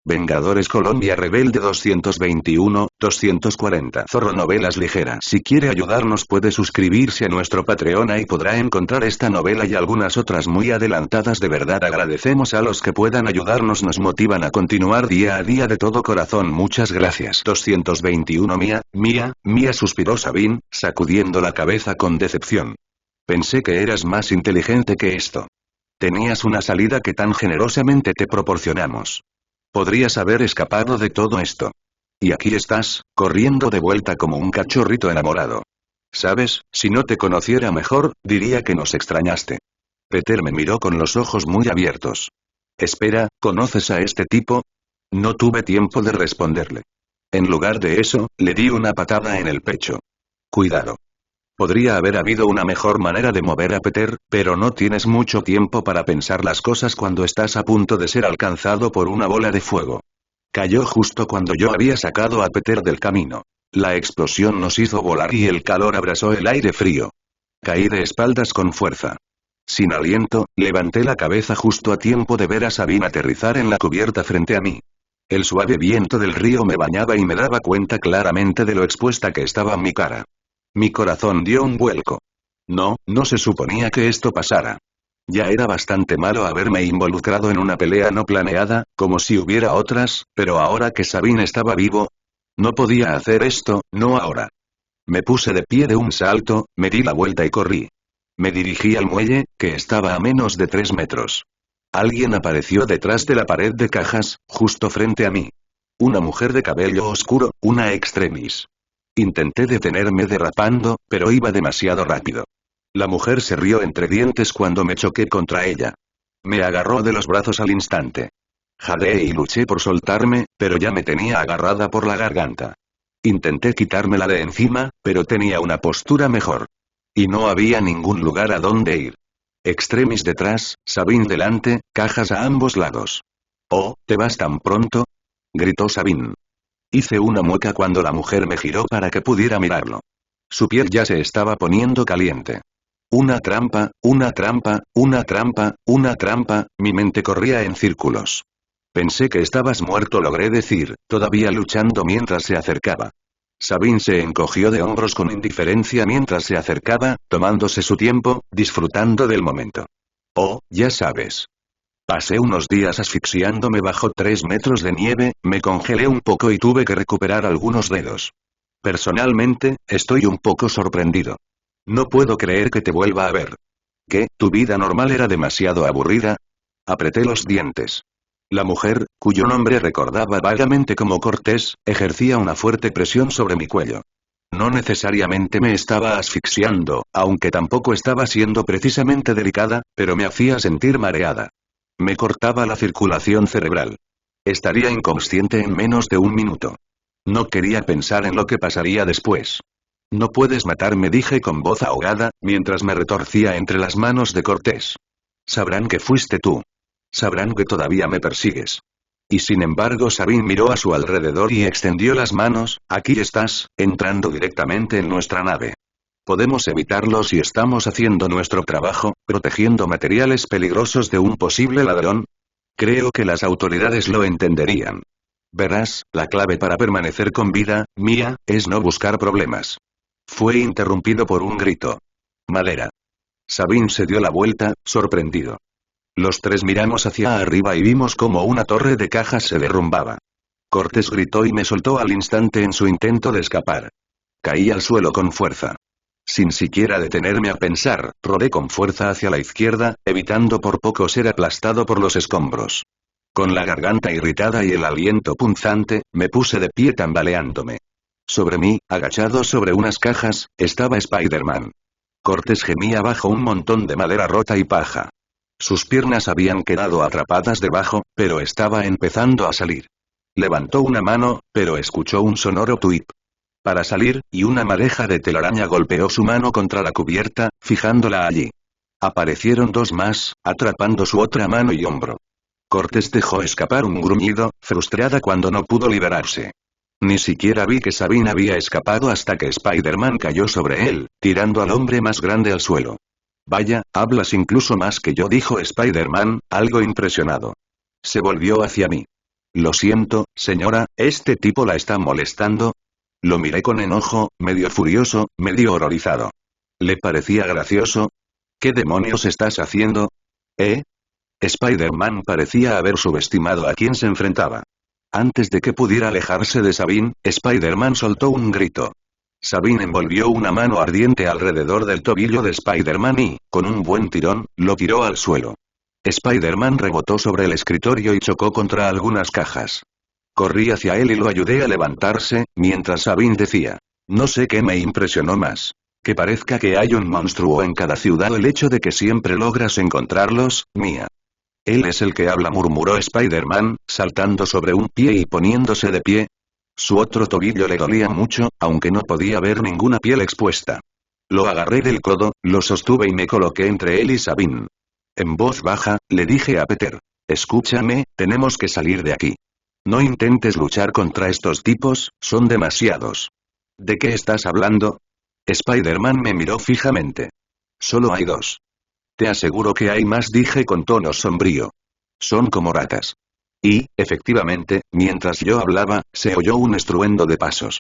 Vengadores Colombia Rebelde 221, 240. Zorro Novelas Ligeras. Si quiere ayudarnos puede suscribirse a nuestro Patreon y podrá encontrar esta novela y algunas otras muy adelantadas. De verdad agradecemos a los que puedan ayudarnos, nos motivan a continuar día a día de todo corazón. Muchas gracias. 221. Mía, suspiró Sabine, sacudiendo la cabeza con decepción. Pensé que eras más inteligente que esto. Tenías una salida que tan generosamente te proporcionamos. Podrías haber escapado de todo esto. Y aquí estás, corriendo de vuelta como un cachorrito enamorado. ¿Sabes? Si no te conociera mejor, diría que nos extrañaste. Peter me miró con los ojos muy abiertos. Espera, ¿conoces a este tipo? No tuve tiempo de responderle. En lugar de eso, le di una patada en el pecho. Cuidado. Podría haber habido una mejor manera de mover a Peter, pero no tienes mucho tiempo para pensar las cosas cuando estás a punto de ser alcanzado por una bola de fuego. Cayó justo cuando yo había sacado a Peter del camino. La explosión nos hizo volar y el calor abrasó el aire frío. Caí de espaldas con fuerza. Sin aliento, levanté la cabeza justo a tiempo de ver a Sabine aterrizar en la cubierta frente a mí. El suave viento del río me bañaba y me daba cuenta claramente de lo expuesta que estaba mi cara. Mi corazón dio un vuelco. No se suponía que esto pasara. Ya era bastante malo haberme involucrado en una pelea no planeada, como si hubiera otras, pero ahora que Sabine estaba vivo, no podía hacer esto, no ahora. Me puse de pie de un salto, me di la vuelta y corrí. Me dirigí al muelle, que estaba a menos de 3 metros. Alguien apareció detrás de la pared de cajas, justo frente a mí. Una mujer de cabello oscuro, una extremis. Intenté detenerme derrapando, pero iba demasiado rápido. La mujer se rió entre dientes cuando me choqué contra ella. Me agarró de los brazos al instante. Jadeé y luché por soltarme, pero ya me tenía agarrada por la garganta. Intenté quitármela de encima, pero tenía una postura mejor. Y no había ningún lugar a donde ir. Extremis detrás, Sabine delante, cajas a ambos lados. «Oh, ¿te vas tan pronto?», gritó Sabine. Hice una mueca cuando la mujer me giró para que pudiera mirarlo. Su piel ya se estaba poniendo caliente. Una trampa, una trampa, una trampa, una trampa, mi mente corría en círculos. Pensé que estabas muerto, logré decir, todavía luchando mientras se acercaba. Sabine se encogió de hombros con indiferencia mientras se acercaba, tomándose su tiempo, disfrutando del momento. «Oh, ya sabes. Pasé unos días asfixiándome bajo 3 metros de nieve, me congelé un poco y tuve que recuperar algunos dedos. Personalmente, estoy un poco sorprendido. No puedo creer que te vuelva a ver. ¿Qué? ¿Tu vida normal era demasiado aburrida?». Apreté los dientes. La mujer, cuyo nombre recordaba vagamente como Cortés, ejercía una fuerte presión sobre mi cuello. No necesariamente me estaba asfixiando, aunque tampoco estaba siendo precisamente delicada, pero me hacía sentir mareada. Me cortaba la circulación cerebral. Estaría inconsciente en menos de 1 minuto. No quería pensar en lo que pasaría después. «No puedes matarme», dije con voz ahogada, mientras me retorcía entre las manos de Cortés. «Sabrán que fuiste tú. Sabrán que todavía me persigues». Y sin embargo Sabine miró a su alrededor y extendió las manos. «Aquí estás, entrando directamente en nuestra nave. Podemos evitarlo si estamos haciendo nuestro trabajo, protegiendo materiales peligrosos de un posible ladrón. Creo que las autoridades lo entenderían. Verás, la clave para permanecer con vida, Mía, es no buscar problemas». Fue interrumpido por un grito. «Madera». Sabine se dio la vuelta, sorprendido. Los tres miramos hacia arriba y vimos como una torre de cajas se derrumbaba. Cortés gritó y me soltó al instante en su intento de escapar. Caí al suelo con fuerza. Sin siquiera detenerme a pensar, rodé con fuerza hacia la izquierda, evitando por poco ser aplastado por los escombros. Con la garganta irritada y el aliento punzante, me puse de pie tambaleándome. Sobre mí, agachado sobre unas cajas, estaba Spider-Man. Cortés gemía bajo un montón de madera rota y paja. Sus piernas habían quedado atrapadas debajo, pero estaba empezando a salir. Levantó una mano, pero escuchó un sonoro tuip. Para salir, y una madeja de telaraña golpeó su mano contra la cubierta, fijándola allí. Aparecieron 2 más, atrapando su otra mano y hombro. Cortés dejó escapar un gruñido, frustrada cuando no pudo liberarse. Ni siquiera vi que Sabine había escapado hasta que Spider-Man cayó sobre él, tirando al hombre más grande al suelo. «Vaya, hablas incluso más que yo», dijo Spider-Man, algo impresionado. Se volvió hacia mí. Lo siento, señora, ¿este tipo la está molestando? Lo miré con enojo, medio furioso, medio horrorizado. ¿Le parecía gracioso? ¿Qué demonios estás haciendo? ¿Eh? Spider-Man parecía haber subestimado a quien se enfrentaba. Antes de que pudiera alejarse de Sabine, Spider-Man soltó un grito. Sabine envolvió una mano ardiente alrededor del tobillo de Spider-Man y, con un buen tirón, lo tiró al suelo. Spider-Man rebotó sobre el escritorio y chocó contra algunas cajas. Corrí hacia él y lo ayudé a levantarse, mientras Sabine decía: no sé qué me impresionó más. Que parezca que hay un monstruo en cada ciudad, el hecho de que siempre logras encontrarlos, mía. Él es el que habla, murmuró Spider-Man, saltando sobre un pie y poniéndose de pie. Su otro tobillo le dolía mucho, aunque no podía ver ninguna piel expuesta. Lo agarré del codo, lo sostuve y me coloqué entre él y Sabine. En voz baja, le dije a Peter: escúchame, tenemos que salir de aquí. No intentes luchar contra estos tipos, son demasiados. ¿De qué estás hablando? Spider-Man me miró fijamente. Solo hay dos. Te aseguro que hay más, dije con tono sombrío. Son como ratas. Y, efectivamente, mientras yo hablaba, se oyó un estruendo de pasos.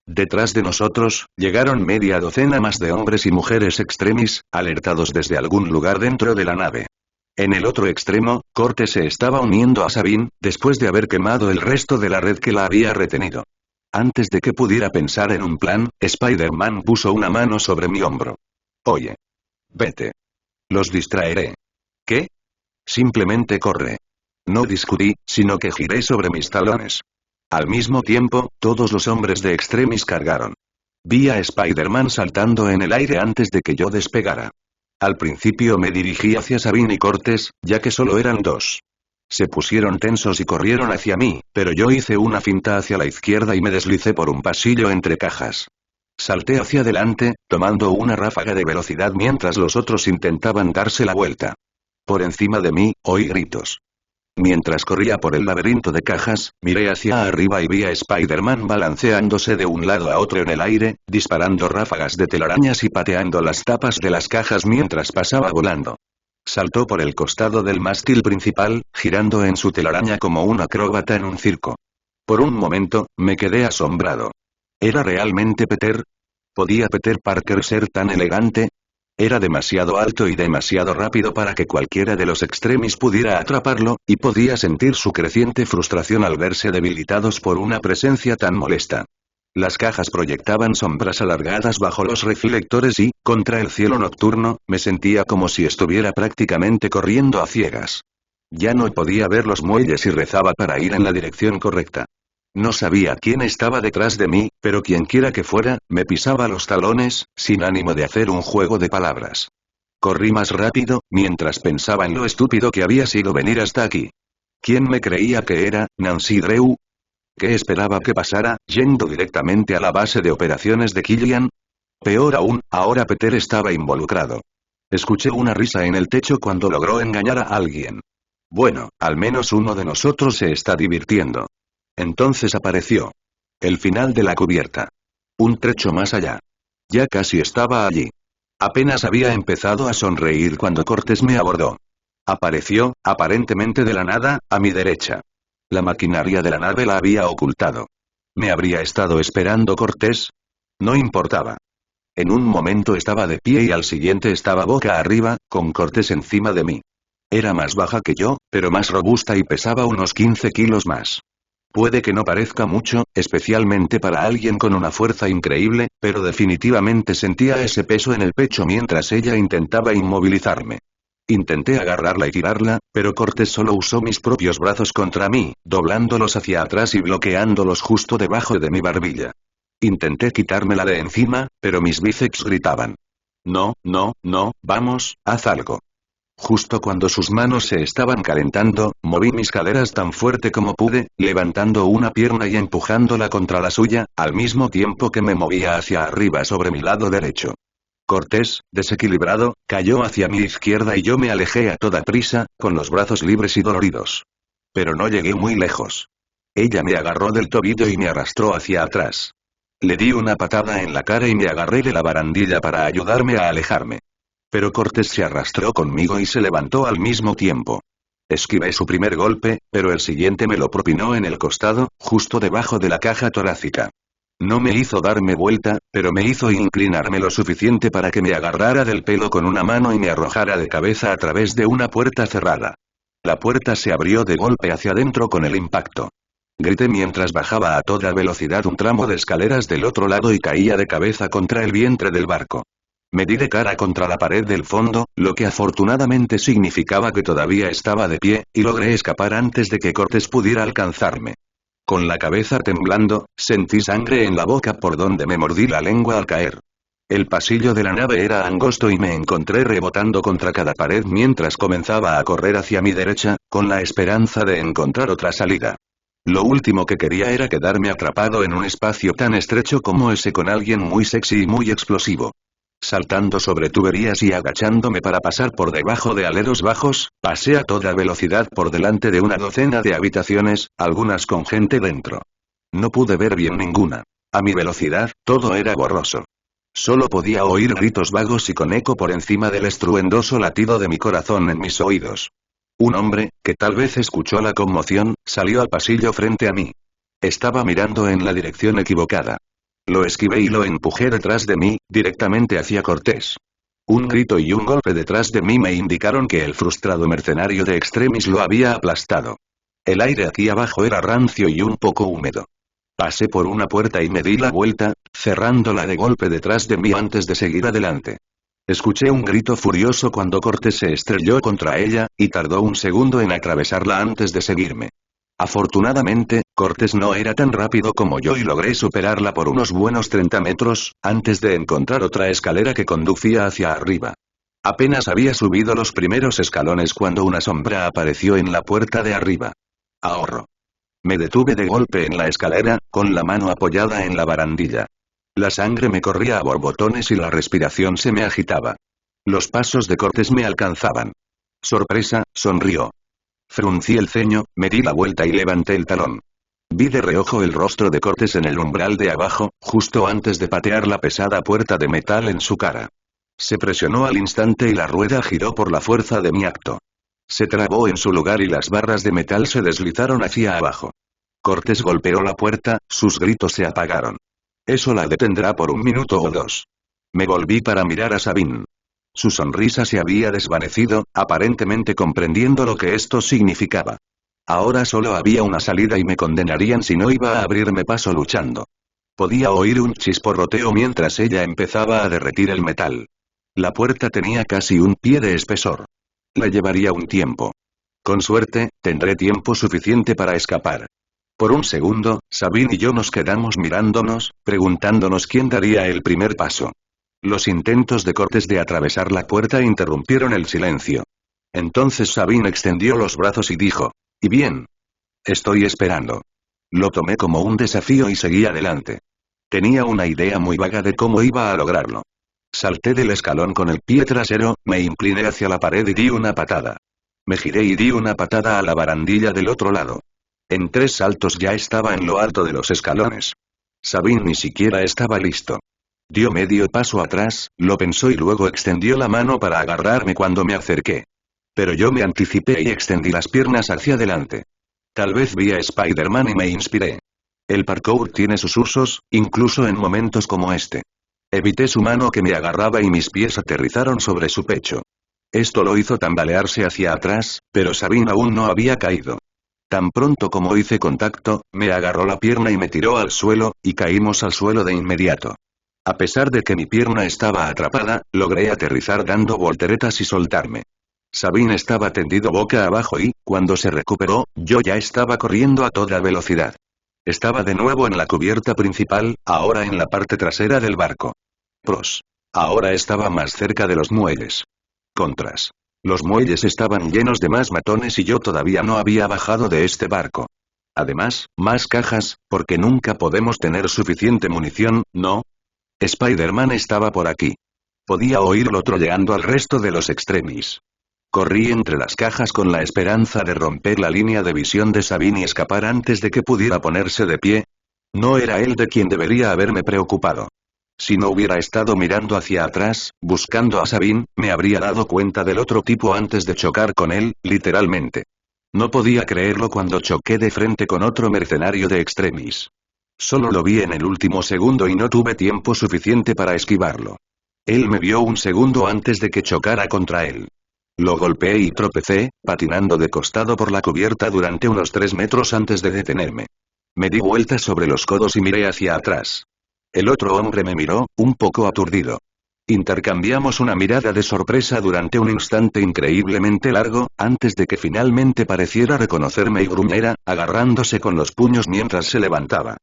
Detrás de nosotros, llegaron media docena más de hombres y mujeres extremis, alertados desde algún lugar dentro de la nave. En el otro extremo, Corte se estaba uniendo a Sabine, después de haber quemado el resto de la red que la había retenido. Antes de que pudiera pensar en un plan, Spider-Man puso una mano sobre mi hombro. Oye. Vete. Los distraeré. ¿Qué? Simplemente corre. No discutí, sino que giré sobre mis talones. Al mismo tiempo, todos los hombres de Extremis cargaron. Vi a Spider-Man saltando en el aire antes de que yo despegara. Al principio me dirigí hacia Sabine y Cortés, ya que solo eran dos. Se pusieron tensos y corrieron hacia mí, pero yo hice una finta hacia la izquierda y me deslicé por un pasillo entre cajas. Salté hacia adelante, tomando una ráfaga de velocidad mientras los otros intentaban darse la vuelta. Por encima de mí, oí gritos. Mientras corría por el laberinto de cajas, miré hacia arriba y vi a Spider-Man balanceándose de un lado a otro en el aire, disparando ráfagas de telarañas y pateando las tapas de las cajas mientras pasaba volando. Saltó por el costado del mástil principal, girando en su telaraña como un acróbata en un circo. Por un momento, me quedé asombrado. ¿Era realmente Peter? ¿Podía Peter Parker ser tan elegante? Era demasiado alto y demasiado rápido para que cualquiera de los Extremis pudiera atraparlo, y podía sentir su creciente frustración al verse debilitados por una presencia tan molesta. Las cajas proyectaban sombras alargadas bajo los reflectores y, contra el cielo nocturno, me sentía como si estuviera prácticamente corriendo a ciegas. Ya no podía ver los muelles y rezaba para ir en la dirección correcta. No sabía quién estaba detrás de mí, pero quienquiera que fuera, me pisaba los talones, sin ánimo de hacer un juego de palabras. Corrí más rápido, mientras pensaba en lo estúpido que había sido venir hasta aquí. ¿Quién me creía que era, Nancy Drew? ¿Qué esperaba que pasara, yendo directamente a la base de operaciones de Killian? Peor aún, ahora Peter estaba involucrado. Escuché una risa en el techo cuando logró engañar a alguien. Bueno, al menos uno de nosotros se está divirtiendo. Entonces apareció. El final de la cubierta. Un trecho más allá. Ya casi estaba allí. Apenas había empezado a sonreír cuando Cortés me abordó. Apareció, aparentemente de la nada, a mi derecha. La maquinaria de la nave la había ocultado. ¿Me habría estado esperando Cortés? No importaba. En un momento estaba de pie y al siguiente estaba boca arriba, con Cortés encima de mí. Era más baja que yo, pero más robusta y pesaba unos 15 kilos más. Puede que no parezca mucho, especialmente para alguien con una fuerza increíble, pero definitivamente sentía ese peso en el pecho mientras ella intentaba inmovilizarme. Intenté agarrarla y tirarla, pero Cortés solo usó mis propios brazos contra mí, doblándolos hacia atrás y bloqueándolos justo debajo de mi barbilla. Intenté quitármela de encima, pero mis bíceps gritaban. No, no, no, vamos, haz algo. Justo cuando sus manos se estaban calentando, moví mis caderas tan fuerte como pude, levantando una pierna y empujándola contra la suya, al mismo tiempo que me movía hacia arriba sobre mi lado derecho. Cortés, desequilibrado, cayó hacia mi izquierda y yo me alejé a toda prisa, con los brazos libres y doloridos. Pero no llegué muy lejos. Ella me agarró del tobillo y me arrastró hacia atrás. Le di una patada en la cara y me agarré de la barandilla para ayudarme a alejarme. Pero Cortés se arrastró conmigo y se levantó al mismo tiempo. Esquivé su primer golpe, pero el siguiente me lo propinó en el costado, justo debajo de la caja torácica. No me hizo darme vuelta, pero me hizo inclinarme lo suficiente para que me agarrara del pelo con una mano y me arrojara de cabeza a través de una puerta cerrada. La puerta se abrió de golpe hacia adentro con el impacto. Grité mientras bajaba a toda velocidad un tramo de escaleras del otro lado y caía de cabeza contra el vientre del barco. Me di de cara contra la pared del fondo, lo que afortunadamente significaba que todavía estaba de pie, y logré escapar antes de que Cortés pudiera alcanzarme. Con la cabeza temblando, sentí sangre en la boca por donde me mordí la lengua al caer. El pasillo de la nave era angosto y me encontré rebotando contra cada pared mientras comenzaba a correr hacia mi derecha, con la esperanza de encontrar otra salida. Lo último que quería era quedarme atrapado en un espacio tan estrecho como ese con alguien muy sexy y muy explosivo. Saltando sobre tuberías y agachándome para pasar por debajo de aleros bajos, pasé a toda velocidad por delante de una docena de habitaciones, algunas con gente dentro. No pude ver bien ninguna. A mi velocidad, todo era borroso. Solo podía oír gritos vagos y con eco por encima del estruendoso latido de mi corazón en mis oídos. Un hombre, que tal vez escuchó la conmoción, salió al pasillo frente a mí. Estaba mirando en la dirección equivocada. Lo esquivé y lo empujé detrás de mí, directamente hacia Cortés. Un grito y un golpe detrás de mí me indicaron que el frustrado mercenario de Extremis lo había aplastado. El aire aquí abajo era rancio y un poco húmedo. Pasé por una puerta y me di la vuelta, cerrándola de golpe detrás de mí antes de seguir adelante. Escuché un grito furioso cuando Cortés se estrelló contra ella, y tardó un segundo en atravesarla antes de seguirme. Afortunadamente, Cortés no era tan rápido como yo y logré superarla por unos buenos 30 metros, antes de encontrar otra escalera que conducía hacia arriba. Apenas había subido los primeros escalones cuando una sombra apareció en la puerta de arriba. Ahorro. Me detuve de golpe en la escalera, con la mano apoyada en la barandilla. La sangre me corría a borbotones y la respiración se me agitaba. Los pasos de Cortés me alcanzaban. Sorpresa, sonrió. Fruncí el ceño, me di la vuelta y levanté el talón. Vi de reojo el rostro de Cortés en el umbral de abajo, justo antes de patear la pesada puerta de metal en su cara. Se presionó al instante y la rueda giró por la fuerza de mi acto. Se trabó en su lugar y las barras de metal se deslizaron hacia abajo. Cortés golpeó la puerta, sus gritos se apagaron. Eso la detendrá por un minuto o dos. Me volví para mirar a Sabine. Su sonrisa se había desvanecido, aparentemente comprendiendo lo que esto significaba. Ahora solo había una salida y me condenarían si no iba a abrirme paso luchando. Podía oír un chisporroteo mientras ella empezaba a derretir el metal. La puerta tenía casi un pie de espesor. La llevaría un tiempo. Con suerte, tendré tiempo suficiente para escapar. Por un segundo, Sabine y yo nos quedamos mirándonos, preguntándonos quién daría el primer paso. Los intentos de Cortés de atravesar la puerta interrumpieron el silencio. Entonces Sabine extendió los brazos y dijo: «¿Y bien?» «Estoy esperando». Lo tomé como un desafío y seguí adelante. Tenía una idea muy vaga de cómo iba a lograrlo. Salté del escalón con el pie trasero, me incliné hacia la pared y di una patada. Me giré y di una patada a la barandilla del otro lado. En 3 saltos ya estaba en lo alto de los escalones. Sabine ni siquiera estaba listo. Dio medio paso atrás, lo pensó y luego extendió la mano para agarrarme cuando me acerqué. Pero yo me anticipé y extendí las piernas hacia adelante. Tal vez vi a Spider-Man y me inspiré. El parkour tiene sus usos, incluso en momentos como este. Evité su mano que me agarraba y mis pies aterrizaron sobre su pecho. Esto lo hizo tambalearse hacia atrás, pero Sabine aún no había caído. Tan pronto como hice contacto, me agarró la pierna y me tiró al suelo, y caímos al suelo de inmediato. A pesar de que mi pierna estaba atrapada, logré aterrizar dando volteretas y soltarme. Sabine estaba tendido boca abajo y, cuando se recuperó, yo ya estaba corriendo a toda velocidad. Estaba de nuevo en la cubierta principal, ahora en la parte trasera del barco. Pros. Ahora estaba más cerca de los muelles. Contras. Los muelles estaban llenos de más matones y yo todavía no había bajado de este barco. Además, más cajas, porque nunca podemos tener suficiente munición, ¿no? Spider-Man estaba por aquí. Podía oírlo troleando al resto de los Extremis. Corrí entre las cajas con la esperanza de romper la línea de visión de Sabine y escapar antes de que pudiera ponerse de pie. No era él de quien debería haberme preocupado. Si no hubiera estado mirando hacia atrás, buscando a Sabine, me habría dado cuenta del otro tipo antes de chocar con él, literalmente. No podía creerlo cuando choqué de frente con otro mercenario de Extremis. Solo lo vi en el último segundo y no tuve tiempo suficiente para esquivarlo. Él me vio un segundo antes de que chocara contra él. Lo golpeé y tropecé, patinando de costado por la cubierta durante unos 3 metros antes de detenerme. Me di vueltas sobre los codos y miré hacia atrás. El otro hombre me miró, un poco aturdido. Intercambiamos una mirada de sorpresa durante un instante increíblemente largo, antes de que finalmente pareciera reconocerme y gruñera, agarrándose con los puños mientras se levantaba.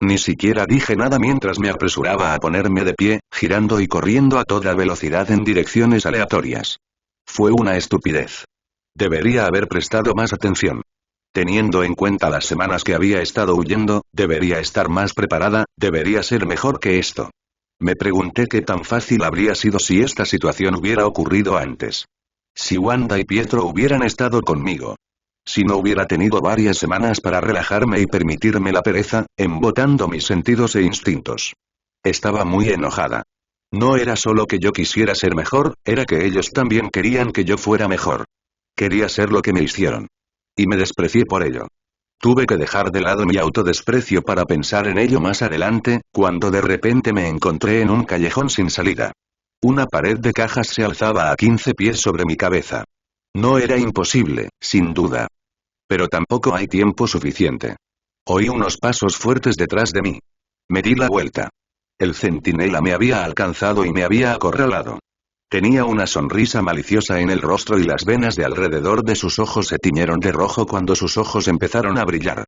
Ni siquiera dije nada mientras me apresuraba a ponerme de pie, girando y corriendo a toda velocidad en direcciones aleatorias. Fue una estupidez. Debería haber prestado más atención. Teniendo en cuenta las semanas que había estado huyendo, debería estar más preparada, debería ser mejor que esto. Me pregunté qué tan fácil habría sido si esta situación hubiera ocurrido antes. Si Wanda y Pietro hubieran estado conmigo. Si no hubiera tenido varias semanas para relajarme y permitirme la pereza, embotando mis sentidos e instintos. Estaba muy enojada. No era solo que yo quisiera ser mejor, era que ellos también querían que yo fuera mejor. Quería ser lo que me hicieron. Y me desprecié por ello. Tuve que dejar de lado mi autodesprecio para pensar en ello más adelante, cuando de repente me encontré en un callejón sin salida. Una pared de cajas se alzaba a 15 pies sobre mi cabeza. No era imposible, sin duda. Pero tampoco hay tiempo suficiente. Oí unos pasos fuertes detrás de mí. Me di la vuelta. El centinela me había alcanzado y me había acorralado. Tenía una sonrisa maliciosa en el rostro y las venas de alrededor de sus ojos se tiñeron de rojo cuando sus ojos empezaron a brillar.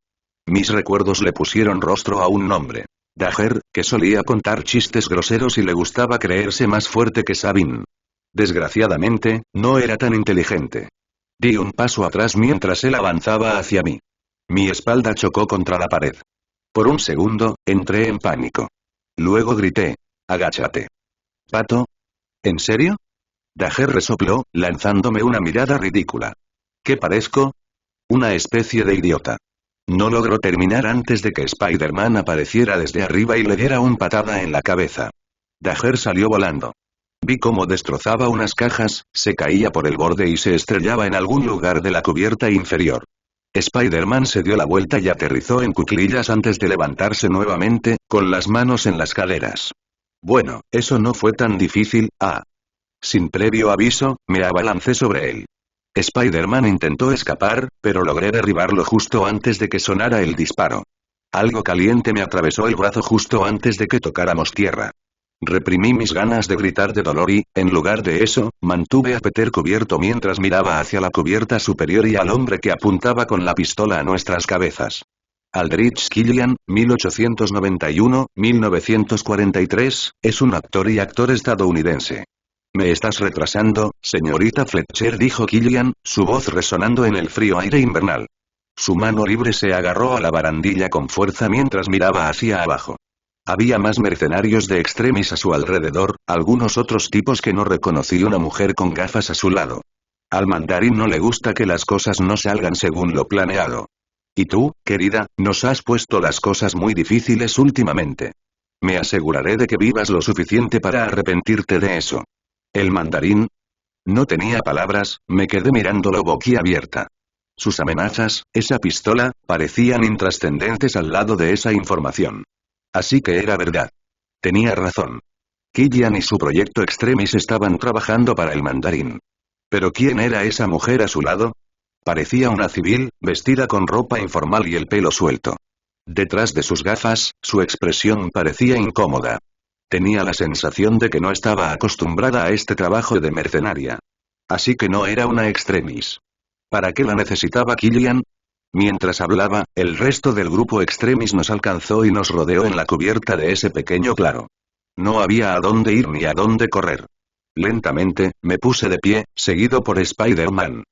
Mis recuerdos le pusieron rostro a un nombre. Dager, que solía contar chistes groseros y le gustaba creerse más fuerte que Sabine. Desgraciadamente, no era tan inteligente. Di un paso atrás mientras él avanzaba hacia mí. Mi espalda chocó contra la pared. Por un segundo, entré en pánico. Luego grité: «¡Agáchate!». «¿Pato? ¿En serio?». Dager resopló, lanzándome una mirada ridícula. ¿Qué parezco? Una especie de idiota. No logró terminar antes de que Spider-Man apareciera desde arriba y le diera una patada en la cabeza. Dager salió volando. Vi cómo destrozaba unas cajas, se caía por el borde y se estrellaba en algún lugar de la cubierta inferior. Spider-Man se dio la vuelta y aterrizó en cuclillas antes de levantarse nuevamente, con las manos en las caderas. Bueno, eso no fue tan difícil, Sin previo aviso, me abalancé sobre él. Spider-Man intentó escapar, pero logré derribarlo justo antes de que sonara el disparo. Algo caliente me atravesó el brazo justo antes de que tocáramos tierra. Reprimí mis ganas de gritar de dolor y, en lugar de eso, mantuve a Peter cubierto mientras miraba hacia la cubierta superior y al hombre que apuntaba con la pistola a nuestras cabezas. Aldrich Killian, 1891-1943, es un actor y actor estadounidense. «Me estás retrasando, señorita Fletcher», dijo Killian, su voz resonando en el frío aire invernal. Su mano libre se agarró a la barandilla con fuerza mientras miraba hacia abajo. Había más mercenarios de Extremis a su alrededor, algunos otros tipos que no reconocí, una mujer con gafas a su lado. Al mandarín no le gusta que las cosas no salgan según lo planeado. Y tú, querida, nos has puesto las cosas muy difíciles últimamente. Me aseguraré de que vivas lo suficiente para arrepentirte de eso. ¿El mandarín? No tenía palabras, me quedé mirándolo boquiabierta. Sus amenazas, esa pistola, parecían intrascendentes al lado de esa información. Así que era verdad. Tenía razón. Killian y su proyecto Extremis estaban trabajando para el mandarín. ¿Pero quién era esa mujer a su lado? Parecía una civil, vestida con ropa informal y el pelo suelto. Detrás de sus gafas, su expresión parecía incómoda. Tenía la sensación de que no estaba acostumbrada a este trabajo de mercenaria. Así que no era una Extremis. ¿Para qué la necesitaba Killian? Mientras hablaba, el resto del grupo Extremis nos alcanzó y nos rodeó en la cubierta de ese pequeño claro. No había a dónde ir ni a dónde correr. Lentamente, me puse de pie, seguido por Spider-Man.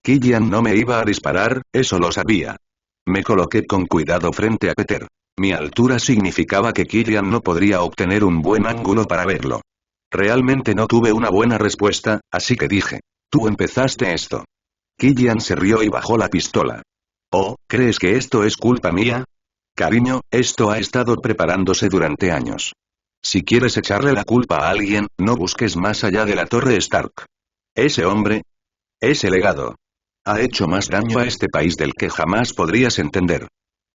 Killian no me iba a disparar, eso lo sabía. Me coloqué con cuidado frente a Peter. Mi altura significaba que Killian no podría obtener un buen ángulo para verlo. Realmente no tuve una buena respuesta, así que dije: «Tú empezaste esto». Killian se rió y bajó la pistola. «Oh, ¿crees que esto es culpa mía? Cariño, esto ha estado preparándose durante años. Si quieres echarle la culpa a alguien, no busques más allá de la Torre Stark. Ese hombre. Ese legado. Ha hecho más daño a este país del que jamás podrías entender.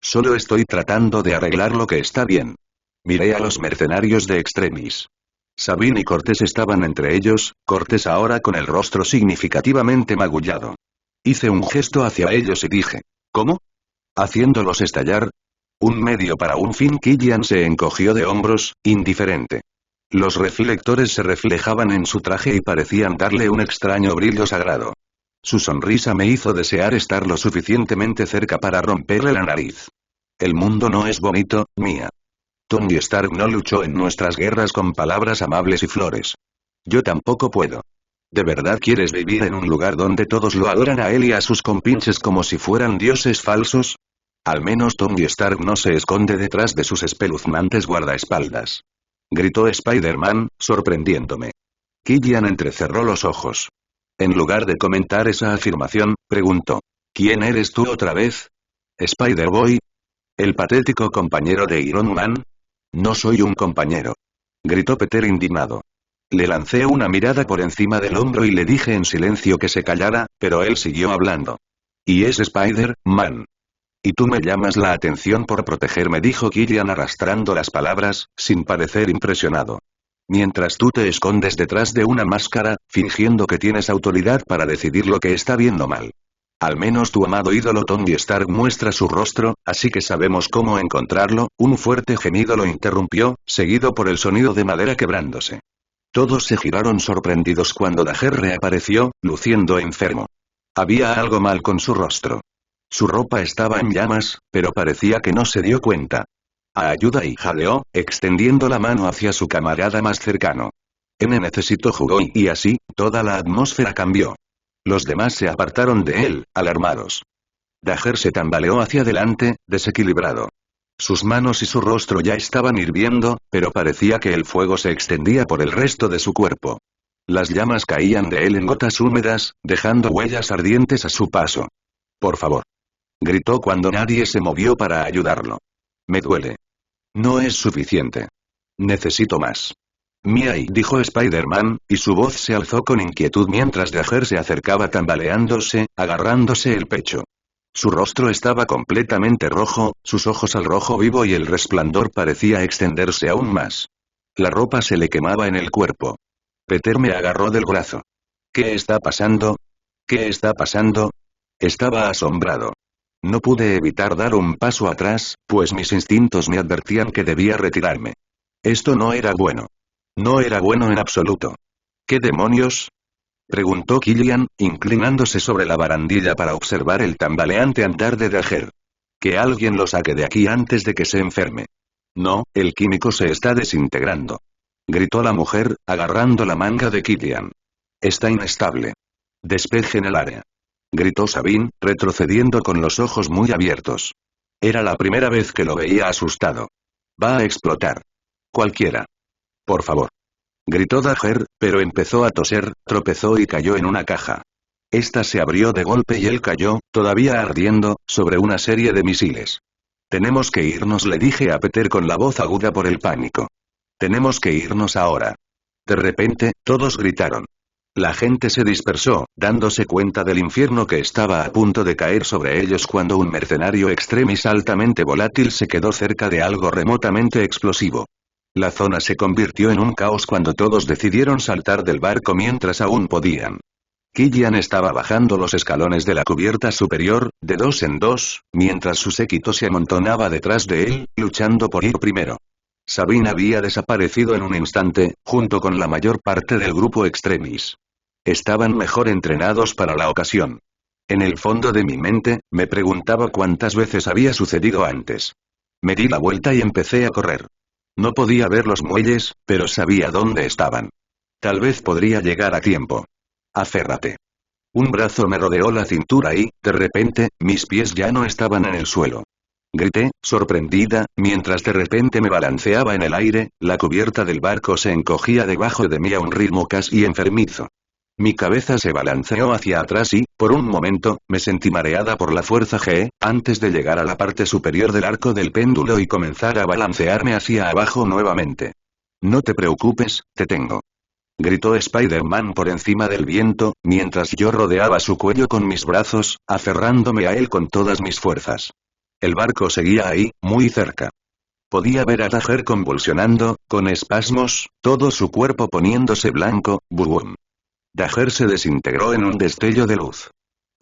Solo estoy tratando de arreglar lo que está bien. Miré a los mercenarios de Extremis. Sabine y Cortés estaban entre ellos, Cortés ahora con el rostro significativamente magullado. Hice un gesto hacia ellos y dije, ¿cómo? ¿Haciéndolos estallar? Un medio para un fin. Killian se encogió de hombros, indiferente. Los reflectores se reflejaban en su traje y parecían darle un extraño brillo sagrado. Su sonrisa me hizo desear estar lo suficientemente cerca para romperle la nariz. El mundo no es bonito, Mia. Tony Stark no luchó en nuestras guerras con palabras amables y flores. Yo tampoco puedo. ¿De verdad quieres vivir en un lugar donde todos lo adoran a él y a sus compinches como si fueran dioses falsos? Al menos Tony Stark no se esconde detrás de sus espeluznantes guardaespaldas. Gritó Spider-Man, sorprendiéndome. Killian entrecerró los ojos. En lugar de comentar esa afirmación, preguntó. ¿Quién eres tú otra vez? ¿Spider-Boy? ¿El patético compañero de Iron Man? No soy un compañero. Gritó Peter indignado. Le lancé una mirada por encima del hombro y le dije en silencio que se callara, pero él siguió hablando. Y es Spider-Man. Y tú me llamas la atención por protegerme, dijo Killian arrastrando las palabras, sin parecer impresionado. Mientras tú te escondes detrás de una máscara, fingiendo que tienes autoridad para decidir lo que está bien o mal. Al menos tu amado ídolo Tony Stark muestra su rostro, así que sabemos cómo encontrarlo. Un fuerte gemido lo interrumpió, seguido por el sonido de madera quebrándose. Todos se giraron sorprendidos cuando Dager reapareció, luciendo enfermo. Había algo mal con su rostro. Su ropa estaba en llamas, pero parecía que no se dio cuenta. Ayuda, y jadeó, extendiendo la mano hacia su camarada más cercano. Necesito jugo y así, toda la atmósfera cambió. Los demás se apartaron de él, alarmados. Dager se tambaleó hacia adelante, desequilibrado. Sus manos y su rostro ya estaban hirviendo, pero parecía que el fuego se extendía por el resto de su cuerpo. Las llamas caían de él en gotas húmedas, dejando huellas ardientes a su paso. Por favor. Gritó cuando nadie se movió para ayudarlo. Me duele. No es suficiente. Necesito más. Miai, dijo Spider-Man, y su voz se alzó con inquietud mientras Dager se acercaba tambaleándose, agarrándose el pecho. Su rostro estaba completamente rojo, sus ojos al rojo vivo y el resplandor parecía extenderse aún más. La ropa se le quemaba en el cuerpo. Peter me agarró del brazo. ¿Qué está pasando? ¿Qué está pasando? Estaba asombrado. No pude evitar dar un paso atrás, pues mis instintos me advertían que debía retirarme. Esto no era bueno. No era bueno en absoluto. ¿Qué demonios? Preguntó Killian, inclinándose sobre la barandilla para observar el tambaleante andar de Dager. Que alguien lo saque de aquí antes de que se enferme. No, el químico se está desintegrando. Gritó la mujer, agarrando la manga de Killian. Está inestable. Despejen el área. Gritó Sabine, retrocediendo con los ojos muy abiertos. Era la primera vez que lo veía asustado. Va a explotar. Cualquiera. Por favor. Gritó Dager, pero empezó a toser, tropezó y cayó en una caja. Esta se abrió de golpe y él cayó, todavía ardiendo, sobre una serie de misiles. Tenemos que irnos, le dije a Peter con la voz aguda por el pánico. Tenemos que irnos ahora. De repente, todos gritaron. La gente se dispersó, dándose cuenta del infierno que estaba a punto de caer sobre ellos cuando un mercenario extremis altamente volátil se quedó cerca de algo remotamente explosivo. La zona se convirtió en un caos cuando todos decidieron saltar del barco mientras aún podían. Killian estaba bajando los escalones de la cubierta superior, de dos en dos, mientras su séquito se amontonaba detrás de él, luchando por ir primero. Sabine había desaparecido en un instante, junto con la mayor parte del grupo extremis. Estaban mejor entrenados para la ocasión. En el fondo de mi mente, me preguntaba cuántas veces había sucedido antes. Me di la vuelta y empecé a correr. No podía ver los muelles, pero sabía dónde estaban. Tal vez podría llegar a tiempo. Aférrate. Un brazo me rodeó la cintura y, de repente, mis pies ya no estaban en el suelo. Grité, sorprendida, mientras de repente me balanceaba en el aire, la cubierta del barco se encogía debajo de mí a un ritmo casi enfermizo. Mi cabeza se balanceó hacia atrás y, por un momento, me sentí mareada por la fuerza G, antes de llegar a la parte superior del arco del péndulo y comenzar a balancearme hacia abajo nuevamente. No te preocupes, te tengo. gritó Spider-Man por encima del viento, mientras yo rodeaba su cuello con mis brazos, aferrándome a él con todas mis fuerzas. El barco seguía ahí, muy cerca. Podía ver a Dager convulsionando, con espasmos, todo su cuerpo poniéndose blanco. ¡Bum! Dager se desintegró en un destello de luz.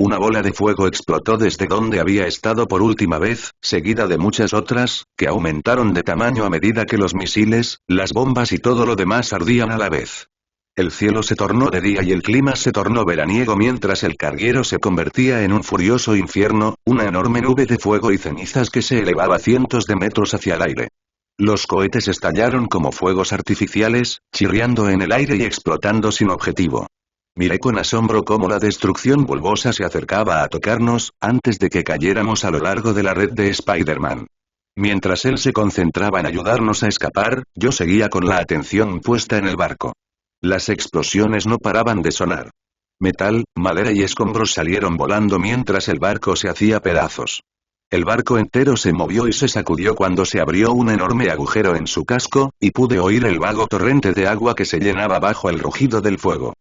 Una bola de fuego explotó desde donde había estado por última vez, seguida de muchas otras, que aumentaron de tamaño a medida que los misiles, las bombas y todo lo demás ardían a la vez. El cielo se tornó de día y el clima se tornó veraniego mientras el carguero se convertía en un furioso infierno, una enorme nube de fuego y cenizas que se elevaba cientos de metros hacia el aire. Los cohetes estallaron como fuegos artificiales, chirriando en el aire y explotando sin objetivo. Miré con asombro cómo la destrucción bulbosa se acercaba a tocarnos, antes de que cayéramos a lo largo de la red de Spider-Man. Mientras él se concentraba en ayudarnos a escapar, yo seguía con la atención puesta en el barco. Las explosiones no paraban de sonar. Metal, madera y escombros salieron volando mientras el barco se hacía pedazos. El barco entero se movió y se sacudió cuando se abrió un enorme agujero en su casco, y pude oír el vago torrente de agua que se llenaba bajo el rugido del fuego.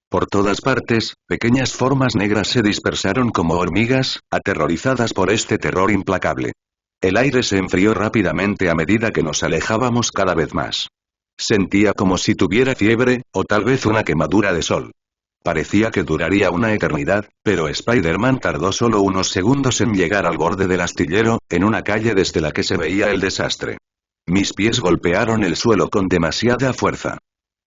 Por todas partes, pequeñas formas negras se dispersaron como hormigas, aterrorizadas por este terror implacable. El aire se enfrió rápidamente a medida que nos alejábamos cada vez más. Sentía como si tuviera fiebre, o tal vez una quemadura de sol. Parecía que duraría una eternidad, pero Spider-Man tardó solo unos segundos en llegar al borde del astillero, en una calle desde la que se veía el desastre. Mis pies golpearon el suelo con demasiada fuerza.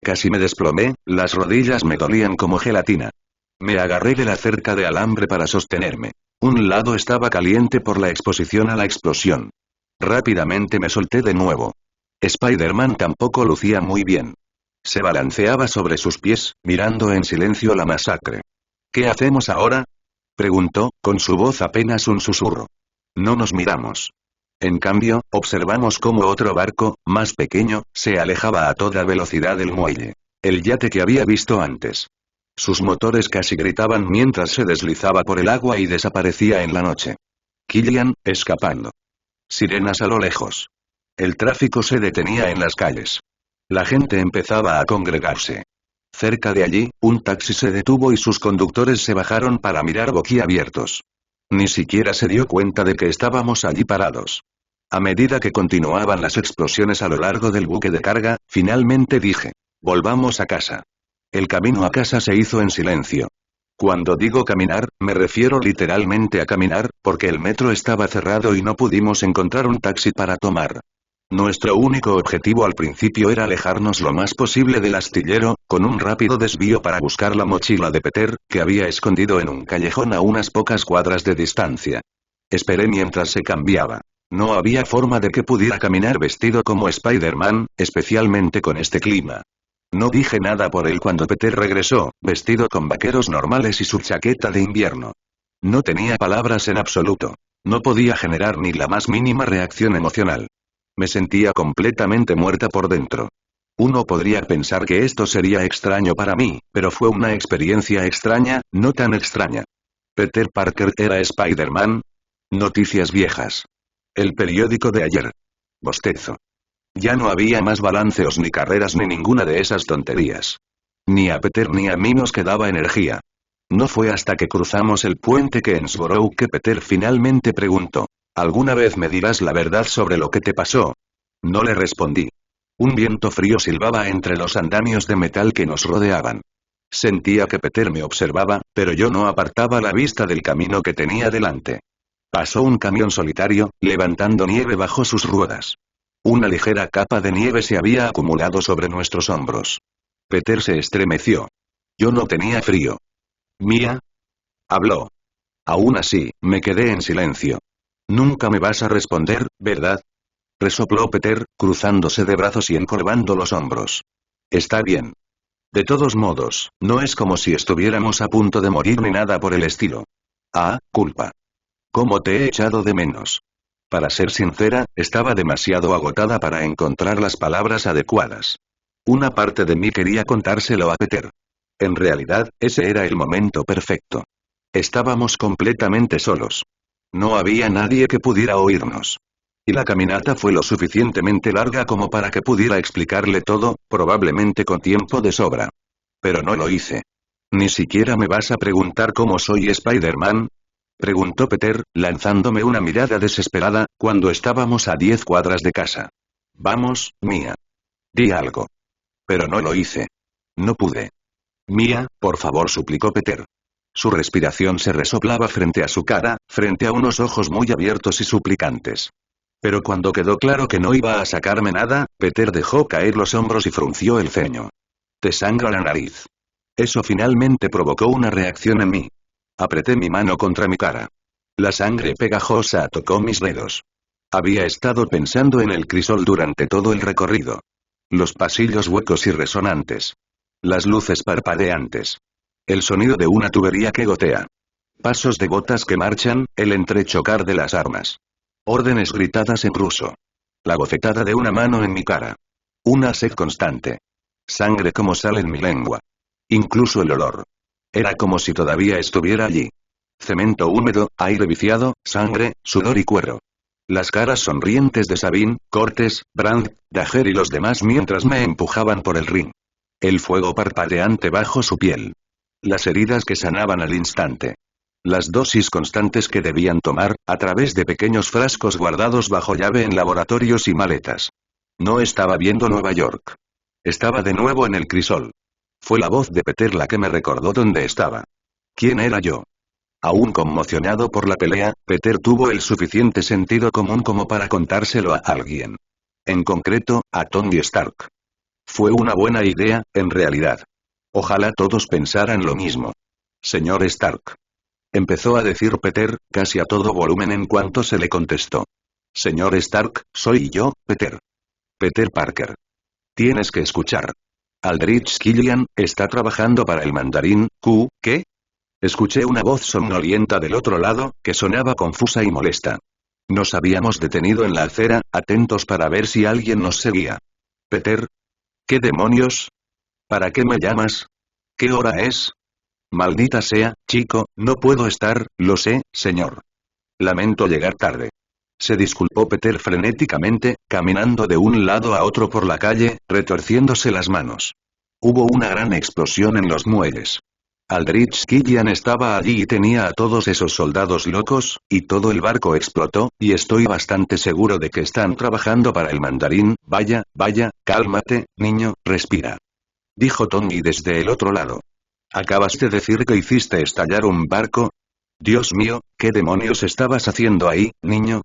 Casi me desplomé, las rodillas me dolían como gelatina. Me agarré de la cerca de alambre para sostenerme. Un lado estaba caliente por la exposición a la explosión. Rápidamente me solté de nuevo. Spider-Man tampoco lucía muy bien. Se balanceaba sobre sus pies, mirando en silencio la masacre. ¿Qué hacemos ahora?, preguntó, con su voz apenas un susurro. No nos miramos. En cambio, observamos cómo otro barco, más pequeño, se alejaba a toda velocidad del muelle. El yate que había visto antes. Sus motores casi gritaban mientras se deslizaba por el agua y desaparecía en la noche. Killian, escapando. Sirenas a lo lejos. El tráfico se detenía en las calles. La gente empezaba a congregarse. Cerca de allí, un taxi se detuvo y sus conductores se bajaron para mirar boquiabiertos. Ni siquiera se dio cuenta de que estábamos allí parados. A medida que continuaban las explosiones a lo largo del buque de carga, finalmente dije: volvamos a casa. El camino a casa se hizo en silencio. Cuando digo caminar, me refiero literalmente a caminar, porque el metro estaba cerrado y no pudimos encontrar un taxi para tomar. Nuestro único objetivo al principio era alejarnos lo más posible del astillero, con un rápido desvío para buscar la mochila de Peter, que había escondido en un callejón a unas pocas cuadras de distancia. Esperé mientras se cambiaba. No había forma de que pudiera caminar vestido como Spider-Man, especialmente con este clima. No dije nada por él cuando Peter regresó, vestido con vaqueros normales y su chaqueta de invierno. No tenía palabras en absoluto. No podía generar ni la más mínima reacción emocional. Me sentía completamente muerta por dentro. Uno podría pensar que esto sería extraño para mí, pero fue una experiencia extraña, no tan extraña. ¿Peter Parker era Spider-Man? Noticias viejas. El periódico de ayer. Bostezo. Ya no había más balanceos ni carreras ni ninguna de esas tonterías. Ni a Peter ni a mí nos quedaba energía. No fue hasta que cruzamos el puente Kensborough que Peter finalmente preguntó: ¿alguna vez me dirás la verdad sobre lo que te pasó? No le respondí. Un viento frío silbaba entre los andamios de metal que nos rodeaban. Sentía que Peter me observaba, pero yo no apartaba la vista del camino que tenía delante. Pasó un camión solitario, levantando nieve bajo sus ruedas. Una ligera capa de nieve se había acumulado sobre nuestros hombros. Peter se estremeció. Yo no tenía frío. ¿Mía? Habló. Aún así, me quedé en silencio. Nunca me vas a responder, ¿verdad? Resopló Peter, cruzándose de brazos y encorvando los hombros. Está bien. De todos modos, no es como si estuviéramos a punto de morir ni nada por el estilo. Ah, culpa. ¿Cómo te he echado de menos? Para ser sincera, estaba demasiado agotada para encontrar las palabras adecuadas. Una parte de mí quería contárselo a Peter. En realidad, ese era el momento perfecto. Estábamos completamente solos. No había nadie que pudiera oírnos. Y la caminata fue lo suficientemente larga como para que pudiera explicarle todo, probablemente con tiempo de sobra. Pero no lo hice. ¿Ni siquiera me vas a preguntar cómo soy Spider-Man? Preguntó Peter, lanzándome una mirada desesperada, cuando estábamos a 10 cuadras de casa. Vamos, Mia. Di algo. Pero no lo hice. No pude. Mia, por favor, suplicó Peter. Su respiración se resoplaba frente a su cara, frente a unos ojos muy abiertos y suplicantes. Pero cuando quedó claro que no iba a sacarme nada, Peter dejó caer los hombros y frunció el ceño. Te sangra la nariz. Eso finalmente provocó una reacción en mí. Apreté mi mano contra mi cara. La sangre pegajosa tocó mis dedos. Había estado pensando en el crisol durante todo el recorrido. Los pasillos huecos y resonantes. Las luces parpadeantes. El sonido de una tubería que gotea. Pasos de botas que marchan, el entrechocar de las armas. Órdenes gritadas en ruso. La bofetada de una mano en mi cara. Una sed constante. Sangre como sal en mi lengua. Incluso el olor. Era como si todavía estuviera allí. Cemento húmedo, aire viciado, sangre, sudor y cuero. Las caras sonrientes de Sabine, Cortés, Brandt, Dager y los demás mientras me empujaban por el ring. El fuego parpadeante bajo su piel. Las heridas que sanaban al instante. Las dosis constantes que debían tomar, a través de pequeños frascos guardados bajo llave en laboratorios y maletas. No estaba viendo Nueva York. Estaba de nuevo en el crisol. Fue la voz de Peter la que me recordó dónde estaba. ¿Quién era yo? Aún conmocionado por la pelea, Peter tuvo el suficiente sentido común como para contárselo a alguien. En concreto, a Tony Stark. Fue una buena idea, en realidad. Ojalá todos pensaran lo mismo. Señor Stark. Empezó a decir Peter, casi a todo volumen en cuanto se le contestó. Señor Stark, soy yo, Peter. Peter Parker. Tienes que escuchar. Aldrich Killian, está trabajando para el mandarín, Q, ¿qué? Escuché una voz somnolienta del otro lado, que sonaba confusa y molesta. Nos habíamos detenido en la acera, atentos para ver si alguien nos seguía. Peter. ¿Qué demonios? ¿Para qué me llamas? ¿Qué hora es? Maldita sea, chico, no puedo estar, lo sé, señor. Lamento llegar tarde. Se disculpó Peter frenéticamente, caminando de un lado a otro por la calle, retorciéndose las manos. Hubo una gran explosión en los muelles. Aldrich Killian estaba allí y tenía a todos esos soldados locos, y todo el barco explotó, y estoy bastante seguro de que están trabajando para el mandarín. Vaya, cálmate, niño, respira. Dijo Tony desde el otro lado. ¿Acabas de decir que hiciste estallar un barco? Dios mío, ¿qué demonios estabas haciendo ahí, niño?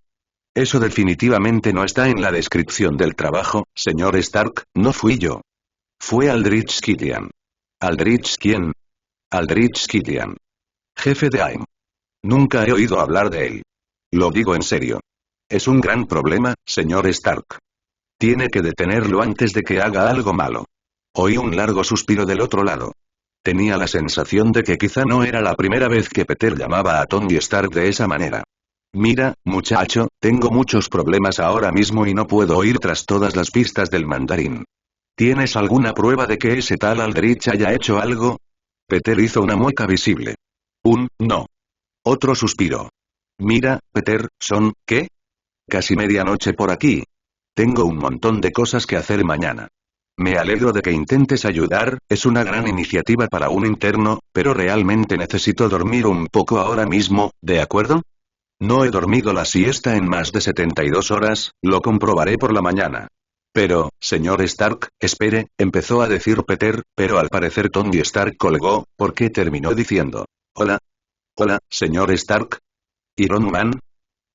Eso definitivamente no está en la descripción del trabajo, señor Stark, no fui yo. Fue Aldrich Killian. ¿Aldrich quién? Aldrich Killian. Jefe de AIM. Nunca he oído hablar de él. Lo digo en serio. Es un gran problema, señor Stark. Tiene que detenerlo antes de que haga algo malo. Oí un largo suspiro del otro lado. Tenía la sensación de que quizá no era la primera vez que Peter llamaba a Tony Stark de esa manera. Mira, muchacho, tengo muchos problemas ahora mismo y no puedo ir tras todas las pistas del mandarín. ¿Tienes alguna prueba de que ese tal Aldrich haya hecho algo? Peter hizo una mueca visible. No. Otro suspiro. Mira, Peter, ¿qué? Casi medianoche por aquí. Tengo un montón de cosas que hacer mañana. Me alegro de que intentes ayudar, es una gran iniciativa para un interno, pero realmente necesito dormir un poco ahora mismo, ¿de acuerdo? No he dormido la siesta en más de 72 horas, lo comprobaré por la mañana. Pero, señor Stark, espere, empezó a decir Peter, pero al parecer Tony Stark colgó, porque terminó diciendo. Hola, señor Stark. ¿Iron Man?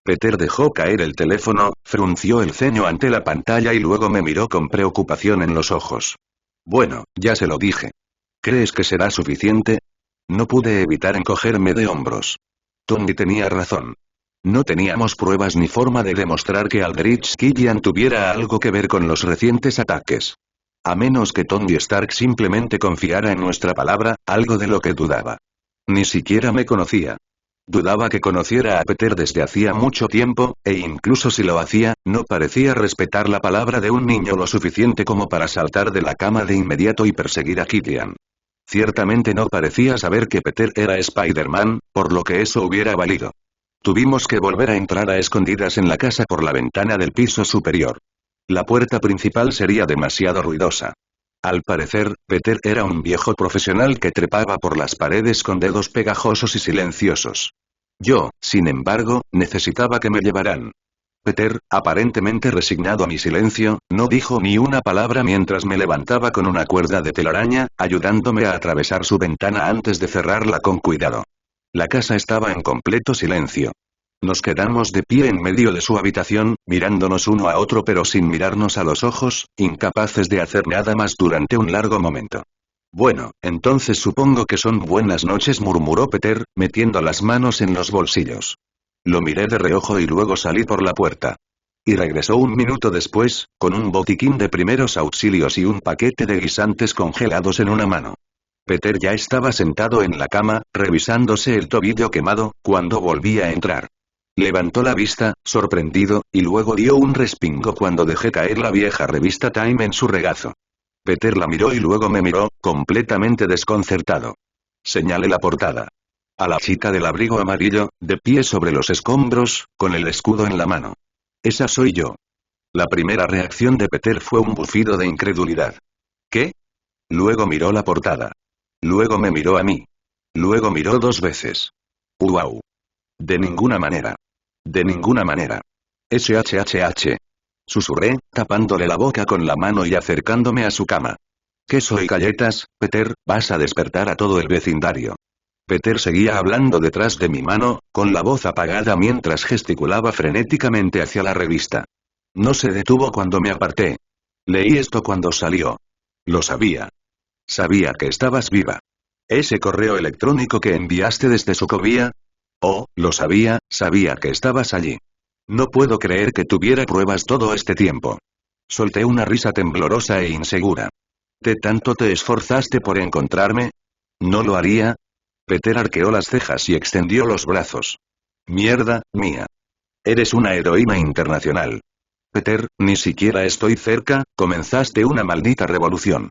Peter dejó caer el teléfono, frunció el ceño ante la pantalla y luego me miró con preocupación en los ojos. Bueno, ya se lo dije. ¿Crees que será suficiente? No pude evitar encogerme de hombros. Tony tenía razón. No teníamos pruebas ni forma de demostrar que Aldrich Killian tuviera algo que ver con los recientes ataques. A menos que Tony Stark simplemente confiara en nuestra palabra, algo de lo que dudaba. Ni siquiera me conocía. Dudaba que conociera a Peter desde hacía mucho tiempo, e incluso si lo hacía, no parecía respetar la palabra de un niño lo suficiente como para saltar de la cama de inmediato y perseguir a Killian. Ciertamente no parecía saber que Peter era Spider-Man, por lo que eso hubiera valido. Tuvimos que volver a entrar a escondidas en la casa por la ventana del piso superior. La puerta principal sería demasiado ruidosa. Al parecer, Peter era un viejo profesional que trepaba por las paredes con dedos pegajosos y silenciosos. Yo, sin embargo, necesitaba que me llevaran. Peter, aparentemente resignado a mi silencio, no dijo ni una palabra mientras me levantaba con una cuerda de telaraña, ayudándome a atravesar su ventana antes de cerrarla con cuidado. La casa estaba en completo silencio. Nos quedamos de pie en medio de su habitación, mirándonos uno a otro pero sin mirarnos a los ojos, incapaces de hacer nada más durante un largo momento. Bueno, entonces supongo que son buenas noches, murmuró Peter, metiendo las manos en los bolsillos. Lo miré de reojo y luego salí por la puerta. Y regresó un minuto después, con un botiquín de primeros auxilios y un paquete de guisantes congelados en una mano. Peter ya estaba sentado en la cama, revisándose el tobillo quemado, cuando volví a entrar. Levantó la vista, sorprendido, y luego dio un respingo cuando dejé caer la vieja revista Time en su regazo. Peter la miró y luego me miró, completamente desconcertado. Señalé la portada. A la chica del abrigo amarillo, de pie sobre los escombros, con el escudo en la mano. Esa soy yo. La primera reacción de Peter fue un bufido de incredulidad. ¿Qué? Luego miró la portada. Luego me miró a mí. Luego miró 2 veces. ¡Uau! De ninguna manera. De ninguna manera. SHHH. Susurré, tapándole la boca con la mano y acercándome a su cama. ¿Qué soy galletas, Peter? Vas a despertar a todo el vecindario. Peter seguía hablando detrás de mi mano, con la voz apagada mientras gesticulaba frenéticamente hacia la revista. No se detuvo cuando me aparté. Leí esto cuando salió. Lo sabía. Sabía que estabas viva. ¿Ese correo electrónico que enviaste desde Sokovia? Oh, lo sabía, sabía que estabas allí. No puedo creer que tuviera pruebas todo este tiempo. Solté una risa temblorosa e insegura. ¿Te tanto te esforzaste por encontrarme? ¿No lo haría? Peter arqueó las cejas y extendió los brazos. Mierda, mía. Eres una heroína internacional. Peter, ni siquiera estoy cerca, comenzaste una maldita revolución.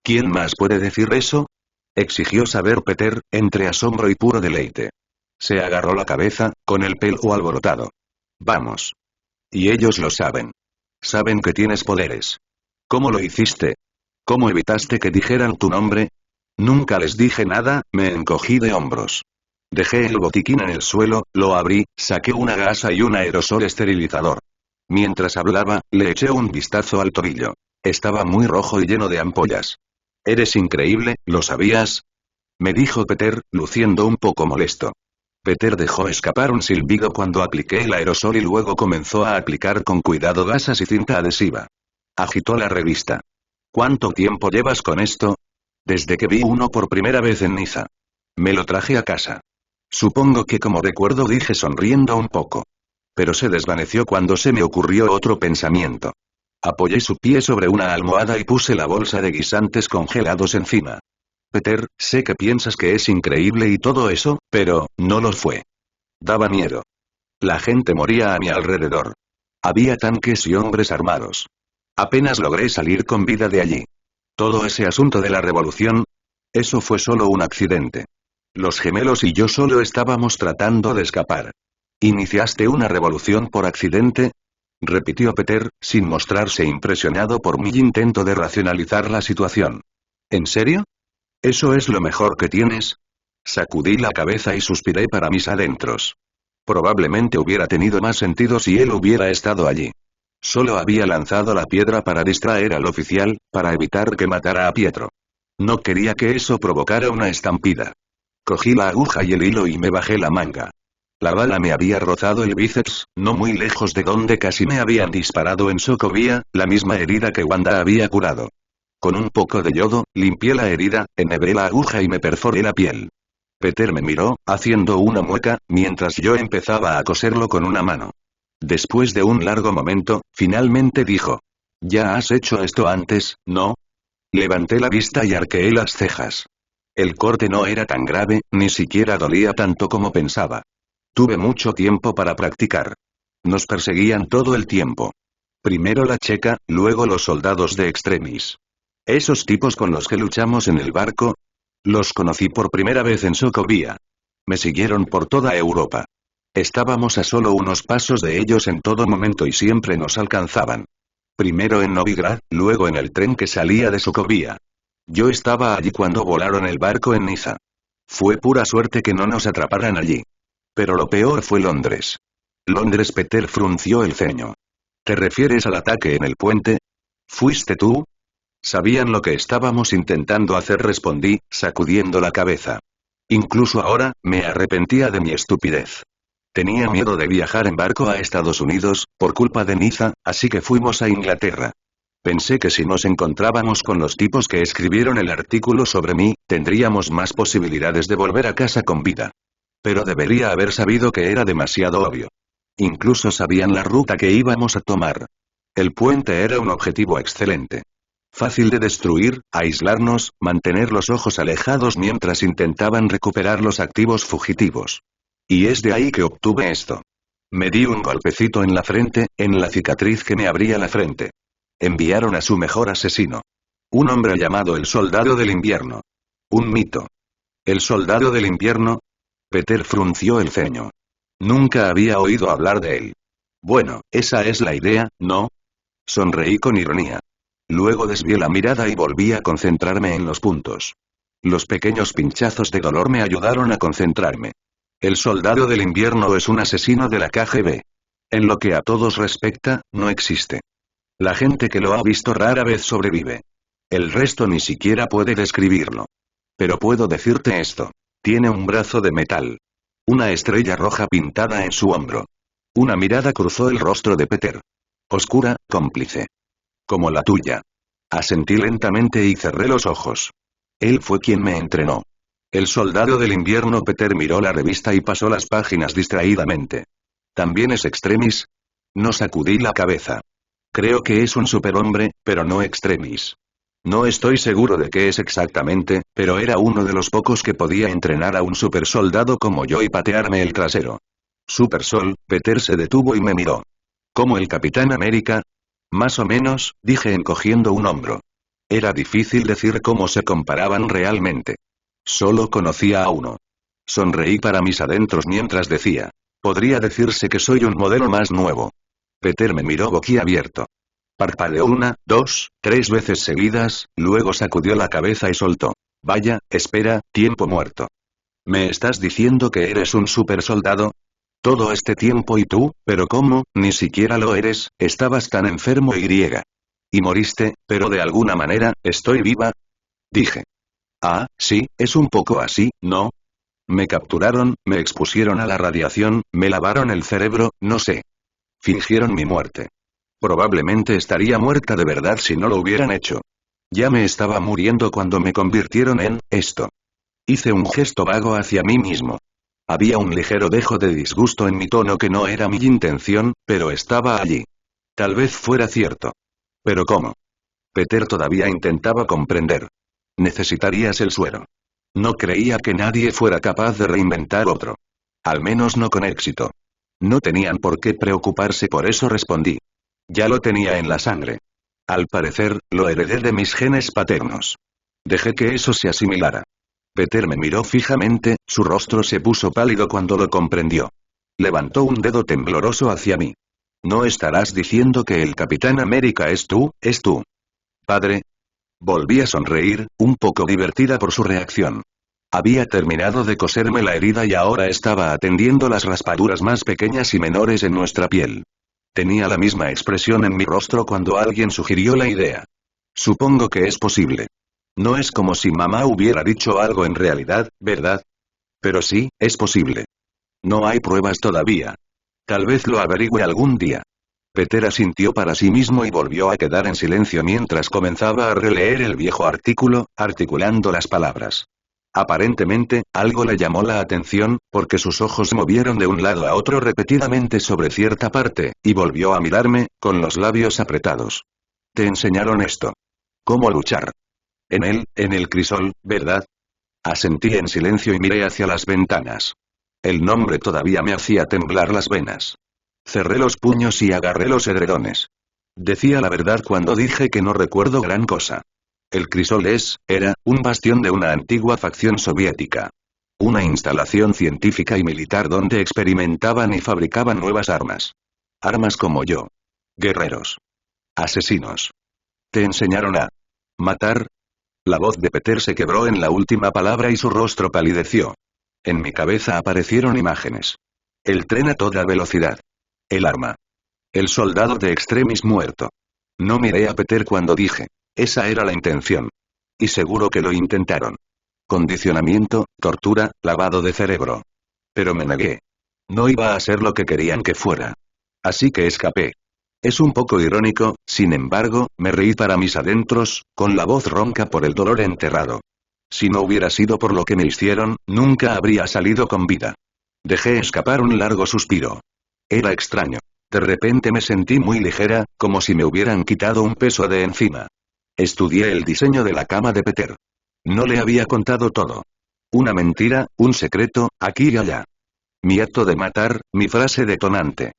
¿Quién más puede decir eso? Exigió saber Peter, entre asombro y puro deleite. Se agarró la cabeza, con el pelo alborotado. Vamos. Y ellos lo saben. Saben que tienes poderes. ¿Cómo lo hiciste? ¿Cómo evitaste que dijeran tu nombre? Nunca les dije nada, me encogí de hombros. Dejé el botiquín en el suelo, lo abrí, saqué una gasa y un aerosol esterilizador. Mientras hablaba, le eché un vistazo al tobillo. Estaba muy rojo y lleno de ampollas. Eres increíble, ¿lo sabías? Me dijo Peter, luciendo un poco molesto. Peter dejó escapar un silbido cuando apliqué el aerosol y luego comenzó a aplicar con cuidado gasas y cinta adhesiva. Agitó la revista. ¿Cuánto tiempo llevas con esto? Desde que vi uno por primera vez en Niza. Me lo traje a casa. Supongo que como recuerdo, dije sonriendo un poco. Pero se desvaneció cuando se me ocurrió otro pensamiento. Apoyé su pie sobre una almohada y puse la bolsa de guisantes congelados encima. Peter, sé que piensas que es increíble y todo eso, pero, no lo fue. Daba miedo. La gente moría a mi alrededor. Había tanques y hombres armados. Apenas logré salir con vida de allí. Todo ese asunto de la revolución, eso fue solo un accidente. Los gemelos y yo solo estábamos tratando de escapar. ¿Iniciaste una revolución por accidente? Repitió Peter, sin mostrarse impresionado por mi intento de racionalizar la situación. ¿En serio? ¿Eso es lo mejor que tienes? Sacudí la cabeza y suspiré para mis adentros. Probablemente hubiera tenido más sentido si él hubiera estado allí. Solo había lanzado la piedra para distraer al oficial, para evitar que matara a Pietro. No quería que eso provocara una estampida. Cogí la aguja y el hilo y me bajé la manga. La bala me había rozado el bíceps, no muy lejos de donde casi me habían disparado en Sokovia, la misma herida que Wanda había curado. Con un poco de yodo, limpié la herida, enhebré la aguja y me perforé la piel. Peter me miró, haciendo una mueca, mientras yo empezaba a coserlo con una mano. Después de un largo momento, finalmente dijo. ¿Ya has hecho esto antes, no? Levanté la vista y arqueé las cejas. El corte no era tan grave, ni siquiera dolía tanto como pensaba. Tuve mucho tiempo para practicar. Nos perseguían todo el tiempo. Primero la checa, luego los soldados de Extremis. Esos tipos con los que luchamos en el barco. Los conocí por primera vez en Sokovia. Me siguieron por toda Europa. Estábamos a solo unos pasos de ellos en todo momento y siempre nos alcanzaban. Primero en Novigrad, luego en el tren que salía de Sokovia. Yo estaba allí cuando volaron el barco en Niza. Fue pura suerte que no nos atraparan allí. Pero lo peor fue Londres. Londres. Peter frunció el ceño. ¿Te refieres al ataque en el puente? ¿Fuiste tú? Sabían lo que estábamos intentando hacer, respondí, sacudiendo la cabeza. Incluso ahora, me arrepentía de mi estupidez. Tenía miedo de viajar en barco a Estados Unidos, por culpa de Niza, así que fuimos a Inglaterra. Pensé que si nos encontrábamos con los tipos que escribieron el artículo sobre mí, tendríamos más posibilidades de volver a casa con vida. Pero debería haber sabido que era demasiado obvio. Incluso sabían la ruta que íbamos a tomar. El puente era un objetivo excelente. Fácil de destruir, aislarnos, mantener los ojos alejados mientras intentaban recuperar los activos fugitivos. Y es de ahí que obtuve esto. Me di un golpecito en la frente, en la cicatriz que me abría la frente. Enviaron a su mejor asesino. Un hombre llamado el Soldado del Invierno. Un mito. ¿El Soldado del Invierno? Peter frunció el ceño. Nunca había oído hablar de él. Bueno, esa es la idea, ¿no? Sonreí con ironía. Luego desvié la mirada y volví a concentrarme en los puntos. Los pequeños pinchazos de dolor me ayudaron a concentrarme. El Soldado del Invierno es un asesino de la KGB. En lo que a todos respecta, no existe. La gente que lo ha visto rara vez sobrevive. El resto ni siquiera puede describirlo. Pero puedo decirte esto. Tiene un brazo de metal. Una estrella roja pintada en su hombro. Una mirada cruzó el rostro de Peter. Oscura, cómplice. Como la tuya. Asentí lentamente y cerré los ojos. Él fue quien me entrenó. El Soldado del Invierno. Peter miró la revista y pasó las páginas distraídamente. ¿También es extremis? No, sacudí la cabeza. Creo que es un superhombre, pero no extremis. No estoy seguro de qué es exactamente, pero era uno de los pocos que podía entrenar a un supersoldado como yo y patearme el trasero. Supersol. Peter se detuvo y me miró. ¿Como el Capitán América? Más o menos, dije encogiendo un hombro. Era difícil decir cómo se comparaban realmente. Solo conocía a uno. Sonreí para mis adentros mientras decía. Podría decirse que soy un modelo más nuevo. Peter me miró boquiabierto. Parpadeó 1, 2, 3 veces seguidas, luego sacudió la cabeza y soltó. Vaya, espera, tiempo muerto. ¿Me estás diciendo que eres un supersoldado? Todo este tiempo y tú, pero ¿cómo? Ni siquiera lo eres, estabas tan enfermo y moriste, pero de alguna manera, estoy viva. Dije. Ah, sí, es un poco así, ¿no? Me capturaron, me expusieron a la radiación, me lavaron el cerebro, no sé. Fingieron mi muerte. Probablemente estaría muerta de verdad si no lo hubieran hecho. Ya me estaba muriendo cuando me convirtieron en esto. Hice un gesto vago hacia mí mismo. Había un ligero dejo de disgusto en mi tono que no era mi intención, pero estaba allí. Tal vez fuera cierto. ¿Pero cómo? Peter todavía intentaba comprender. Necesitarías el suero. No creía que nadie fuera capaz de reinventar otro. Al menos no con éxito. No tenían por qué preocuparse por eso, respondí. Ya lo tenía en la sangre. Al parecer, lo heredé de mis genes paternos. Dejé que eso se asimilara. Peter me miró fijamente, su rostro se puso pálido cuando lo comprendió. Levantó un dedo tembloroso hacia mí. ¿No estarás diciendo que el Capitán América es tú, padre? Volví a sonreír, un poco divertida por su reacción. Había terminado de coserme la herida y ahora estaba atendiendo las raspaduras más pequeñas y menores en nuestra piel. Tenía la misma expresión en mi rostro cuando alguien sugirió la idea. Supongo que es posible. No es como si mamá hubiera dicho algo en realidad, ¿verdad? Pero sí, es posible. No hay pruebas todavía. Tal vez lo averigüe algún día. Peter asintió para sí mismo y volvió a quedar en silencio mientras comenzaba a releer el viejo artículo, articulando las palabras. Aparentemente, algo le llamó la atención, porque sus ojos se movieron de un lado a otro repetidamente sobre cierta parte, y volvió a mirarme, con los labios apretados. Te enseñaron esto. ¿Cómo luchar? En el crisol, ¿verdad? Asentí en silencio y miré hacia las ventanas. El nombre todavía me hacía temblar las venas. Cerré los puños y agarré los edredones. Decía la verdad cuando dije que no recuerdo gran cosa. El crisol era, un bastión de una antigua facción soviética. Una instalación científica y militar donde experimentaban y fabricaban nuevas armas. Armas como yo. Guerreros. Asesinos. ¿Te enseñaron a matar? La voz de Peter se quebró en la última palabra y su rostro palideció. En mi cabeza aparecieron imágenes. El tren a toda velocidad. El arma. El soldado de Extremis muerto. No miré a Peter cuando dije. Esa era la intención. Y seguro que lo intentaron. Condicionamiento, tortura, lavado de cerebro. Pero me negué. No iba a ser lo que querían que fuera. Así que escapé. Es un poco irónico, sin embargo, me reí para mis adentros, con la voz ronca por el dolor enterrado. Si no hubiera sido por lo que me hicieron, nunca habría salido con vida. Dejé escapar un largo suspiro. Era extraño. De repente me sentí muy ligera, como si me hubieran quitado un peso de encima. Estudié el diseño de la cama de Peter. No le había contado todo. Una mentira, un secreto, aquí y allá. Mi acto de matar, mi frase detonante.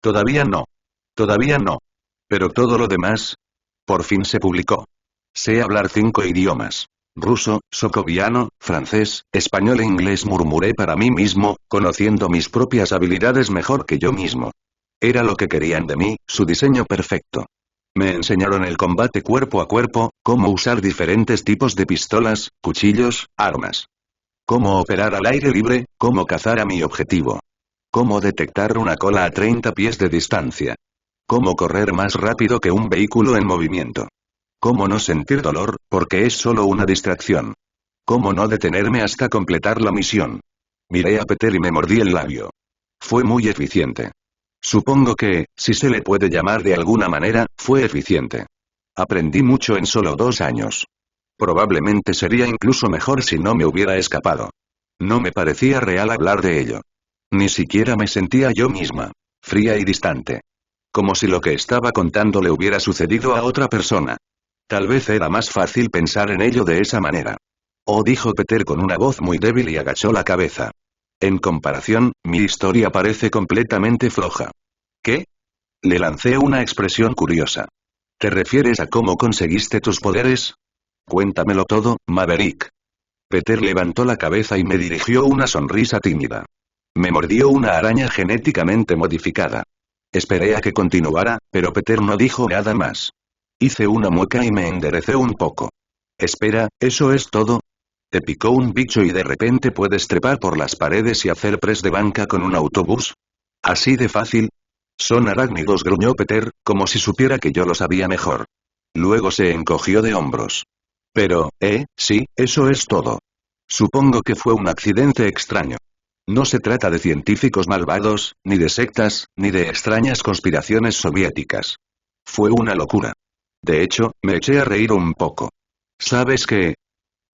Todavía no. Todavía no. Pero todo lo demás. Por fin se publicó. Sé hablar 5 idiomas. Ruso, socoviano, francés, español e inglés, murmuré para mí mismo, conociendo mis propias habilidades mejor que yo mismo. Era lo que querían de mí, su diseño perfecto. Me enseñaron el combate cuerpo a cuerpo, cómo usar diferentes tipos de pistolas, cuchillos, armas. Cómo operar al aire libre, cómo cazar a mi objetivo. Cómo detectar una cola a 30 pies de distancia. Cómo correr más rápido que un vehículo en movimiento. Cómo no sentir dolor, porque es solo una distracción. Cómo no detenerme hasta completar la misión. Miré a Peter y me mordí el labio. Fue muy eficiente. Supongo que, si se le puede llamar de alguna manera, fue eficiente. Aprendí mucho en solo 2 años. Probablemente sería incluso mejor si no me hubiera escapado. No me parecía real hablar de ello. Ni siquiera me sentía yo misma. Fría y distante. Como si lo que estaba contando le hubiera sucedido a otra persona. Tal vez era más fácil pensar en ello de esa manera. Oh, dijo Peter con una voz muy débil y agachó la cabeza. En comparación, mi historia parece completamente floja. ¿Qué? Le lancé una expresión curiosa. ¿Te refieres a cómo conseguiste tus poderes? Cuéntamelo todo, Maverick. Peter levantó la cabeza y me dirigió una sonrisa tímida. Me mordió una araña genéticamente modificada. Esperé a que continuara, pero Peter no dijo nada más. Hice una mueca y me enderecé un poco. Espera, ¿eso es todo? ¿Te picó un bicho y de repente puedes trepar por las paredes y hacer press de banca con un autobús? ¿Así de fácil? Son arácnidos, gruñó Peter, como si supiera que yo lo sabía mejor. Luego se encogió de hombros. Pero, sí, eso es todo. Supongo que fue un accidente extraño. No se trata de científicos malvados, ni de sectas, ni de extrañas conspiraciones soviéticas. Fue una locura. De hecho, me eché a reír un poco. ¿Sabes qué?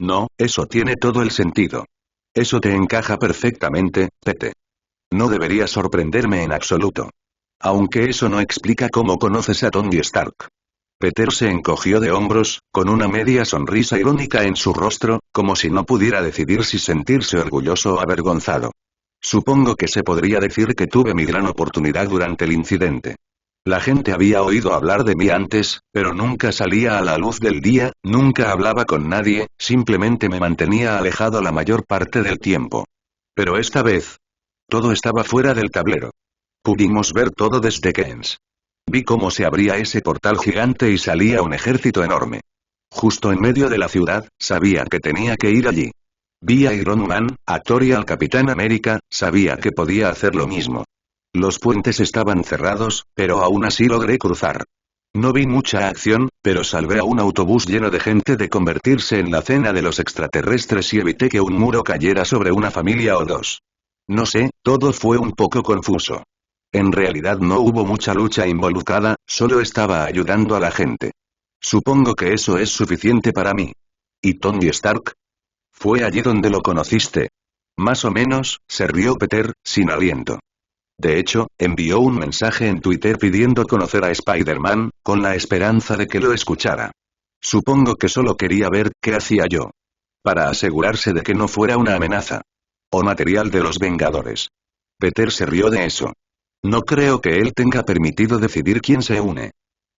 No, eso tiene todo el sentido. Eso te encaja perfectamente, Pete. No debería sorprenderme en absoluto. Aunque eso no explica cómo conoces a Tony Stark. Peter se encogió de hombros, con una media sonrisa irónica en su rostro, como si no pudiera decidir si sentirse orgulloso o avergonzado. Supongo que se podría decir que tuve mi gran oportunidad durante el incidente. La gente había oído hablar de mí antes, pero nunca salía a la luz del día, nunca hablaba con nadie, simplemente me mantenía alejado la mayor parte del tiempo. Pero esta vez, todo estaba fuera del tablero. Pudimos ver todo desde Keynes. Vi cómo se abría ese portal gigante y salía un ejército enorme. Justo en medio de la ciudad, sabía que tenía que ir allí. Vi a Iron Man, a Thor y al Capitán América, sabía que podía hacer lo mismo. Los puentes estaban cerrados, pero aún así logré cruzar. No vi mucha acción, pero salvé a un autobús lleno de gente de convertirse en la cena de los extraterrestres y evité que un muro cayera sobre una familia o dos. No sé, todo fue un poco confuso. En realidad no hubo mucha lucha involucrada, solo estaba ayudando a la gente. Supongo que eso es suficiente para mí. ¿Y Tony Stark? ¿Fue allí donde lo conociste? Más o menos, se rió Peter, sin aliento. De hecho, envió un mensaje en Twitter pidiendo conocer a Spider-Man, con la esperanza de que lo escuchara. Supongo que solo quería ver qué hacía yo. Para asegurarse de que no fuera una amenaza. O material de los Vengadores. Peter se rió de eso. No creo que él tenga permitido decidir quién se une.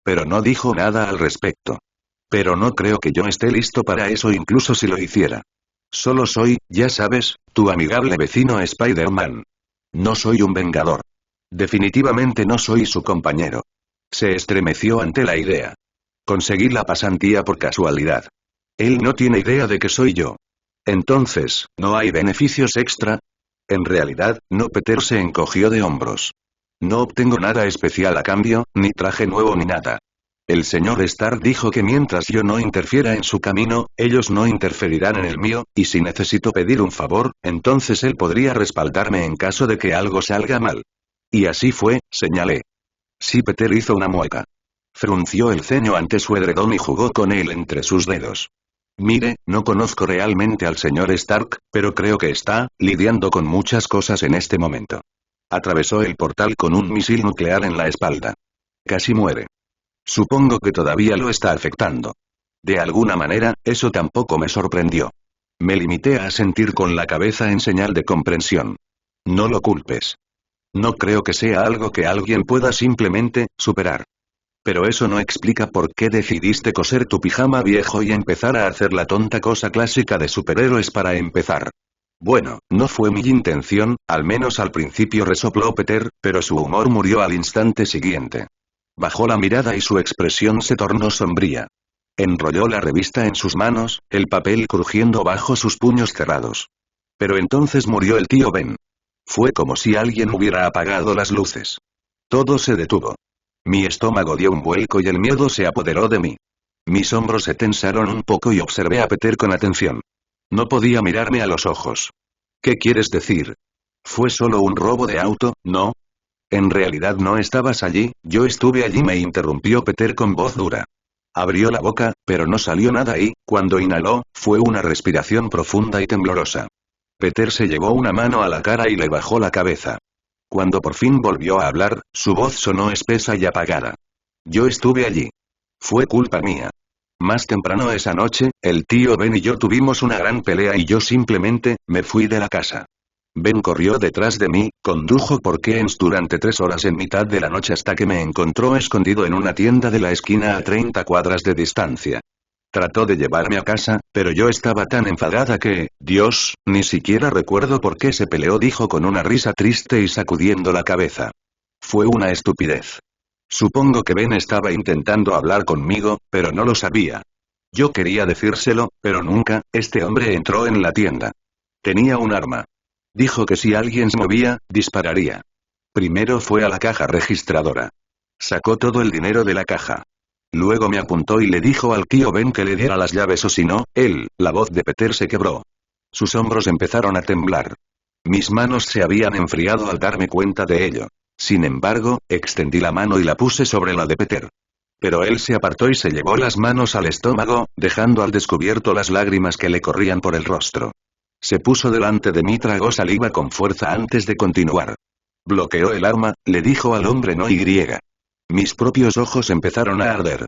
Pero no dijo nada al respecto. Pero no creo que yo esté listo para eso incluso si lo hiciera. Solo soy, ya sabes, tu amigable vecino Spider-Man. No soy un vengador. Definitivamente no soy su compañero. Se estremeció ante la idea. Conseguí la pasantía por casualidad. Él no tiene idea de que soy yo. Entonces, ¿no hay beneficios extra? En realidad, no. Peter se encogió de hombros. No obtengo nada especial a cambio, ni traje nuevo ni nada. El señor Stark dijo que mientras yo no interfiera en su camino, ellos no interferirán en el mío, y si necesito pedir un favor, entonces él podría respaldarme en caso de que algo salga mal. Y así fue, señalé. Sí, Peter hizo una mueca. Frunció el ceño ante su edredón y jugó con él entre sus dedos. Mire, no conozco realmente al señor Stark, pero creo que está lidiando con muchas cosas en este momento. Atravesó el portal con un misil nuclear en la espalda. Casi muere. Supongo que todavía lo está afectando. De alguna manera, eso tampoco me sorprendió. Me limité a asentir con la cabeza en señal de comprensión. No lo culpes. No creo que sea algo que alguien pueda simplemente superar. Pero eso no explica por qué decidiste coser tu pijama viejo y empezar a hacer la tonta cosa clásica de superhéroes para empezar. Bueno, no fue mi intención, al menos al principio, resopló Peter, pero su humor murió al instante siguiente. Bajó la mirada y su expresión se tornó sombría. Enrolló la revista en sus manos, el papel crujiendo bajo sus puños cerrados. Pero entonces murió el tío Ben. Fue como si alguien hubiera apagado las luces. Todo se detuvo. Mi estómago dio un vuelco y el miedo se apoderó de mí. Mis hombros se tensaron un poco y observé a Peter con atención. No podía mirarme a los ojos. ¿Qué quieres decir? Fue solo un robo de auto, ¿no? En realidad no estabas allí, yo estuve allí, me interrumpió Peter con voz dura. Abrió la boca, pero no salió nada y, cuando inhaló, fue una respiración profunda y temblorosa. Peter se llevó una mano a la cara y le bajó la cabeza. Cuando por fin volvió a hablar, su voz sonó espesa y apagada. Yo estuve allí. Fue culpa mía. Más temprano esa noche, el tío Ben y yo tuvimos una gran pelea y yo simplemente, me fui de la casa. Ben corrió detrás de mí, condujo por Keynes durante 3 horas en mitad de la noche hasta que me encontró escondido en una tienda de la esquina a 30 cuadras de distancia. Trató de llevarme a casa, pero yo estaba tan enfadada que, Dios, ni siquiera recuerdo por qué se peleó, dijo con una risa triste y sacudiendo la cabeza. Fue una estupidez. Supongo que Ben estaba intentando hablar conmigo, pero no lo sabía. Yo quería decírselo, pero nunca. Este hombre entró en la tienda. Tenía un arma. Dijo que si alguien se movía, dispararía. Primero fue a la caja registradora. Sacó todo el dinero de la caja. Luego me apuntó y le dijo al tío Ben que le diera las llaves o si no, él. La voz de Peter se quebró. Sus hombros empezaron a temblar. Mis manos se habían enfriado al darme cuenta de ello. Sin embargo, extendí la mano y la puse sobre la de Peter. Pero él se apartó y se llevó las manos al estómago, dejando al descubierto las lágrimas que le corrían por el rostro. Se puso delante de mí, tragó saliva con fuerza antes de continuar. Bloqueó el arma, le dijo al hombre no y. Mis propios ojos empezaron a arder.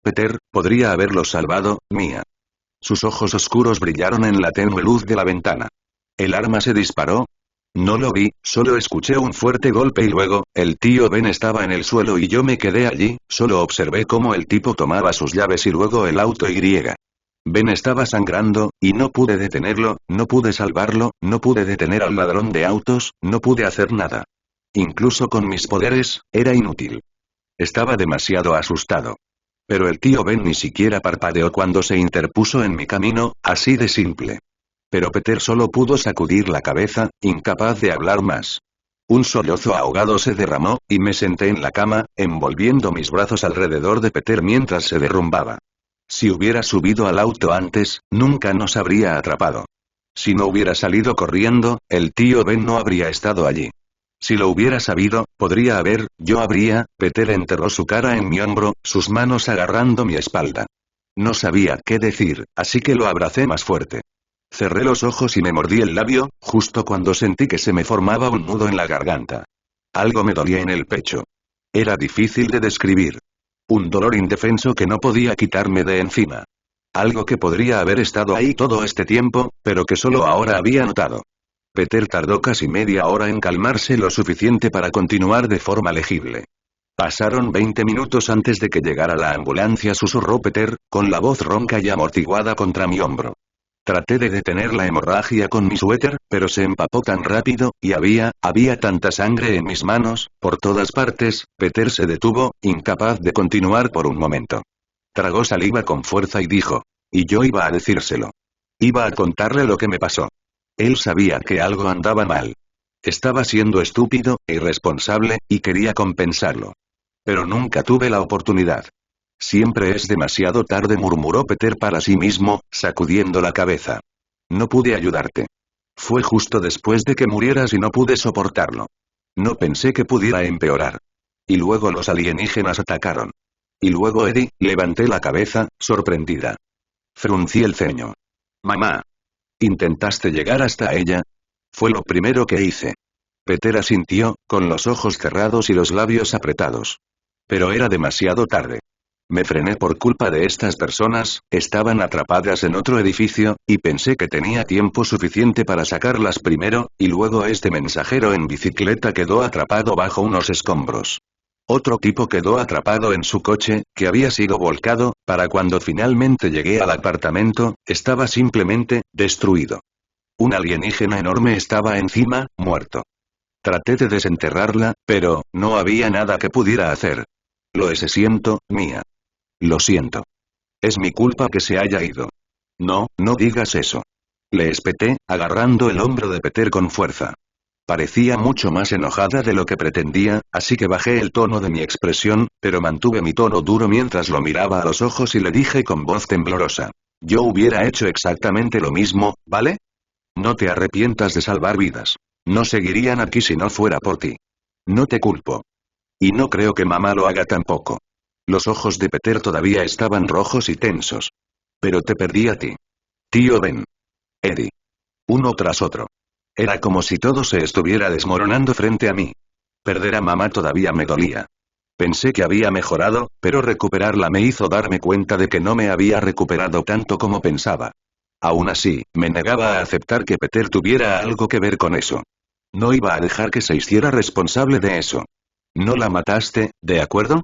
Peter, podría haberlo salvado, mía. Sus ojos oscuros brillaron en la tenue luz de la ventana. ¿El arma se disparó? No lo vi, solo escuché un fuerte golpe y luego, el tío Ben estaba en el suelo y yo me quedé allí, solo observé cómo el tipo tomaba sus llaves y luego el auto y. Ben estaba sangrando, y no pude detenerlo, no pude salvarlo, no pude detener al ladrón de autos, no pude hacer nada. Incluso con mis poderes, era inútil. Estaba demasiado asustado. Pero el tío Ben ni siquiera parpadeó cuando se interpuso en mi camino, así de simple. Pero Peter solo pudo sacudir la cabeza, incapaz de hablar más. Un sollozo ahogado se derramó, y me senté en la cama, envolviendo mis brazos alrededor de Peter mientras se derrumbaba. Si hubiera subido al auto antes, nunca nos habría atrapado. Si no hubiera salido corriendo, el tío Ben no habría estado allí. Si lo hubiera sabido, podría haber, yo habría. Peter enterró su cara en mi hombro, sus manos agarrando mi espalda. No sabía qué decir, así que lo abracé más fuerte. Cerré los ojos y me mordí el labio, justo cuando sentí que se me formaba un nudo en la garganta. Algo me dolía en el pecho. Era difícil de describir. Un dolor indefenso que no podía quitarme de encima. Algo que podría haber estado ahí todo este tiempo, pero que solo ahora había notado. Peter tardó casi media hora en calmarse lo suficiente para continuar de forma legible. Pasaron 20 minutos antes de que llegara la ambulancia, susurró Peter, con la voz ronca y amortiguada contra mi hombro. Traté de detener la hemorragia con mi suéter, pero se empapó tan rápido, y había tanta sangre en mis manos, por todas partes. Peter se detuvo, incapaz de continuar por un momento. Tragó saliva con fuerza y dijo. Y yo iba a decírselo. Iba a contarle lo que me pasó. Él sabía que algo andaba mal. Estaba siendo estúpido, irresponsable, y quería compensarlo. Pero nunca tuve la oportunidad. Siempre es demasiado tarde, murmuró Peter para sí mismo, sacudiendo la cabeza. No pude ayudarte. Fue justo después de que murieras y no pude soportarlo. No pensé que pudiera empeorar. Y luego los alienígenas atacaron. Y luego Eddie, levanté la cabeza, sorprendida. Fruncí el ceño. Mamá. ¿Intentaste llegar hasta ella? Fue lo primero que hice. Peter asintió, con los ojos cerrados y los labios apretados. Pero era demasiado tarde. Me frené por culpa de estas personas, estaban atrapadas en otro edificio, y pensé que tenía tiempo suficiente para sacarlas primero, y luego este mensajero en bicicleta quedó atrapado bajo unos escombros. Otro tipo quedó atrapado en su coche, que había sido volcado, para cuando finalmente llegué al apartamento, estaba simplemente destruido. Un alienígena enorme estaba encima, muerto. Traté de desenterrarla, pero no había nada que pudiera hacer. Siento, Mia. Lo siento. Es mi culpa que se haya ido. No, no digas eso. Le espeté, agarrando el hombro de Peter con fuerza. Parecía mucho más enojada de lo que pretendía, así que bajé el tono de mi expresión, pero mantuve mi tono duro mientras lo miraba a los ojos y le dije con voz temblorosa. Yo hubiera hecho exactamente lo mismo, ¿vale? No te arrepientas de salvar vidas. No seguirían aquí si no fuera por ti. No te culpo. Y no creo que mamá lo haga tampoco. Los ojos de Peter todavía estaban rojos y tensos. Pero te perdí a ti. Tío Ben. Eddie. Uno tras otro. Era como si todo se estuviera desmoronando frente a mí. Perder a mamá todavía me dolía. Pensé que había mejorado, pero recuperarla me hizo darme cuenta de que no me había recuperado tanto como pensaba. Aún así, me negaba a aceptar que Peter tuviera algo que ver con eso. No iba a dejar que se hiciera responsable de eso. No la mataste, ¿de acuerdo?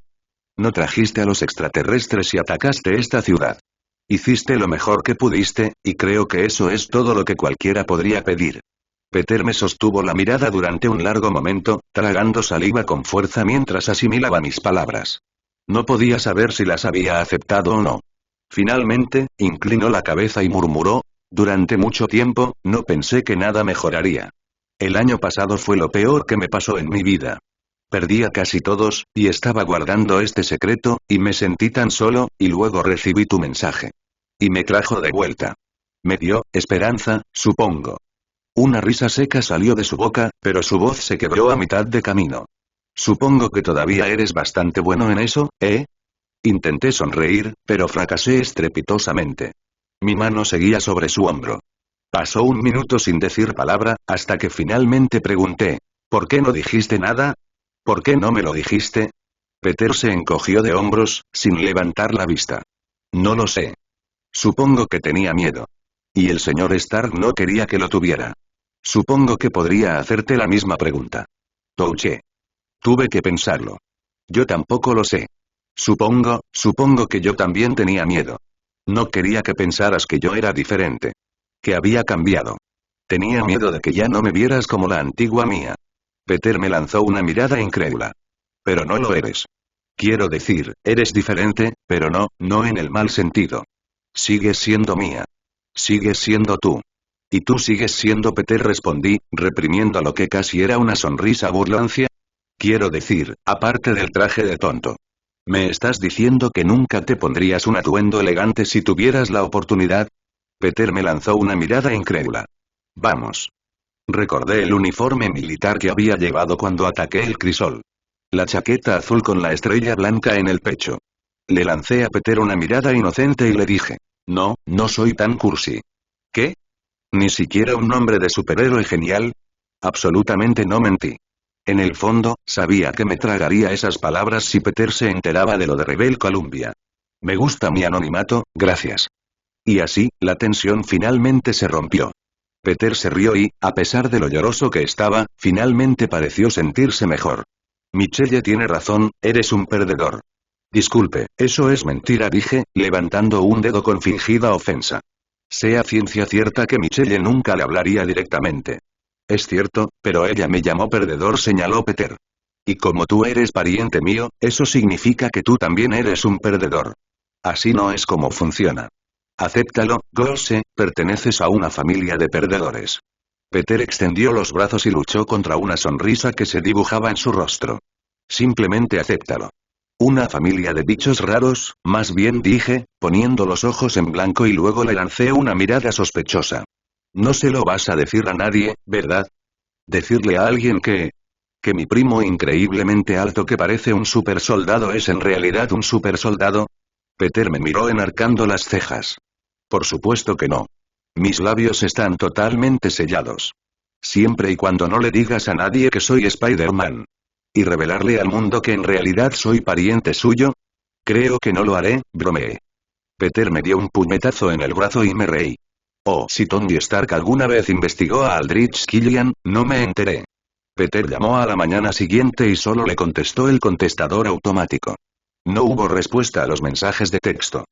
No trajiste a los extraterrestres y atacaste esta ciudad. Hiciste lo mejor que pudiste, y creo que eso es todo lo que cualquiera podría pedir. Peter me sostuvo la mirada durante un largo momento, tragando saliva con fuerza mientras asimilaba mis palabras. No podía saber si las había aceptado o no. Finalmente, inclinó la cabeza y murmuró, durante mucho tiempo, no pensé que nada mejoraría. El año pasado fue lo peor que me pasó en mi vida. Perdí a casi todos, y estaba guardando este secreto, y me sentí tan solo, y luego recibí tu mensaje. Y me trajo de vuelta. Me dio esperanza, supongo. Una risa seca salió de su boca, pero su voz se quebró a mitad de camino. Supongo que todavía eres bastante bueno en eso, ¿eh? Intenté sonreír, pero fracasé estrepitosamente. Mi mano seguía sobre su hombro. Pasó un minuto sin decir palabra, hasta que finalmente pregunté, ¿por qué no dijiste nada? ¿Por qué no me lo dijiste? Peter se encogió de hombros, sin levantar la vista. No lo sé. Supongo que tenía miedo. Y el señor Stark no quería que lo tuviera. Supongo que podría hacerte la misma pregunta. Touché. Tuve que pensarlo. Yo tampoco lo sé. Supongo que yo también tenía miedo. No quería que pensaras que yo era diferente. Que había cambiado. Tenía miedo de que ya no me vieras como la antigua Mia. Peter me lanzó una mirada incrédula. Pero no lo eres. Quiero decir, eres diferente, pero no en el mal sentido. Sigues siendo Mia. Sigues siendo tú. Y tú sigues siendo Peter, respondí, reprimiendo lo que casi era una sonrisa burlancia. Quiero decir, aparte del traje de tonto. ¿Me estás diciendo que nunca te pondrías un atuendo elegante si tuvieras la oportunidad? Peter me lanzó una mirada incrédula. Vamos. Recordé el uniforme militar que había llevado cuando ataqué el crisol. La chaqueta azul con la estrella blanca en el pecho. Le lancé a Peter una mirada inocente y le dije. No soy tan cursi. ¿Qué? ¿Ni siquiera un nombre de superhéroe genial? Absolutamente no mentí. En el fondo, sabía que me tragaría esas palabras si Peter se enteraba de lo de Rebel Columbia. Me gusta mi anonimato, gracias. Y así, la tensión finalmente se rompió. Peter se rió y, a pesar de lo lloroso que estaba, finalmente pareció sentirse mejor. Michelle tiene razón, eres un perdedor. Disculpe, eso es mentira, dije, levantando un dedo con fingida ofensa. Sea ciencia cierta que Michelle nunca le hablaría directamente. Es cierto, pero ella me llamó perdedor, señaló Peter. Y como tú eres pariente mío, eso significa que tú también eres un perdedor. Así no es como funciona. Acéptalo, Goose, perteneces a una familia de perdedores. Peter extendió los brazos y luchó contra una sonrisa que se dibujaba en su rostro. Simplemente acéptalo. Una familia de bichos raros, más bien dije, poniendo los ojos en blanco y luego le lancé una mirada sospechosa. No se lo vas a decir a nadie, ¿verdad? Decirle a alguien que mi primo increíblemente alto que parece un super soldado es en realidad un super soldado. Peter me miró enarcando las cejas. Por supuesto que no. Mis labios están totalmente sellados. Siempre y cuando no le digas a nadie que soy Spider-Man. ¿Y revelarle al mundo que en realidad soy pariente suyo? Creo que no lo haré, bromeé. Peter me dio un puñetazo en el brazo y me reí. Oh, si Tony Stark alguna vez investigó a Aldrich Killian, no me enteré. Peter llamó a la mañana siguiente y solo le contestó el contestador automático. No hubo respuesta a los mensajes de texto.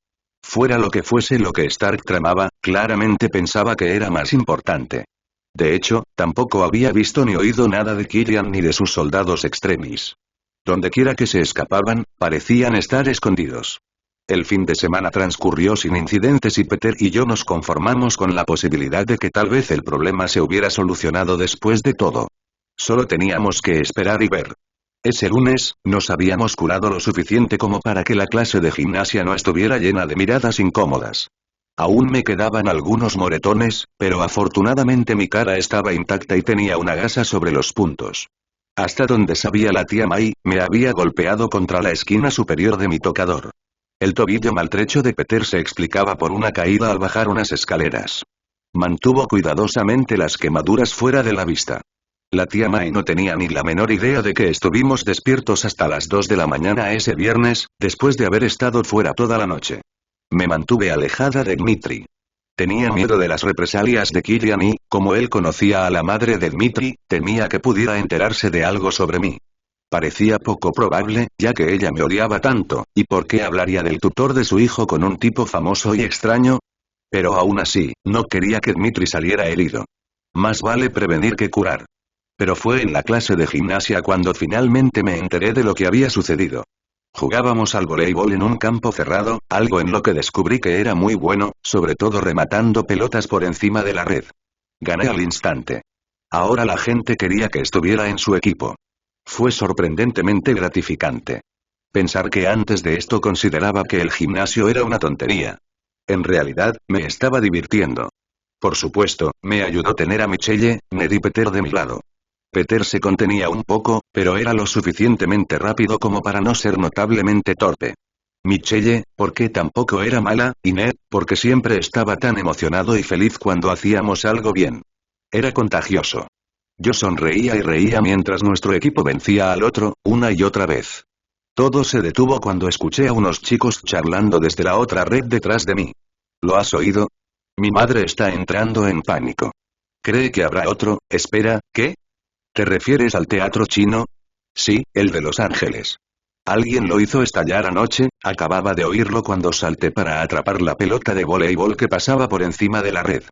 Fuera lo que fuese lo que Stark tramaba, claramente pensaba que era más importante. De hecho, tampoco había visto ni oído nada de Killian ni de sus soldados extremis. Dondequiera que se escapaban, parecían estar escondidos. El fin de semana transcurrió sin incidentes y Peter y yo nos conformamos con la posibilidad de que tal vez el problema se hubiera solucionado después de todo. Solo teníamos que esperar y ver. Ese lunes, nos habíamos curado lo suficiente como para que la clase de gimnasia no estuviera llena de miradas incómodas. Aún me quedaban algunos moretones, pero afortunadamente mi cara estaba intacta y tenía una gasa sobre los puntos. Hasta donde sabía la tía May, me había golpeado contra la esquina superior de mi tocador. El tobillo maltrecho de Peter se explicaba por una caída al bajar unas escaleras. Mantuvo cuidadosamente las quemaduras fuera de la vista. La tía May no tenía ni la menor idea de que estuvimos despiertos hasta las 2 de la mañana ese viernes, después de haber estado fuera toda la noche. Me mantuve alejada de Dmitri. Tenía miedo de las represalias de Killian y, como él conocía a la madre de Dmitri, temía que pudiera enterarse de algo sobre mí. Parecía poco probable, ya que ella me odiaba tanto, ¿y por qué hablaría del tutor de su hijo con un tipo famoso y extraño? Pero aún así, no quería que Dmitri saliera herido. Más vale prevenir que curar. Pero fue en la clase de gimnasia cuando finalmente me enteré de lo que había sucedido. Jugábamos al voleibol en un campo cerrado, algo en lo que descubrí que era muy bueno, sobre todo rematando pelotas por encima de la red. Gané al instante. Ahora la gente quería que estuviera en su equipo. Fue sorprendentemente gratificante. Pensar que antes de esto consideraba que el gimnasio era una tontería. En realidad, me estaba divirtiendo. Por supuesto, me ayudó tener a Michelle, Ned y Peter de mi lado. Peter se contenía un poco, pero era lo suficientemente rápido como para no ser notablemente torpe. Michelle, porque tampoco era mala, y Ned, porque siempre estaba tan emocionado y feliz cuando hacíamos algo bien. Era contagioso. Yo sonreía y reía mientras nuestro equipo vencía al otro, una y otra vez. Todo se detuvo cuando escuché a unos chicos charlando desde la otra red detrás de mí. ¿Lo has oído? Mi madre está entrando en pánico. Cree que habrá otro, espera, ¿qué? ¿Te refieres al teatro chino? Sí, el de Los Ángeles. Alguien lo hizo estallar anoche, acababa de oírlo cuando salté para atrapar la pelota de voleibol que pasaba por encima de la red.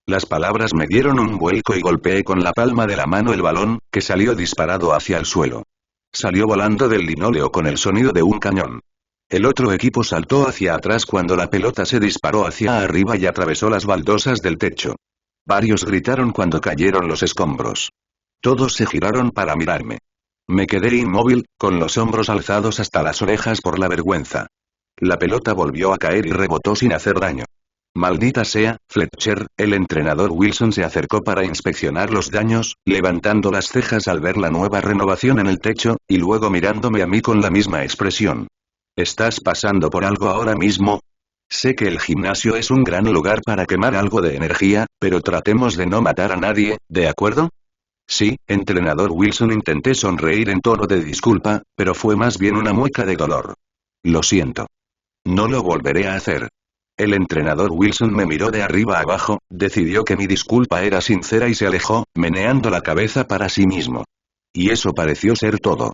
Las palabras me dieron un vuelco y golpeé con la palma de la mano el balón, que salió disparado hacia el suelo. Salió volando del linóleo con el sonido de un cañón. El otro equipo saltó hacia atrás cuando la pelota se disparó hacia arriba y atravesó las baldosas del techo. Varios gritaron cuando cayeron los escombros. Todos se giraron para mirarme. Me quedé inmóvil, con los hombros alzados hasta las orejas por la vergüenza. La pelota volvió a caer y rebotó sin hacer daño. Maldita sea, Fletcher, el entrenador Wilson se acercó para inspeccionar los daños, levantando las cejas al ver la nueva renovación en el techo, y luego mirándome a mí con la misma expresión. ¿Estás pasando por algo ahora mismo? Sé que el gimnasio es un gran lugar para quemar algo de energía, pero tratemos de no matar a nadie, ¿de acuerdo? Sí, entrenador Wilson, intenté sonreír en tono de disculpa, pero fue más bien una mueca de dolor. Lo siento. No lo volveré a hacer. El entrenador Wilson me miró de arriba a abajo, decidió que mi disculpa era sincera y se alejó, meneando la cabeza para sí mismo. Y eso pareció ser todo.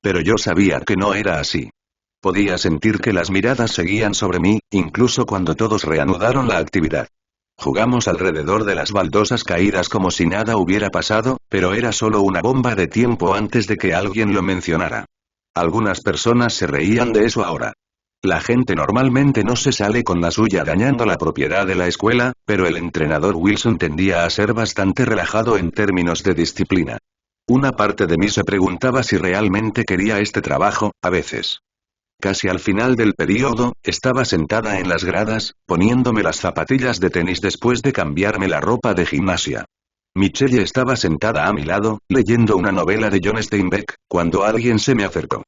Pero yo sabía que no era así. Podía sentir que las miradas seguían sobre mí, incluso cuando todos reanudaron la actividad. Jugamos alrededor de las baldosas caídas como si nada hubiera pasado, pero era solo una bomba de tiempo antes de que alguien lo mencionara. Algunas personas se reían de eso ahora. La gente normalmente no se sale con la suya dañando la propiedad de la escuela, pero el entrenador Wilson tendía a ser bastante relajado en términos de disciplina. Una parte de mí se preguntaba si realmente quería este trabajo, a veces. Casi al final del período, estaba sentada en las gradas, poniéndome las zapatillas de tenis después de cambiarme la ropa de gimnasia. Michelle estaba sentada a mi lado, leyendo una novela de John Steinbeck, cuando alguien se me acercó.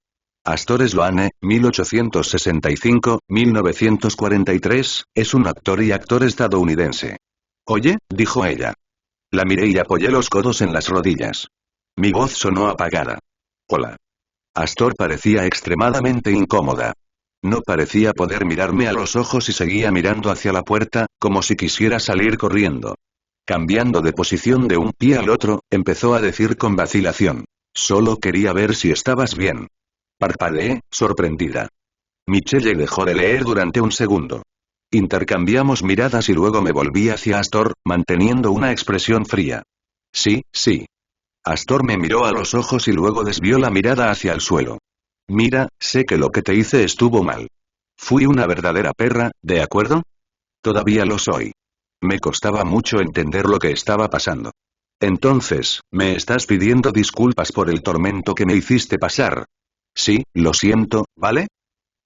Astor Sloane, 1865-1943, es un actor y actor estadounidense. Oye, dijo ella. La miré y apoyé los codos en las rodillas. Mi voz sonó apagada. Hola. Astor parecía extremadamente incómoda. No parecía poder mirarme a los ojos y seguía mirando hacia la puerta, como si quisiera salir corriendo. Cambiando de posición de un pie al otro, empezó a decir con vacilación. Solo quería ver si estabas bien. Parpadeé, sorprendida. Michelle dejó de leer durante un segundo. Intercambiamos miradas y luego me volví hacia Astor, manteniendo una expresión fría. Sí, sí. Astor me miró a los ojos y luego desvió la mirada hacia el suelo. Mira, sé que lo que te hice estuvo mal. Fui una verdadera perra, ¿de acuerdo? Todavía lo soy. Me costaba mucho entender lo que estaba pasando. Entonces, ¿me estás pidiendo disculpas por el tormento que me hiciste pasar? Sí, lo siento, ¿vale?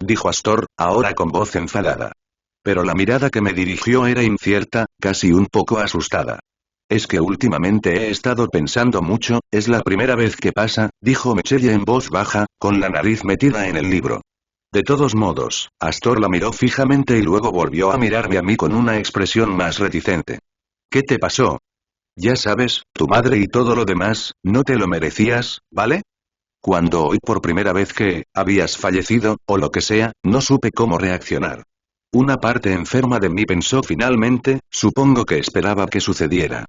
Dijo Astor, ahora con voz enfadada. Pero la mirada que me dirigió era incierta, casi un poco asustada. Es que últimamente he estado pensando mucho, es la primera vez que pasa, dijo Michelle en voz baja, con la nariz metida en el libro. De todos modos, Astor la miró fijamente y luego volvió a mirarme a mí con una expresión más reticente. ¿Qué te pasó? Ya sabes, tu madre y todo lo demás, no te lo merecías, ¿vale? Cuando oí por primera vez que habías fallecido, o lo que sea, no supe cómo reaccionar. Una parte enferma de mí pensó finalmente, supongo que esperaba que sucediera.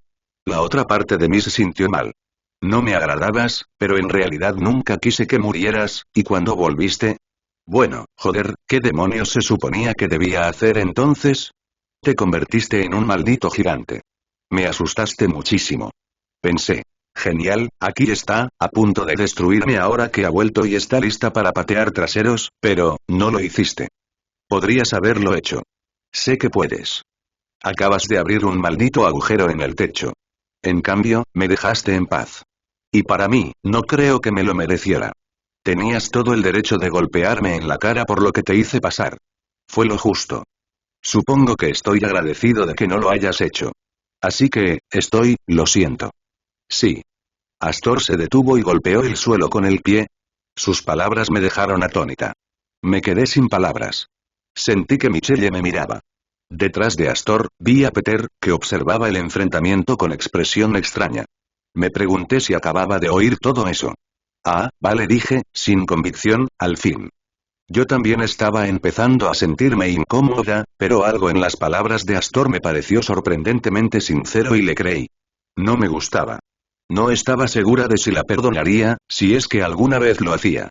La otra parte de mí se sintió mal. No me agradabas, pero en realidad nunca quise que murieras, ¿y cuando volviste? Bueno, joder, ¿qué demonios se suponía que debía hacer entonces? Te convertiste en un maldito gigante. Me asustaste muchísimo. Pensé. Genial, aquí está, a punto de destruirme ahora que ha vuelto y está lista para patear traseros, pero, no lo hiciste. Podrías haberlo hecho. Sé que puedes. Acabas de abrir un maldito agujero en el techo. En cambio, me dejaste en paz. Y para mí, no creo que me lo mereciera. Tenías todo el derecho de golpearme en la cara por lo que te hice pasar. Fue lo justo. Supongo que estoy agradecido de que no lo hayas hecho. Así que, lo siento. Sí. Astor se detuvo y golpeó el suelo con el pie. Sus palabras me dejaron atónita. Me quedé sin palabras. Sentí que Michelle me miraba. Detrás de Astor, vi a Peter, que observaba el enfrentamiento con expresión extraña. Me pregunté si acababa de oír todo eso. Ah, vale, dije, sin convicción, al fin. Yo también estaba empezando a sentirme incómoda, pero algo en las palabras de Astor me pareció sorprendentemente sincero y le creí. No me gustaba. No estaba segura de si la perdonaría, si es que alguna vez lo hacía.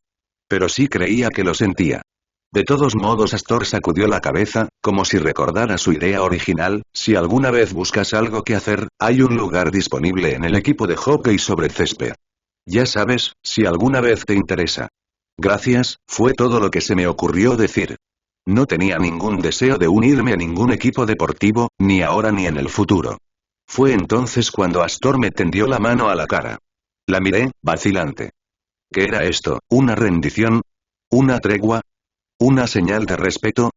Pero sí creía que lo sentía. De todos modos, Astor sacudió la cabeza, como si recordara su idea original: si alguna vez buscas algo que hacer, hay un lugar disponible en el equipo de hockey sobre césped. Ya sabes, si alguna vez te interesa. Gracias, fue todo lo que se me ocurrió decir. No tenía ningún deseo de unirme a ningún equipo deportivo, ni ahora ni en el futuro. Fue entonces cuando Astor me tendió la mano a la cara. La miré, vacilante. ¿Qué era esto? ¿Una rendición? ¿Una tregua? ¿Una señal de respeto?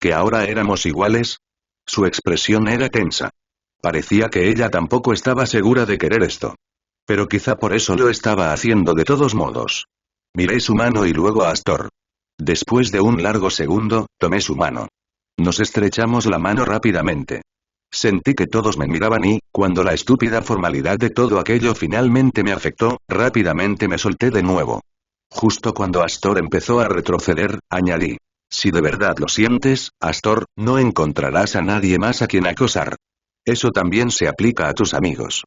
¿Que ahora éramos iguales? Su expresión era tensa. Parecía que ella tampoco estaba segura de querer esto. Pero quizá por eso lo estaba haciendo de todos modos. Miré su mano y luego a Astor. Después de un largo segundo, tomé su mano. Nos estrechamos la mano rápidamente. Sentí que todos me miraban y, cuando la estúpida formalidad de todo aquello finalmente me afectó, rápidamente me solté de nuevo. Justo cuando Astor empezó a retroceder, añadí. Si de verdad lo sientes, Astor, no encontrarás a nadie más a quien acosar. Eso también se aplica a tus amigos.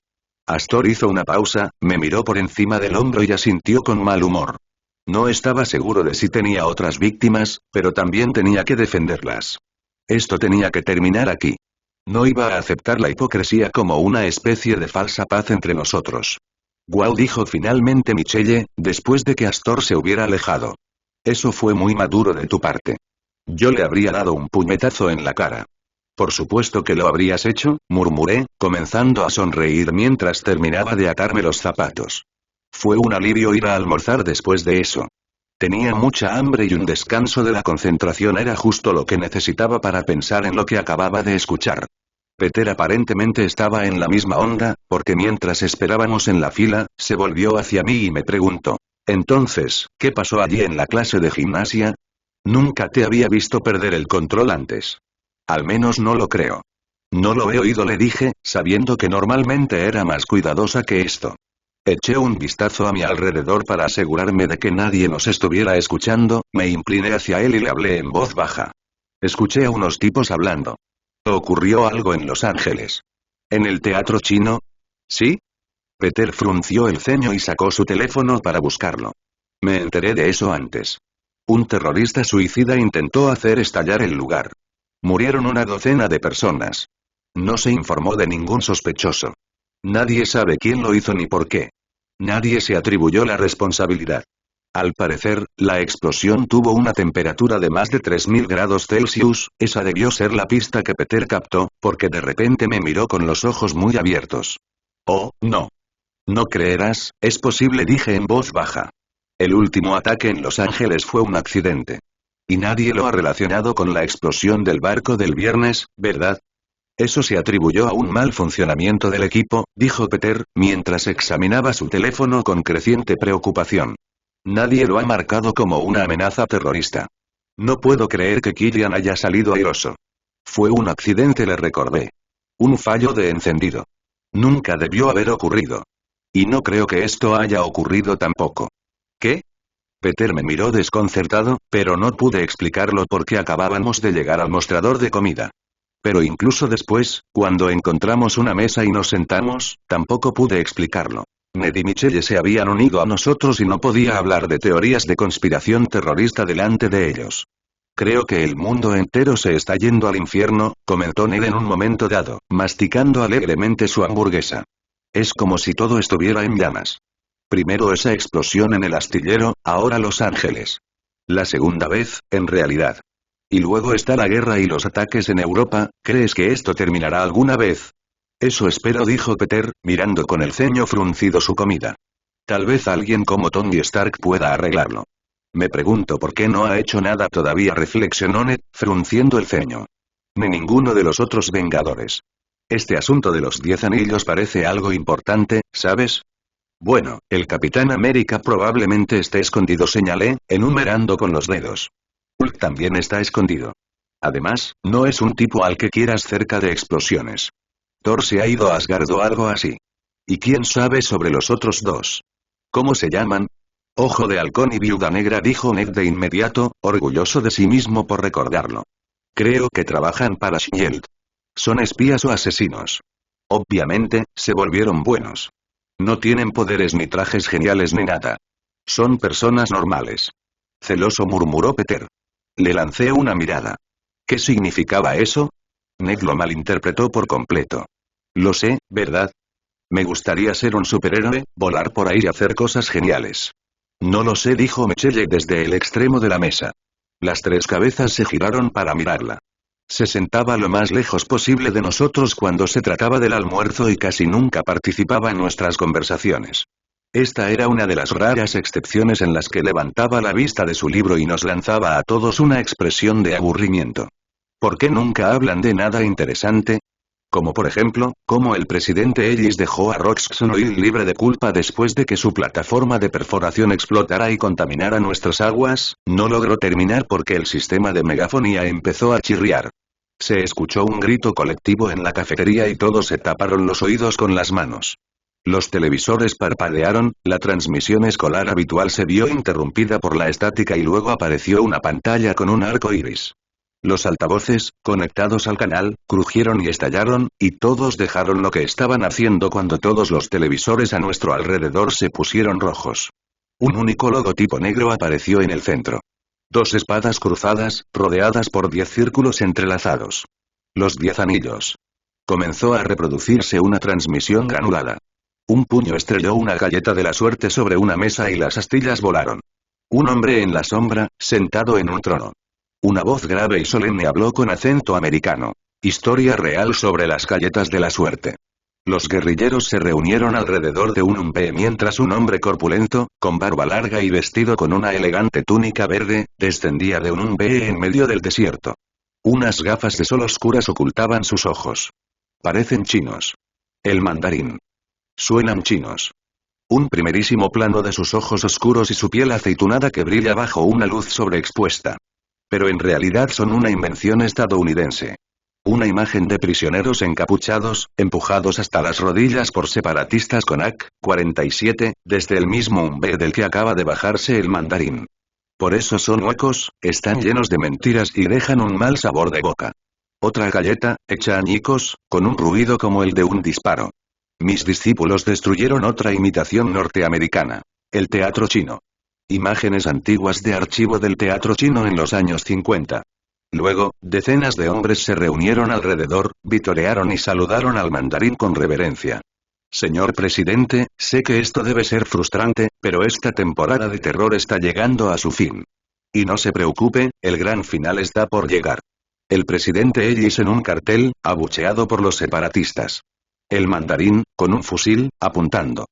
Astor hizo una pausa, me miró por encima del hombro y asintió con mal humor. No estaba seguro de si tenía otras víctimas, pero también tenía que defenderlas. Esto tenía que terminar aquí. No iba a aceptar la hipocresía como una especie de falsa paz entre nosotros. Guau, dijo finalmente Michelle, después de que Astor se hubiera alejado. Eso fue muy maduro de tu parte. Yo le habría dado un puñetazo en la cara. Por supuesto que lo habrías hecho, murmuré, comenzando a sonreír mientras terminaba de atarme los zapatos. Fue un alivio ir a almorzar después de eso. Tenía mucha hambre y un descanso de la concentración era justo lo que necesitaba para pensar en lo que acababa de escuchar. Peter aparentemente estaba en la misma onda, porque mientras esperábamos en la fila, se volvió hacia mí y me preguntó. Entonces, ¿qué pasó allí en la clase de gimnasia? Nunca te había visto perder el control antes. Al menos no lo creo. No lo he oído, le dije, sabiendo que normalmente era más cuidadosa que esto. Eché un vistazo a mi alrededor para asegurarme de que nadie nos estuviera escuchando, me incliné hacia él y le hablé en voz baja. Escuché a unos tipos hablando. ¿Ocurrió algo en Los Ángeles? ¿En el teatro chino? ¿Sí? Peter frunció el ceño y sacó su teléfono para buscarlo. Me enteré de eso antes. Un terrorista suicida intentó hacer estallar el lugar. Murieron una docena de personas. No se informó de ningún sospechoso. Nadie sabe quién lo hizo ni por qué. Nadie se atribuyó la responsabilidad. Al parecer, la explosión tuvo una temperatura de más de 3000 grados Celsius, esa debió ser la pista que Peter captó, porque de repente me miró con los ojos muy abiertos. Oh, no. No creerás, es posible, dije en voz baja. El último ataque en Los Ángeles fue un accidente. Y nadie lo ha relacionado con la explosión del barco del viernes, ¿verdad? Eso se atribuyó a un mal funcionamiento del equipo, dijo Peter, mientras examinaba su teléfono con creciente preocupación. Nadie lo ha marcado como una amenaza terrorista. No puedo creer que Killian haya salido airoso. Fue un accidente, le recordé. Un fallo de encendido. Nunca debió haber ocurrido. Y no creo que esto haya ocurrido tampoco. ¿Qué? Peter me miró desconcertado, pero no pude explicarlo porque acabábamos de llegar al mostrador de comida. Pero incluso después, cuando encontramos una mesa y nos sentamos, tampoco pude explicarlo. Ned y Michelle se habían unido a nosotros y no podía hablar de teorías de conspiración terrorista delante de ellos. Creo que el mundo entero se está yendo al infierno, comentó Ned en un momento dado, masticando alegremente su hamburguesa. Es como si todo estuviera en llamas. Primero esa explosión en el astillero, ahora Los Ángeles. La segunda vez, en realidad. Y luego está la guerra y los ataques en Europa, ¿crees que esto terminará alguna vez? Eso espero, dijo Peter, mirando con el ceño fruncido su comida. Tal vez alguien como Tony Stark pueda arreglarlo. Me pregunto por qué no ha hecho nada todavía, reflexionó Ned, frunciendo el ceño. Ni ninguno de los otros Vengadores. Este asunto de los 10 anillos parece algo importante, ¿sabes? Bueno, el Capitán América probablemente esté escondido, señalé, enumerando con los dedos. Hulk también está escondido. Además, no es un tipo al que quieras cerca de explosiones. Thor se ha ido a Asgard o algo así. ¿Y quién sabe sobre los otros dos? ¿Cómo se llaman? Ojo de Halcón y Viuda Negra, dijo Ned de inmediato, orgulloso de sí mismo por recordarlo. Creo que trabajan para Shield. Son espías o asesinos. Obviamente, se volvieron buenos. No tienen poderes ni trajes geniales ni nada. Son personas normales. Celoso, murmuró Peter. Le lancé una mirada. ¿Qué significaba eso? Ned lo malinterpretó por completo. Lo sé, ¿verdad? Me gustaría ser un superhéroe, volar por ahí y hacer cosas geniales. No lo sé, dijo Michelle desde el extremo de la mesa. Las tres cabezas se giraron para mirarla. Se sentaba lo más lejos posible de nosotros cuando se trataba del almuerzo y casi nunca participaba en nuestras conversaciones. Esta era una de las raras excepciones en las que levantaba la vista de su libro y nos lanzaba a todos una expresión de aburrimiento. ¿Por qué nunca hablan de nada interesante? Como por ejemplo, cómo el presidente Ellis dejó a Roxxon Oil libre de culpa después de que su plataforma de perforación explotara y contaminara nuestras aguas, no logró terminar porque el sistema de megafonía empezó a chirriar. Se escuchó un grito colectivo en la cafetería y todos se taparon los oídos con las manos. Los televisores parpadearon, la transmisión escolar habitual se vio interrumpida por la estática y luego apareció una pantalla con un arco iris. Los altavoces, conectados al canal, crujieron y estallaron, y todos dejaron lo que estaban haciendo cuando todos los televisores a nuestro alrededor se pusieron rojos. Un único logotipo negro apareció en el centro. 2 espadas cruzadas, rodeadas por 10 círculos entrelazados. Los 10 anillos. Comenzó a reproducirse una transmisión granulada. Un puño estrelló una galleta de la suerte sobre una mesa y las astillas volaron. Un hombre en la sombra, sentado en un trono. Una voz grave y solemne habló con acento americano. Historia real sobre las galletas de la suerte. Los guerrilleros se reunieron alrededor de un umpé mientras un hombre corpulento, con barba larga y vestido con una elegante túnica verde, descendía de un umpé en medio del desierto. Unas gafas de sol oscuras ocultaban sus ojos. Parecen chinos. El mandarín. Suenan chinos. Un primerísimo plano de sus ojos oscuros y su piel aceitunada que brilla bajo una luz sobreexpuesta. Pero en realidad son una invención estadounidense. Una imagen de prisioneros encapuchados, empujados hasta las rodillas por separatistas con AK-47, desde el mismo umbé del que acaba de bajarse el mandarín. Por eso son huecos, están llenos de mentiras y dejan un mal sabor de boca. Otra galleta, hecha añicos, con un ruido como el de un disparo. Mis discípulos destruyeron otra imitación norteamericana. El teatro chino. Imágenes antiguas de archivo del teatro chino en los años 50. Luego, decenas de hombres se reunieron alrededor, vitorearon y saludaron al mandarín con reverencia. Señor presidente, sé que esto debe ser frustrante, pero esta temporada de terror está llegando a su fin. Y no se preocupe, el gran final está por llegar. El presidente Ellis en un cartel, abucheado por los separatistas. El mandarín, con un fusil, apuntando.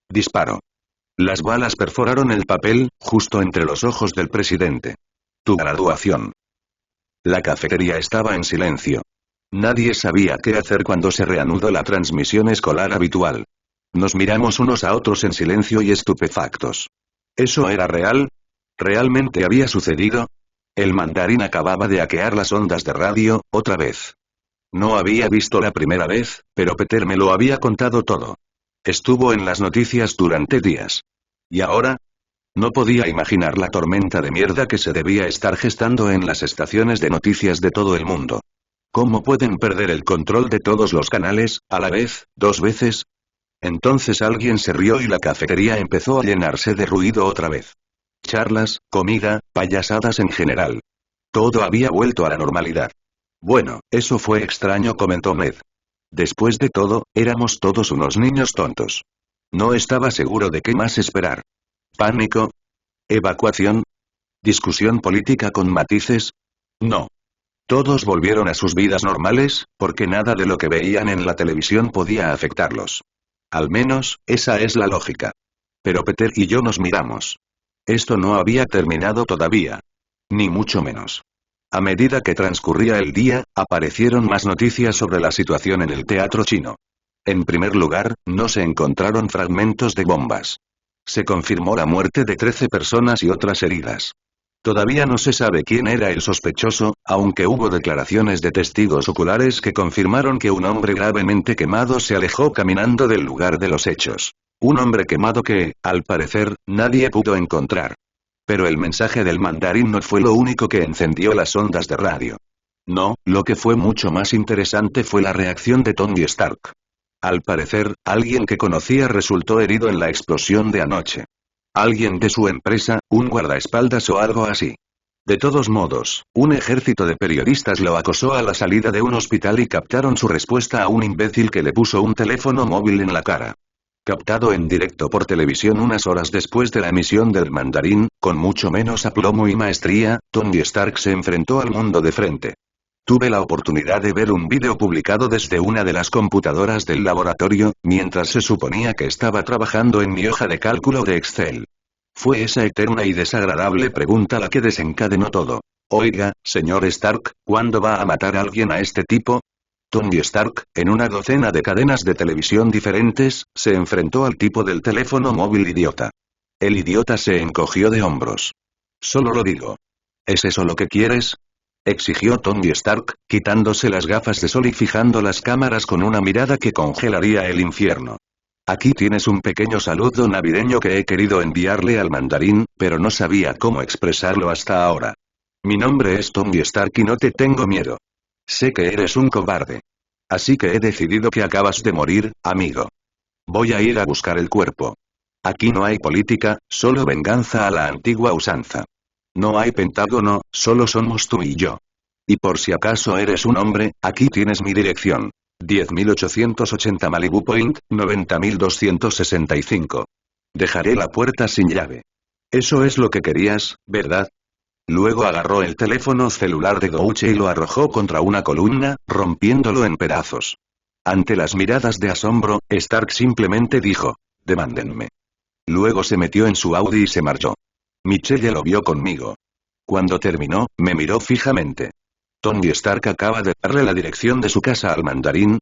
Disparo. Las balas perforaron el papel, justo entre los ojos del presidente. Tu graduación. La cafetería estaba en silencio. Nadie sabía qué hacer cuando se reanudó la transmisión escolar habitual. Nos miramos unos a otros en silencio y estupefactos. ¿Eso era real? ¿Realmente había sucedido? El mandarín acababa de hackear las ondas de radio, otra vez. No había visto la primera vez, pero Peter me lo había contado todo. Estuvo en las noticias durante días. ¿Y ahora? No podía imaginar la tormenta de mierda que se debía estar gestando en las estaciones de noticias de todo el mundo. ¿Cómo pueden perder el control de todos los canales, a la vez, 2 veces? Entonces alguien se rió y la cafetería empezó a llenarse de ruido otra vez. Charlas, comida, payasadas en general. Todo había vuelto a la normalidad. Bueno, eso fue extraño, comentó Ned. Después de todo, éramos todos unos niños tontos. No estaba seguro de qué más esperar. ¿Pánico? ¿Evacuación? ¿Discusión política con matices? No. Todos volvieron a sus vidas normales, porque nada de lo que veían en la televisión podía afectarlos. Al menos, esa es la lógica. Pero Peter y yo nos miramos. Esto no había terminado todavía. Ni mucho menos. A medida que transcurría el día, aparecieron más noticias sobre la situación en el teatro chino. En primer lugar, no se encontraron fragmentos de bombas. Se confirmó la muerte de 13 personas y otras heridas. Todavía no se sabe quién era el sospechoso, aunque hubo declaraciones de testigos oculares que confirmaron que un hombre gravemente quemado se alejó caminando del lugar de los hechos. Un hombre quemado que, al parecer, nadie pudo encontrar. Pero el mensaje del mandarín no fue lo único que encendió las ondas de radio. No, lo que fue mucho más interesante fue la reacción de Tony Stark. Al parecer, alguien que conocía resultó herido en la explosión de anoche. Alguien de su empresa, un guardaespaldas o algo así. De todos modos, un ejército de periodistas lo acosó a la salida de un hospital y captaron su respuesta a un imbécil que le puso un teléfono móvil en la cara. Captado en directo por televisión unas horas después de la emisión del mandarín, con mucho menos aplomo y maestría, Tony Stark se enfrentó al mundo de frente. Tuve la oportunidad de ver un vídeo publicado desde una de las computadoras del laboratorio, mientras se suponía que estaba trabajando en mi hoja de cálculo de Excel. Fue esa eterna y desagradable pregunta la que desencadenó todo. Oiga, señor Stark, ¿cuándo va a matar a alguien a este tipo? Tony Stark, en una docena de cadenas de televisión diferentes, se enfrentó al tipo del teléfono móvil idiota. El idiota se encogió de hombros. Solo lo digo. ¿Es eso lo que quieres? Exigió Tony Stark, quitándose las gafas de sol y fijando las cámaras con una mirada que congelaría el infierno. Aquí tienes un pequeño saludo navideño que he querido enviarle al mandarín, pero no sabía cómo expresarlo hasta ahora. Mi nombre es Tony Stark y no te tengo miedo. Sé que eres un cobarde. Así que he decidido que acabas de morir, amigo. Voy a ir a buscar el cuerpo. Aquí no hay política, solo venganza a la antigua usanza. No hay Pentágono, solo somos tú y yo. Y por si acaso eres un hombre, aquí tienes mi dirección. 10.880 Malibu Point, 90.265. Dejaré la puerta sin llave. Eso es lo que querías, ¿verdad? Luego agarró el teléfono celular de Gouche y lo arrojó contra una columna, rompiéndolo en pedazos. Ante las miradas de asombro, Stark simplemente dijo: «Demándenme». Luego se metió en su Audi y se marchó. Michelle lo vio conmigo. Cuando terminó, me miró fijamente. «Tony Stark acaba de darle la dirección de su casa al mandarín».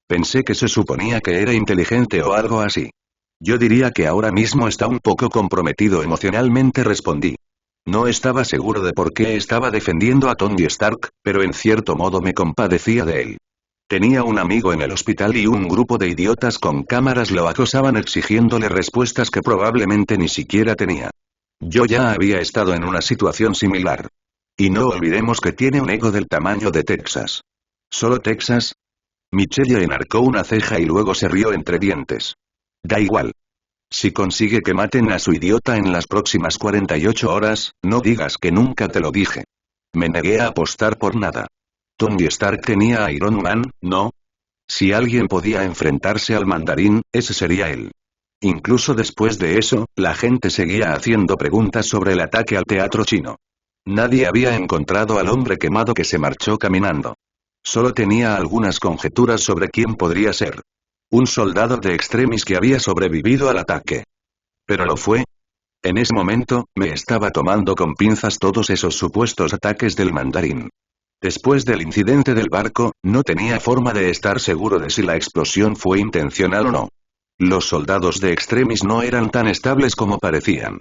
Pensé que se suponía que era inteligente o algo así. «Yo diría que ahora mismo está un poco comprometido emocionalmente», respondí. No estaba seguro de por qué estaba defendiendo a Tony Stark, pero en cierto modo me compadecía de él. Tenía un amigo en el hospital y un grupo de idiotas con cámaras lo acosaban exigiéndole respuestas que probablemente ni siquiera tenía. Yo ya había estado en una situación similar. Y no olvidemos que tiene un ego del tamaño de Texas. ¿Solo Texas? Michelle enarcó una ceja y luego se rió entre dientes. Da igual. Si consigue que maten a su idiota en las próximas 48 horas, no digas que nunca te lo dije. Me negué a apostar por nada. Tony Stark tenía a Iron Man, ¿no? Si alguien podía enfrentarse al mandarín, ese sería él. Incluso después de eso, la gente seguía haciendo preguntas sobre el ataque al teatro chino. Nadie había encontrado al hombre quemado que se marchó caminando. Solo tenía algunas conjeturas sobre quién podría ser. Un soldado de Extremis que había sobrevivido al ataque. ¿Pero lo fue? En ese momento, me estaba tomando con pinzas todos esos supuestos ataques del mandarín. Después del incidente del barco, no tenía forma de estar seguro de si la explosión fue intencional o no. Los soldados de Extremis no eran tan estables como parecían.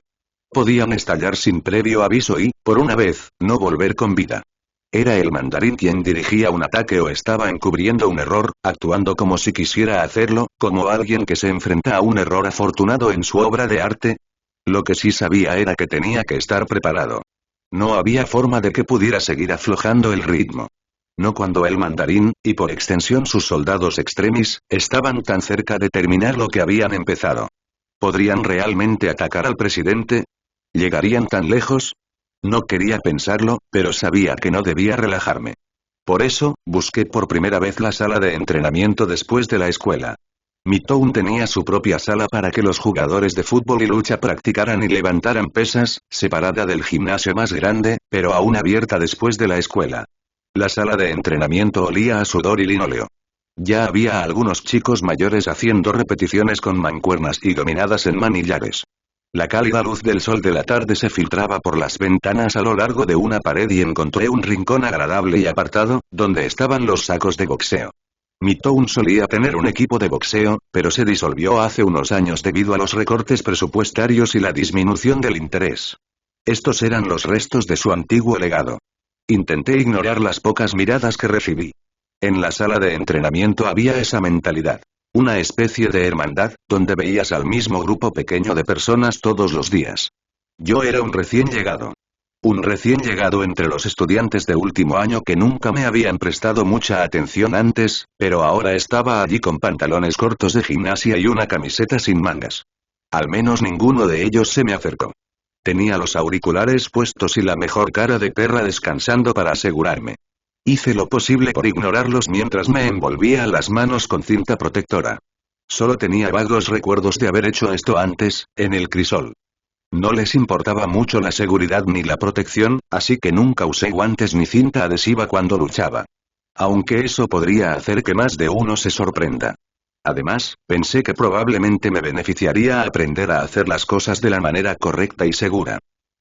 Podían estallar sin previo aviso y, por una vez, no volver con vida. ¿Era el mandarín quien dirigía un ataque o estaba encubriendo un error, actuando como si quisiera hacerlo, como alguien que se enfrenta a un error afortunado en su obra de arte? Lo que sí sabía era que tenía que estar preparado. No había forma de que pudiera seguir aflojando el ritmo. No cuando el mandarín, y por extensión sus soldados Extremis, estaban tan cerca de terminar lo que habían empezado. ¿Podrían realmente atacar al presidente? ¿Llegarían tan lejos? No quería pensarlo, pero sabía que no debía relajarme. Por eso, busqué por primera vez la sala de entrenamiento después de la escuela. Midtown tenía su propia sala para que los jugadores de fútbol y lucha practicaran y levantaran pesas, separada del gimnasio más grande, pero aún abierta después de la escuela. La sala de entrenamiento olía a sudor y linóleo. Ya había algunos chicos mayores haciendo repeticiones con mancuernas y dominadas en manillares. La cálida luz del sol de la tarde se filtraba por las ventanas a lo largo de una pared y encontré un rincón agradable y apartado, donde estaban los sacos de boxeo. Midtown solía tener un equipo de boxeo, pero se disolvió hace unos años debido a los recortes presupuestarios y la disminución del interés. Estos eran los restos de su antiguo legado. Intenté ignorar las pocas miradas que recibí. En la sala de entrenamiento había esa mentalidad. Una especie de hermandad, donde veías al mismo grupo pequeño de personas todos los días. Yo era un recién llegado. Un recién llegado entre los estudiantes de último año que nunca me habían prestado mucha atención antes, pero ahora estaba allí con pantalones cortos de gimnasia y una camiseta sin mangas. Al menos ninguno de ellos se me acercó. Tenía los auriculares puestos y la mejor cara de perra descansando para asegurarme. Hice lo posible por ignorarlos mientras me envolvía las manos con cinta protectora. Solo tenía vagos recuerdos de haber hecho esto antes, en el crisol. No les importaba mucho la seguridad ni la protección, así que nunca usé guantes ni cinta adhesiva cuando luchaba. Aunque eso podría hacer que más de uno se sorprenda. Además, pensé que probablemente me beneficiaría aprender a hacer las cosas de la manera correcta y segura.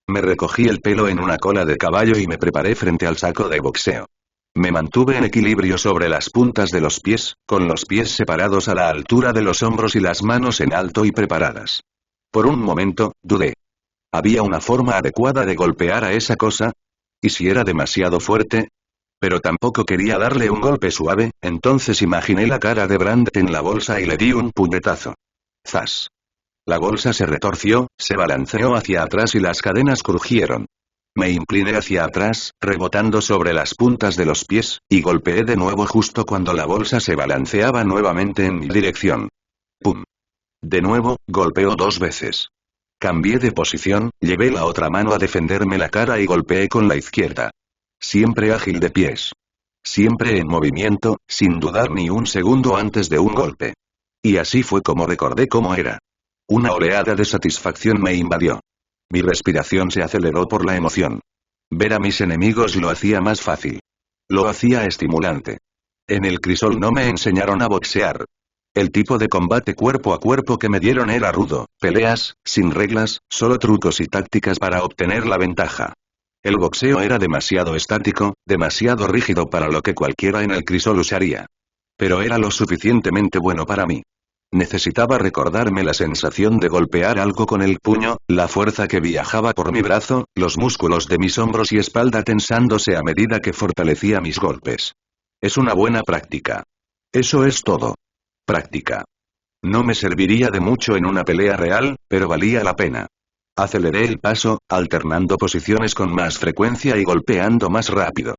Me recogí el pelo en una cola de caballo y me preparé frente al saco de boxeo. Me mantuve en equilibrio sobre las puntas de los pies, con los pies separados a la altura de los hombros y las manos en alto y preparadas. Por un momento, dudé. ¿Había una forma adecuada de golpear a esa cosa? ¿Y si era demasiado fuerte? Pero tampoco quería darle un golpe suave, entonces imaginé la cara de Brandt en la bolsa y le di un puñetazo. ¡Zas! La bolsa se retorció, se balanceó hacia atrás y las cadenas crujieron. Me incliné hacia atrás, rebotando sobre las puntas de los pies, y golpeé de nuevo justo cuando la bolsa se balanceaba nuevamente en mi dirección. ¡Pum! De nuevo, golpeó 2 veces. Cambié de posición, llevé la otra mano a defenderme la cara y golpeé con la izquierda. Siempre ágil de pies. Siempre en movimiento, sin dudar ni un segundo antes de un golpe. Y así fue como recordé cómo era. Una oleada de satisfacción me invadió. Mi respiración se aceleró por la emoción. Ver a mis enemigos lo hacía más fácil. Lo hacía estimulante. En el crisol no me enseñaron a boxear. El tipo de combate cuerpo a cuerpo que me dieron era rudo, peleas, sin reglas, solo trucos y tácticas para obtener la ventaja. El boxeo era demasiado estático, demasiado rígido para lo que cualquiera en el crisol usaría. Pero era lo suficientemente bueno para mí. Necesitaba recordarme la sensación de golpear algo con el puño, la fuerza que viajaba por mi brazo, los músculos de mis hombros y espalda tensándose a medida que fortalecía mis golpes. Es una buena práctica. Eso es todo. Práctica. No me serviría de mucho en una pelea real, pero valía la pena. Aceleré el paso, alternando posiciones con más frecuencia y golpeando más rápido.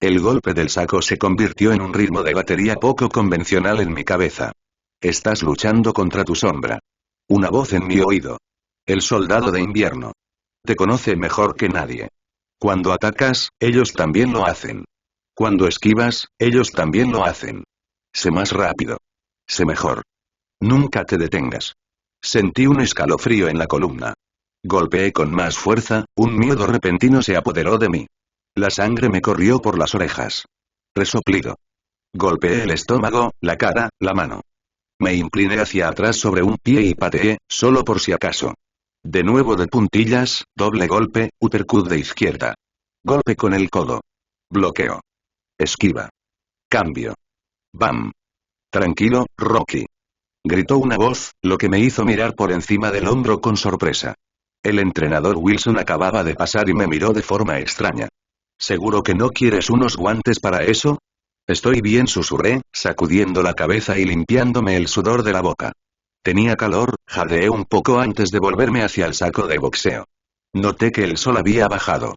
El golpe del saco se convirtió en un ritmo de batería poco convencional en mi cabeza. Estás luchando contra tu sombra. Una voz en mi oído. El soldado de invierno. Te conoce mejor que nadie. Cuando atacas, ellos también lo hacen. Cuando esquivas, ellos también lo hacen. Sé más rápido. Sé mejor. Nunca te detengas. Sentí un escalofrío en la columna. Golpeé con más fuerza, un miedo repentino se apoderó de mí. La sangre me corrió por las orejas. Resoplido. Golpeé el estómago, la cara, la mano. Me incliné hacia atrás sobre un pie y pateé, solo por si acaso. De nuevo de puntillas, doble golpe, uppercut de izquierda. Golpe con el codo. Bloqueo. Esquiva. Cambio. Bam. Tranquilo, Rocky. Gritó una voz, lo que me hizo mirar por encima del hombro con sorpresa. El entrenador Wilson acababa de pasar y me miró de forma extraña. ¿Seguro que no quieres unos guantes para eso? Estoy bien, susurré, sacudiendo la cabeza y limpiándome el sudor de la boca. Tenía calor, jadeé un poco antes de volverme hacia el saco de boxeo. Noté que el sol había bajado.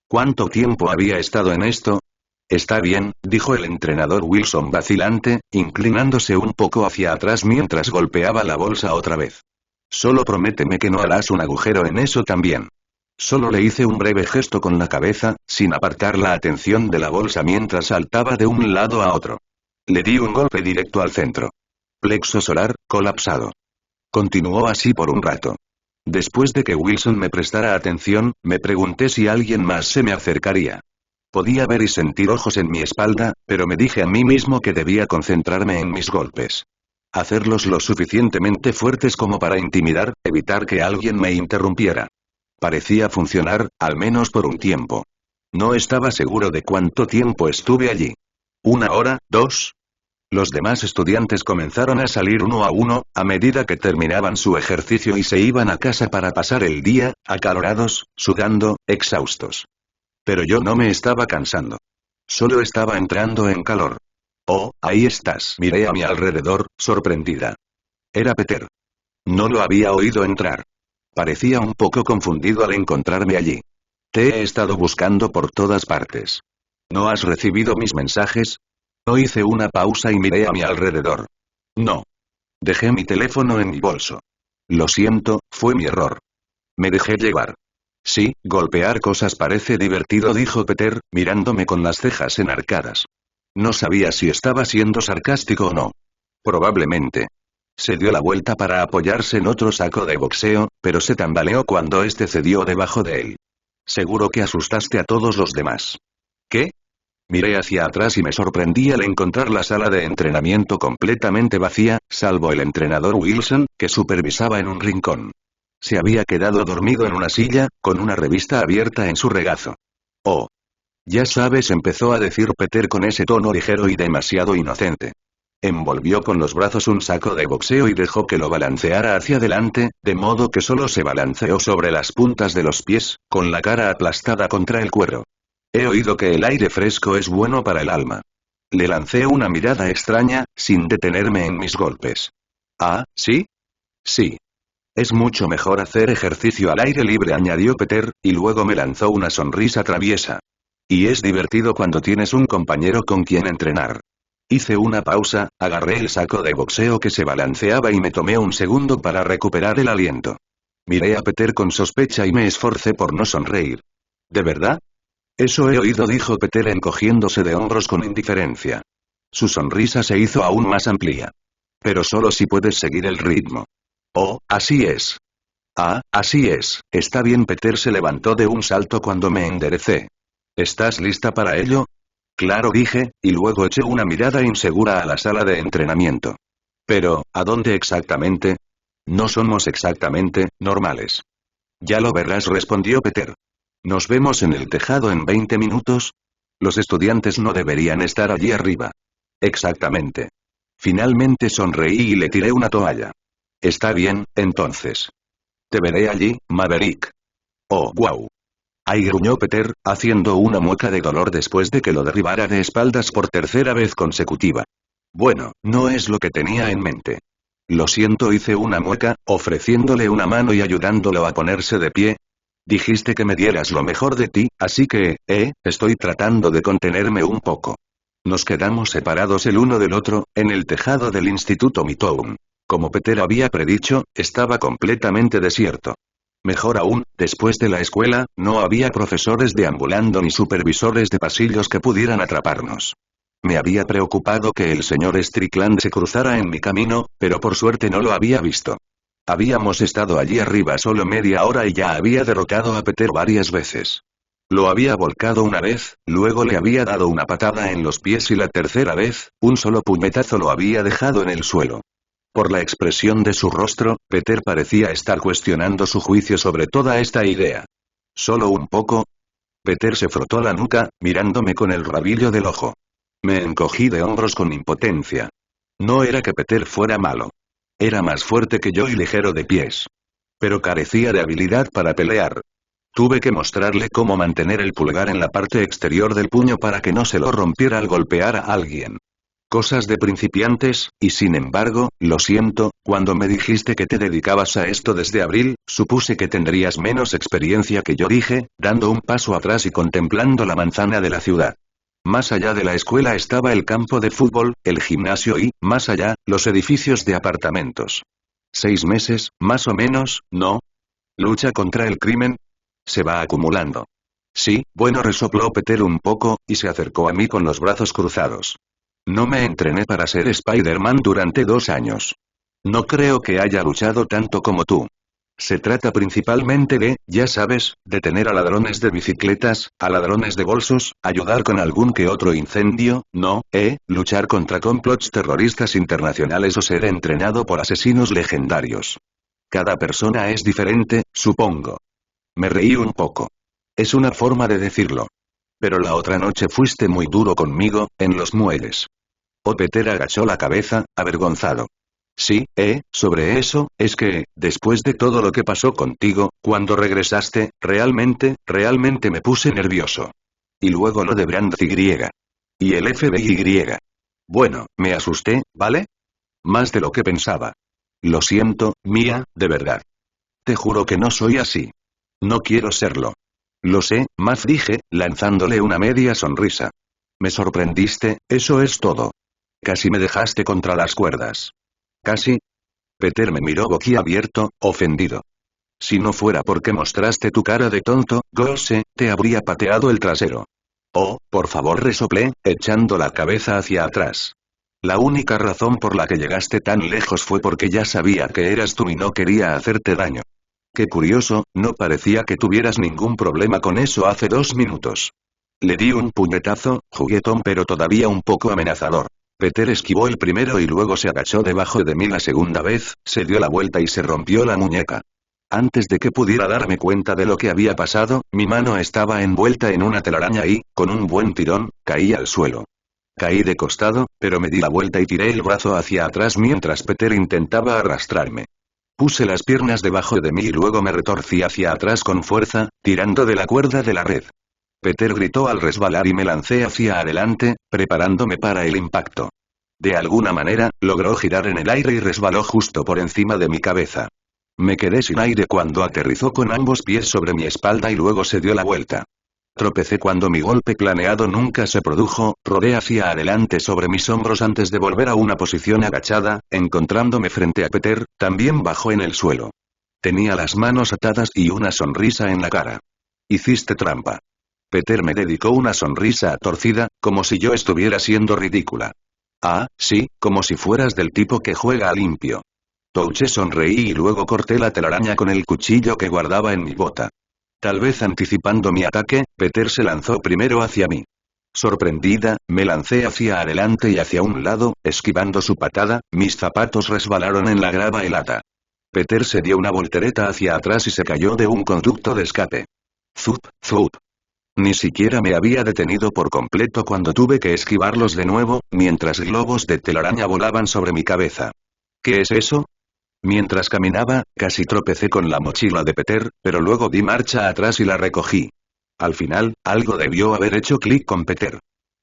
¿Cuánto tiempo había estado en esto? Está bien, dijo el entrenador Wilson vacilante, inclinándose un poco hacia atrás mientras golpeaba la bolsa otra vez. Solo prométeme que no harás un agujero en eso también. Solo le hice un breve gesto con la cabeza, sin apartar la atención de la bolsa mientras saltaba de un lado a otro. Le di un golpe directo al centro. Plexo solar, colapsado. Continuó así por un rato. Después de que Wilson me prestara atención, me pregunté si alguien más se me acercaría. Podía ver y sentir ojos en mi espalda, pero me dije a mí mismo que debía concentrarme en mis golpes. Hacerlos lo suficientemente fuertes como para intimidar, evitar que alguien me interrumpiera. Parecía funcionar, al menos por un tiempo. No estaba seguro de cuánto tiempo estuve allí. ¿Una hora, dos? Los demás estudiantes comenzaron a salir uno a uno, a medida que terminaban su ejercicio y se iban a casa para pasar el día, acalorados, sudando, exhaustos. Pero yo no me estaba cansando. Solo estaba entrando en calor. Oh, ahí estás. Miré a mi alrededor, sorprendida. Era Peter. No lo había oído entrar. Parecía un poco confundido al encontrarme allí. Te he estado buscando por todas partes. ¿No has recibido mis mensajes? No hice una pausa y miré a mi alrededor. No. Dejé mi teléfono en mi bolso. Lo siento, fue mi error. Me dejé llevar. Sí, golpear cosas parece divertido, dijo Peter, mirándome con las cejas enarcadas. No sabía si estaba siendo sarcástico o no. Probablemente. Se dio la vuelta para apoyarse en otro saco de boxeo, pero se tambaleó cuando este cedió debajo de él. Seguro que asustaste a todos los demás. ¿Qué? Miré hacia atrás y me sorprendí al encontrar la sala de entrenamiento completamente vacía, salvo el entrenador Wilson, que supervisaba en un rincón. Se había quedado dormido en una silla, con una revista abierta en su regazo. Oh. Ya sabes, empezó a decir Peter con ese tono ligero y demasiado inocente. Envolvió con los brazos un saco de boxeo y dejó que lo balanceara hacia adelante, de modo que solo se balanceó sobre las puntas de los pies, con la cara aplastada contra el cuero. He oído que el aire fresco es bueno para el alma. Le lancé una mirada extraña, sin detenerme en mis golpes. ¿Ah, sí? Sí. Es mucho mejor hacer ejercicio al aire libre, añadió Peter, y luego me lanzó una sonrisa traviesa. Y es divertido cuando tienes un compañero con quien entrenar. Hice una pausa, agarré el saco de boxeo que se balanceaba y me tomé un segundo para recuperar el aliento. Miré a Peter con sospecha y me esforcé por no sonreír. ¿De verdad? Eso he oído, dijo Peter encogiéndose de hombros con indiferencia. Su sonrisa se hizo aún más amplia. Pero solo si puedes seguir el ritmo. Oh, así es. Ah, así es, está bien. Peter se levantó de un salto cuando me enderecé. ¿Estás lista para ello? Claro, dije, y luego eché una mirada insegura a la sala de entrenamiento. Pero, ¿a dónde exactamente? No somos exactamente normales. Ya lo verás, respondió Peter. ¿Nos vemos en el tejado en 20 minutos? Los estudiantes no deberían estar allí arriba. Exactamente. Finalmente sonreí y le tiré una toalla. Está bien, entonces. Te veré allí, Maverick. Oh, wow. Ay, gruñó Peter, haciendo una mueca de dolor después de que lo derribara de espaldas por tercera vez consecutiva. Bueno, no es lo que tenía en mente. Lo siento, hice una mueca, ofreciéndole una mano y ayudándolo a ponerse de pie. Dijiste que me dieras lo mejor de ti, así que, estoy tratando de contenerme un poco. Nos quedamos separados el uno del otro, en el tejado del Instituto Midtown. Como Peter había predicho, estaba completamente desierto. Mejor aún, después de la escuela, no había profesores deambulando ni supervisores de pasillos que pudieran atraparnos. Me había preocupado que el señor Strickland se cruzara en mi camino, pero por suerte no lo había visto. Habíamos estado allí arriba solo media hora y ya había derrotado a Peter varias veces. Lo había volcado una vez, luego le había dado una patada en los pies y la tercera vez, un solo puñetazo lo había dejado en el suelo. Por la expresión de su rostro, Peter parecía estar cuestionando su juicio sobre toda esta idea. ¿Solo un poco? Peter se frotó la nuca, mirándome con el rabillo del ojo. Me encogí de hombros con impotencia. No era que Peter fuera malo. Era más fuerte que yo y ligero de pies. Pero carecía de habilidad para pelear. Tuve que mostrarle cómo mantener el pulgar en la parte exterior del puño para que no se lo rompiera al golpear a alguien. Cosas de principiantes, y sin embargo, lo siento, cuando me dijiste que te dedicabas a esto desde abril, supuse que tendrías menos experiencia que yo, dije, dando un paso atrás y contemplando la manzana de la ciudad. Más allá de la escuela estaba el campo de fútbol, el gimnasio y, más allá, los edificios de apartamentos. 6 meses, más o menos, ¿no? ¿Lucha contra el crimen? Se va acumulando. Sí, bueno, resopló Peter un poco, y se acercó a mí con los brazos cruzados. No me entrené para ser Spider-Man durante 2 años. No creo que haya luchado tanto como tú. Se trata principalmente de, ya sabes, detener a ladrones de bicicletas, a ladrones de bolsos, ayudar con algún que otro incendio, no, luchar contra complots terroristas internacionales o ser entrenado por asesinos legendarios. Cada persona es diferente, supongo. Me reí un poco. Es una forma de decirlo. Pero la otra noche fuiste muy duro conmigo, en los muelles. Peter agachó la cabeza, avergonzado. Sí, sobre eso, es que, después de todo lo que pasó contigo, cuando regresaste, realmente me puse nervioso. Y luego lo de Brand Y. Y el FBI. Bueno, me asusté, ¿vale? Más de lo que pensaba. Lo siento, Mia, de verdad. Te juro que no soy así. No quiero serlo. Lo sé, Matt, dije, lanzándole una media sonrisa. Me sorprendiste, eso es todo. Casi me dejaste contra las cuerdas. ¿Casi? Peter me miró boquiabierto, ofendido. Si no fuera porque mostraste tu cara de tonto, Goose, te habría pateado el trasero. Oh, por favor, resoplé, echando la cabeza hacia atrás. La única razón por la que llegaste tan lejos fue porque ya sabía que eras tú y no quería hacerte daño. Qué curioso, no parecía que tuvieras ningún problema con eso hace 2 minutos. Le di un puñetazo, juguetón pero todavía un poco amenazador. Peter esquivó el primero y luego se agachó debajo de mí la segunda vez, se dio la vuelta y se rompió la muñeca. Antes de que pudiera darme cuenta de lo que había pasado, mi mano estaba envuelta en una telaraña y, con un buen tirón, caí al suelo. Caí de costado, pero me di la vuelta y tiré el brazo hacia atrás mientras Peter intentaba arrastrarme. Puse las piernas debajo de mí y luego me retorcí hacia atrás con fuerza, tirando de la cuerda de la red. Peter gritó al resbalar y me lancé hacia adelante, preparándome para el impacto. De alguna manera, logró girar en el aire y resbaló justo por encima de mi cabeza. Me quedé sin aire cuando aterrizó con ambos pies sobre mi espalda y luego se dio la vuelta. Tropecé cuando mi golpe planeado nunca se produjo, rodé hacia adelante sobre mis hombros antes de volver a una posición agachada, encontrándome frente a Peter, también bajó en el suelo. Tenía las manos atadas y una sonrisa en la cara. Hiciste trampa. Peter me dedicó una sonrisa torcida, como si yo estuviera siendo ridícula. Ah, sí, como si fueras del tipo que juega a limpio. Touché sonreí y luego corté la telaraña con el cuchillo que guardaba en mi bota. Tal vez anticipando mi ataque, Peter se lanzó primero hacia mí. Sorprendida, me lancé hacia adelante y hacia un lado, esquivando su patada, mis zapatos resbalaron en la grava helada. Peter se dio una voltereta hacia atrás y se cayó de un conducto de escape. Zup, zup. Ni siquiera me había detenido por completo cuando tuve que esquivarlos de nuevo, mientras globos de telaraña volaban sobre mi cabeza. ¿Qué es eso? Mientras caminaba, casi tropecé con la mochila de Peter, pero luego di marcha atrás y la recogí. Al final, algo debió haber hecho clic con Peter.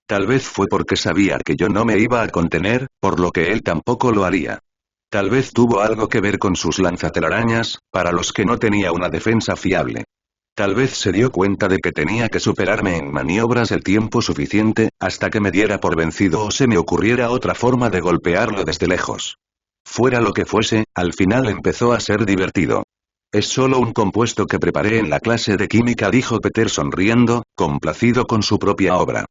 Tal vez fue porque sabía que yo no me iba a contener, por lo que él tampoco lo haría. Tal vez tuvo algo que ver con sus lanzatelarañas, para los que no tenía una defensa fiable. Tal vez se dio cuenta de que tenía que superarme en maniobras el tiempo suficiente, hasta que me diera por vencido o se me ocurriera otra forma de golpearlo desde lejos. Fuera lo que fuese, al final empezó a ser divertido. Es solo un compuesto que preparé en la clase de química, dijo Peter sonriendo, complacido con su propia obra.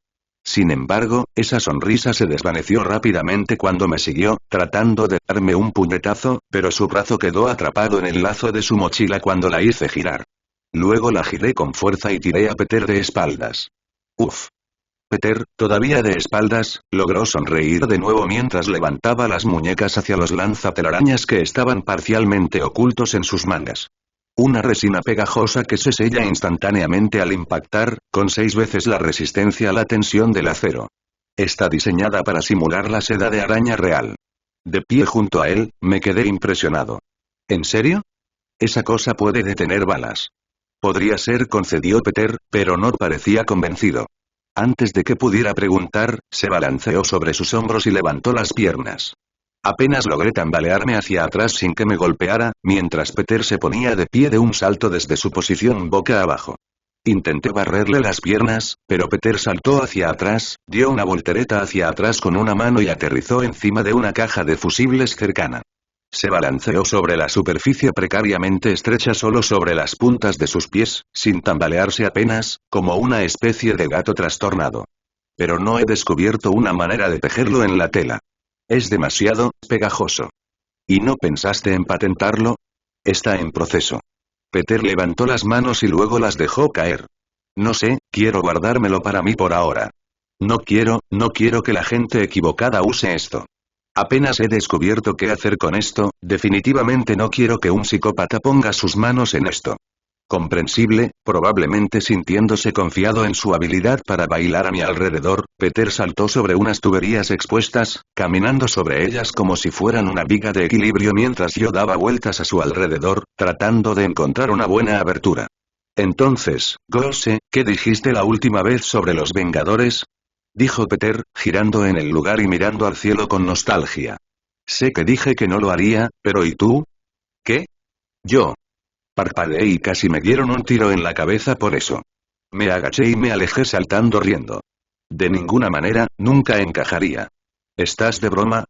Sin embargo, esa sonrisa se desvaneció rápidamente cuando me siguió, tratando de darme un puñetazo, pero su brazo quedó atrapado en el lazo de su mochila cuando la hice girar. Luego la giré con fuerza y tiré a Peter de espaldas. Uf. Peter, todavía de espaldas, logró sonreír de nuevo mientras levantaba las muñecas hacia los lanzatelarañas que estaban parcialmente ocultos en sus mangas. Una resina pegajosa que se sella instantáneamente al impactar, con 6 veces la resistencia a la tensión del acero. Está diseñada para simular la seda de araña real. De pie junto a él, me quedé impresionado. ¿En serio? Esa cosa puede detener balas. Podría ser, concedió Peter, pero no parecía convencido. Antes de que pudiera preguntar, se balanceó sobre sus hombros y levantó las piernas. Apenas logré tambalearme hacia atrás sin que me golpeara, mientras Peter se ponía de pie de un salto desde su posición boca abajo. Intenté barrerle las piernas, pero Peter saltó hacia atrás, dio una voltereta hacia atrás con una mano y aterrizó encima de una caja de fusibles cercana. Se balanceó sobre la superficie precariamente estrecha solo sobre las puntas de sus pies, sin tambalearse apenas, como una especie de gato trastornado. Pero no he descubierto una manera de tejerlo en la tela. Es demasiado pegajoso. ¿Y no pensaste en patentarlo? Está en proceso. Peter levantó las manos y luego las dejó caer. No sé, quiero guardármelo para mí por ahora. No quiero que la gente equivocada use esto. Apenas he descubierto qué hacer con esto, definitivamente no quiero que un psicópata ponga sus manos en esto. Comprensible, probablemente sintiéndose confiado en su habilidad para bailar a mi alrededor, Peter saltó sobre unas tuberías expuestas, caminando sobre ellas como si fueran una viga de equilibrio mientras yo daba vueltas a su alrededor, tratando de encontrar una buena abertura. Entonces, Goose, ¿qué dijiste la última vez sobre los Vengadores? Dijo Peter, girando en el lugar y mirando al cielo con nostalgia. Sé que dije que no lo haría, pero ¿y tú? ¿Qué? Yo. Parpadeé y casi me dieron un tiro en la cabeza por eso. Me agaché y me alejé saltando riendo. De ninguna manera, nunca encajaría. ¿Estás de broma?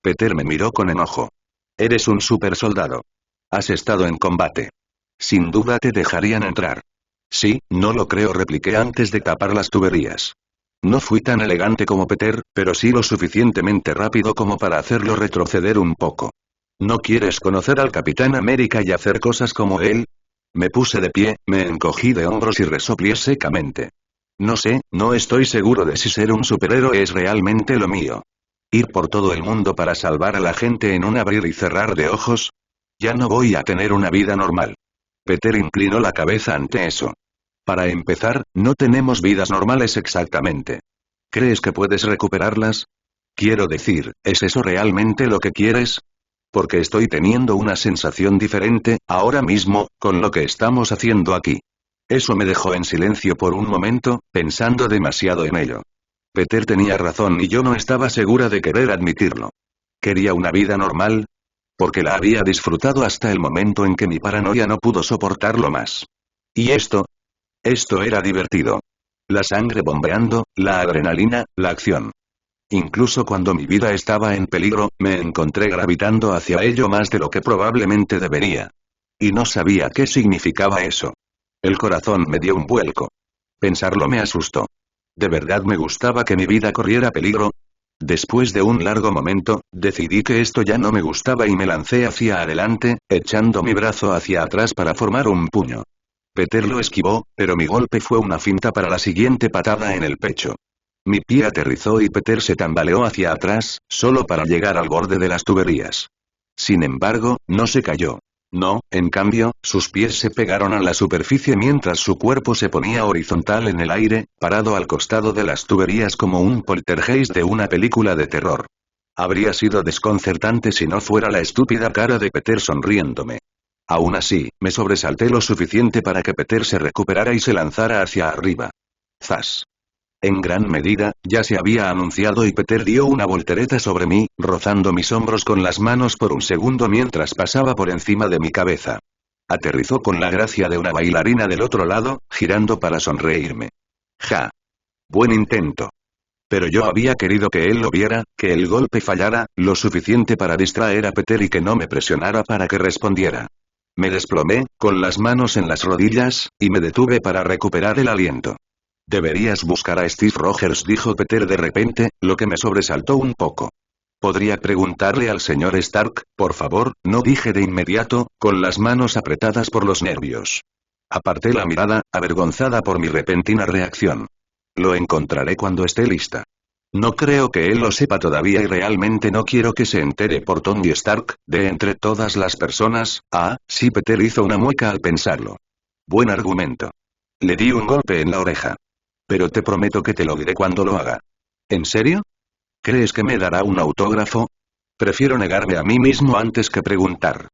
Peter me miró con enojo. Eres un supersoldado. Has estado en combate. Sin duda te dejarían entrar. Sí, no lo creo, repliqué antes de tapar las tuberías. No fui tan elegante como Peter, pero sí lo suficientemente rápido como para hacerlo retroceder un poco. ¿No quieres conocer al Capitán América y hacer cosas como él? Me puse de pie, me encogí de hombros y resoplé secamente. No sé, no estoy seguro de si ser un superhéroe es realmente lo mío. ¿Ir por todo el mundo para salvar a la gente en un abrir y cerrar de ojos? Ya no voy a tener una vida normal. Peter inclinó la cabeza ante eso. Para empezar, no tenemos vidas normales exactamente. ¿Crees que puedes recuperarlas? Quiero decir, ¿es eso realmente lo que quieres? Porque estoy teniendo una sensación diferente, ahora mismo, con lo que estamos haciendo aquí. Eso me dejó en silencio por un momento, pensando demasiado en ello. Peter tenía razón y yo no estaba segura de querer admitirlo. ¿Quería una vida normal? Porque la había disfrutado hasta el momento en que mi paranoia no pudo soportarlo más. ¿Y esto? Esto era divertido. La sangre bombeando, la adrenalina, la acción. Incluso cuando mi vida estaba en peligro, me encontré gravitando hacia ello más de lo que probablemente debería. Y no sabía qué significaba eso. El corazón me dio un vuelco. Pensarlo me asustó. ¿De verdad me gustaba que mi vida corriera peligro? Después de un largo momento, decidí que esto ya no me gustaba y me lancé hacia adelante, echando mi brazo hacia atrás para formar un puño. Peter lo esquivó, pero mi golpe fue una finta para la siguiente patada en el pecho. Mi pie aterrizó y Peter se tambaleó hacia atrás, solo para llegar al borde de las tuberías. Sin embargo, no se cayó. No, en cambio, sus pies se pegaron a la superficie mientras su cuerpo se ponía horizontal en el aire, parado al costado de las tuberías como un poltergeist de una película de terror. Habría sido desconcertante si no fuera la estúpida cara de Peter sonriéndome. Aún así, me sobresalté lo suficiente para que Peter se recuperara y se lanzara hacia arriba. ¡Zas! En gran medida, ya se había anunciado y Peter dio una voltereta sobre mí, rozando mis hombros con las manos por un segundo mientras pasaba por encima de mi cabeza. Aterrizó con la gracia de una bailarina del otro lado, girando para sonreírme. ¡Ja! Buen intento. Pero yo había querido que él lo viera, que el golpe fallara, lo suficiente para distraer a Peter y que no me presionara para que respondiera. Me desplomé, con las manos en las rodillas, y me detuve para recuperar el aliento. Deberías buscar a Steve Rogers, dijo Peter de repente, lo que me sobresaltó un poco. ¿Podría preguntarle al señor Stark, por favor? No, dije de inmediato, con las manos apretadas por los nervios. Aparté la mirada, avergonzada por mi repentina reacción. Lo encontraré cuando esté lista. No creo que él lo sepa todavía y realmente no quiero que se entere por Tony Stark, de entre todas las personas. Ah, sí, Peter hizo una mueca al pensarlo. Buen argumento. Le di un golpe en la oreja. Pero te prometo que te lo diré cuando lo haga. ¿En serio? ¿Crees que me dará un autógrafo? Prefiero negarme a mí mismo antes que preguntar.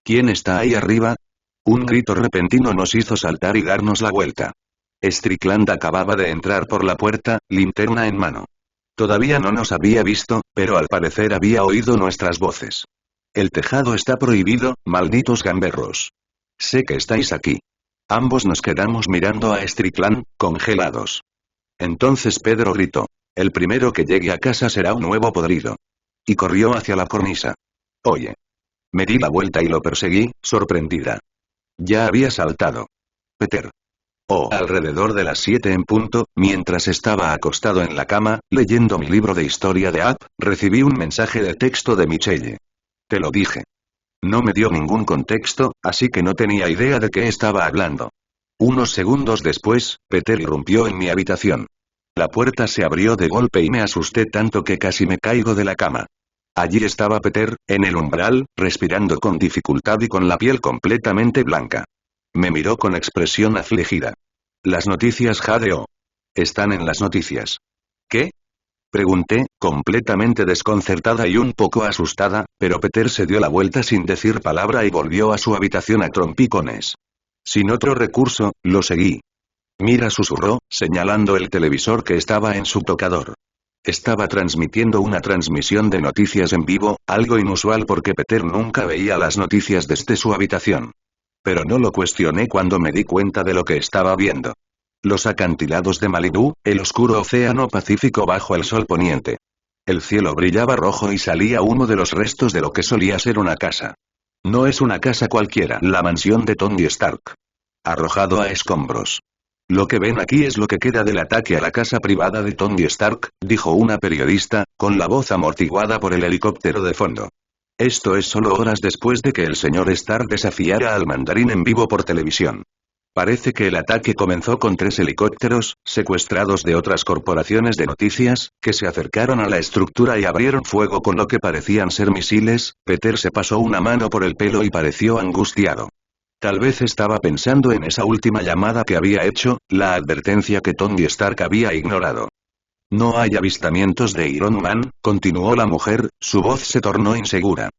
¿Quién está ahí arriba? Un grito repentino nos hizo saltar y darnos la vuelta. Strickland acababa de entrar por la puerta, linterna en mano. Todavía no nos había visto, pero al parecer había oído nuestras voces. El tejado está prohibido, malditos gamberros. Sé que estáis aquí. Ambos nos quedamos mirando a Strickland, congelados. Entonces Pedro gritó. El primero que llegue a casa será un huevo podrido. Y corrió hacia la cornisa. Oye. Me di la vuelta y lo perseguí, sorprendida. Ya había saltado. Peter. Alrededor de las 7 en punto, mientras estaba acostado en la cama, leyendo mi libro de historia de App, recibí un mensaje de texto de Michelle. Te lo dije. No me dio ningún contexto, así que no tenía idea de qué estaba hablando. Unos segundos después, Peter irrumpió en mi habitación. La puerta se abrió de golpe y me asusté tanto que casi me caigo de la cama. Allí estaba Peter, en el umbral, respirando con dificultad y con la piel completamente blanca. Me miró con expresión afligida. Las noticias jadeó. Están en las noticias. ¿Qué? Pregunté, completamente desconcertada y un poco asustada, pero Peter se dio la vuelta sin decir palabra y volvió a su habitación a trompicones. Sin otro recurso, lo seguí. Mira, susurró, señalando el televisor que estaba en su tocador. Estaba transmitiendo una transmisión de noticias en vivo, algo inusual porque Peter nunca veía las noticias desde su habitación. Pero no lo cuestioné cuando me di cuenta de lo que estaba viendo. Los acantilados de Malibú, el oscuro océano Pacífico bajo el sol poniente. El cielo brillaba rojo y salía humo de los restos de lo que solía ser una casa. No es una casa cualquiera, la mansión de Tony Stark. Arrojado a escombros. Lo que ven aquí es lo que queda del ataque a la casa privada de Tony Stark, dijo una periodista, con la voz amortiguada por el helicóptero de fondo. Esto es solo horas después de que el señor Stark desafiara al mandarín en vivo por televisión. Parece que el ataque comenzó con 3 helicópteros, secuestrados de otras corporaciones de noticias, que se acercaron a la estructura y abrieron fuego con lo que parecían ser misiles. Peter se pasó una mano por el pelo y pareció angustiado. Tal vez estaba pensando en esa última llamada que había hecho, la advertencia que Tony Stark había ignorado. No hay avistamientos de Iron Man, continuó la mujer, su voz se tornó insegura.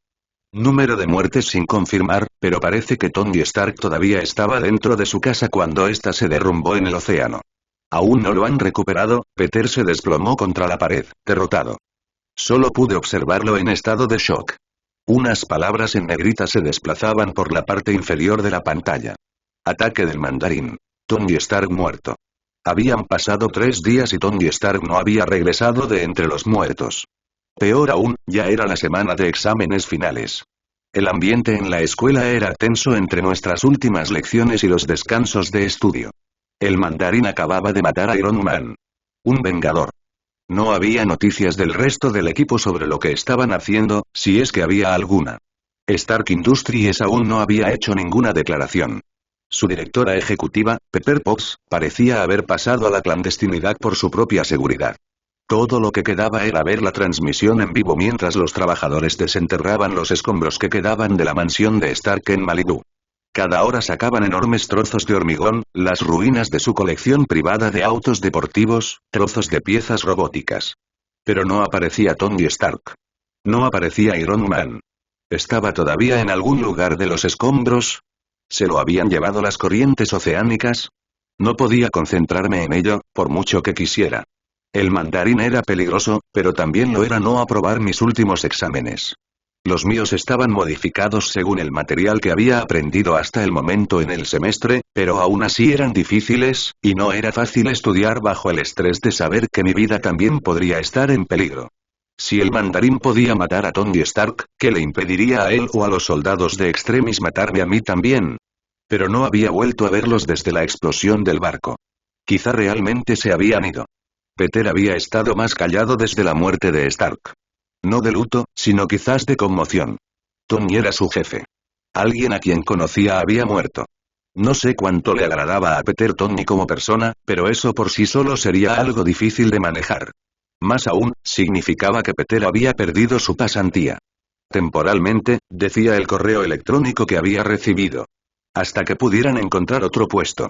Número de muertes sin confirmar, pero parece que Tony Stark todavía estaba dentro de su casa cuando ésta se derrumbó en el océano. Aún no lo han recuperado. Peter se desplomó contra la pared, derrotado. Solo pude observarlo en estado de shock. Unas palabras en negrita se desplazaban por la parte inferior de la pantalla. Ataque del mandarín. Tony Stark muerto. Habían pasado 3 días y Tony Stark no había regresado de entre los muertos. Peor aún, ya era la semana de exámenes finales. El ambiente en la escuela era tenso entre nuestras últimas lecciones y los descansos de estudio. El mandarín acababa de matar a Iron Man. Un vengador. No había noticias del resto del equipo sobre lo que estaban haciendo, si es que había alguna. Stark Industries aún no había hecho ninguna declaración. Su directora ejecutiva, Pepper Potts, parecía haber pasado a la clandestinidad por su propia seguridad. Todo lo que quedaba era ver la transmisión en vivo mientras los trabajadores desenterraban los escombros que quedaban de la mansión de Stark en Malibú. Cada hora sacaban enormes trozos de hormigón, las ruinas de su colección privada de autos deportivos, trozos de piezas robóticas. Pero no aparecía Tony Stark. No aparecía Iron Man. ¿Estaba todavía en algún lugar de los escombros? ¿Se lo habían llevado las corrientes oceánicas? No podía concentrarme en ello, por mucho que quisiera. El mandarín era peligroso, pero también lo era no aprobar mis últimos exámenes. Los míos estaban modificados según el material que había aprendido hasta el momento en el semestre, pero aún así eran difíciles, y no era fácil estudiar bajo el estrés de saber que mi vida también podría estar en peligro. Si el mandarín podía matar a Tony Stark, ¿qué le impediría a él o a los soldados de Extremis matarme a mí también? Pero no había vuelto a verlos desde la explosión del barco. Quizá realmente se habían ido. Peter había estado más callado desde la muerte de Stark. No de luto, sino quizás de conmoción. Tony era su jefe. Alguien a quien conocía había muerto. No sé cuánto le agradaba a Peter Tony como persona, pero eso por sí solo sería algo difícil de manejar. Más aún, significaba que Peter había perdido su pasantía. Temporalmente, decía el correo electrónico que había recibido. Hasta que pudieran encontrar otro puesto.